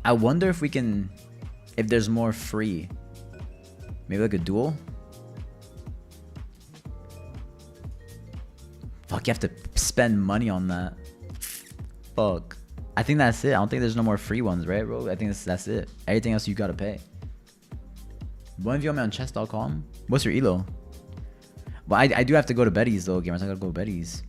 I wonder if we can, if there's more free. Maybe like a duel? Fuck, you have to spend money on that. Fuck. I think that's it. I don't think there's no more free ones, right, bro? I think that's it. Everything else you gotta pay. One view me on chess.com. What's your elo? Well, I do have to go to Betty's though, gamers. I gotta go to Betty's.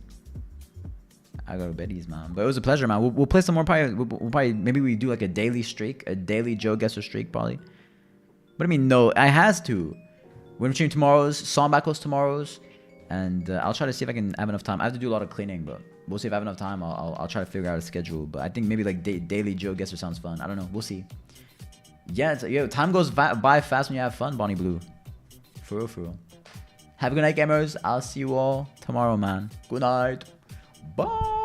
I go to Betty's, man. But it was a pleasure, man. We'll play some more. Probably, we'll probably maybe we do like a daily streak, a daily Joe Guesser streak, probably. What do you mean? No, I has to. Winter stream tomorrow's, song battles tomorrow's, and I'll try to see if I can have enough time. I have to do a lot of cleaning, but we'll see if I have enough time. I'll try to figure out a schedule. But I think maybe like daily Joe Guesser sounds fun. I don't know. We'll see. Yeah, time goes by fast when you have fun, Bonnie Blue. For real, for real. Have a good night, gamers. I'll see you all tomorrow, man. Good night. Bye.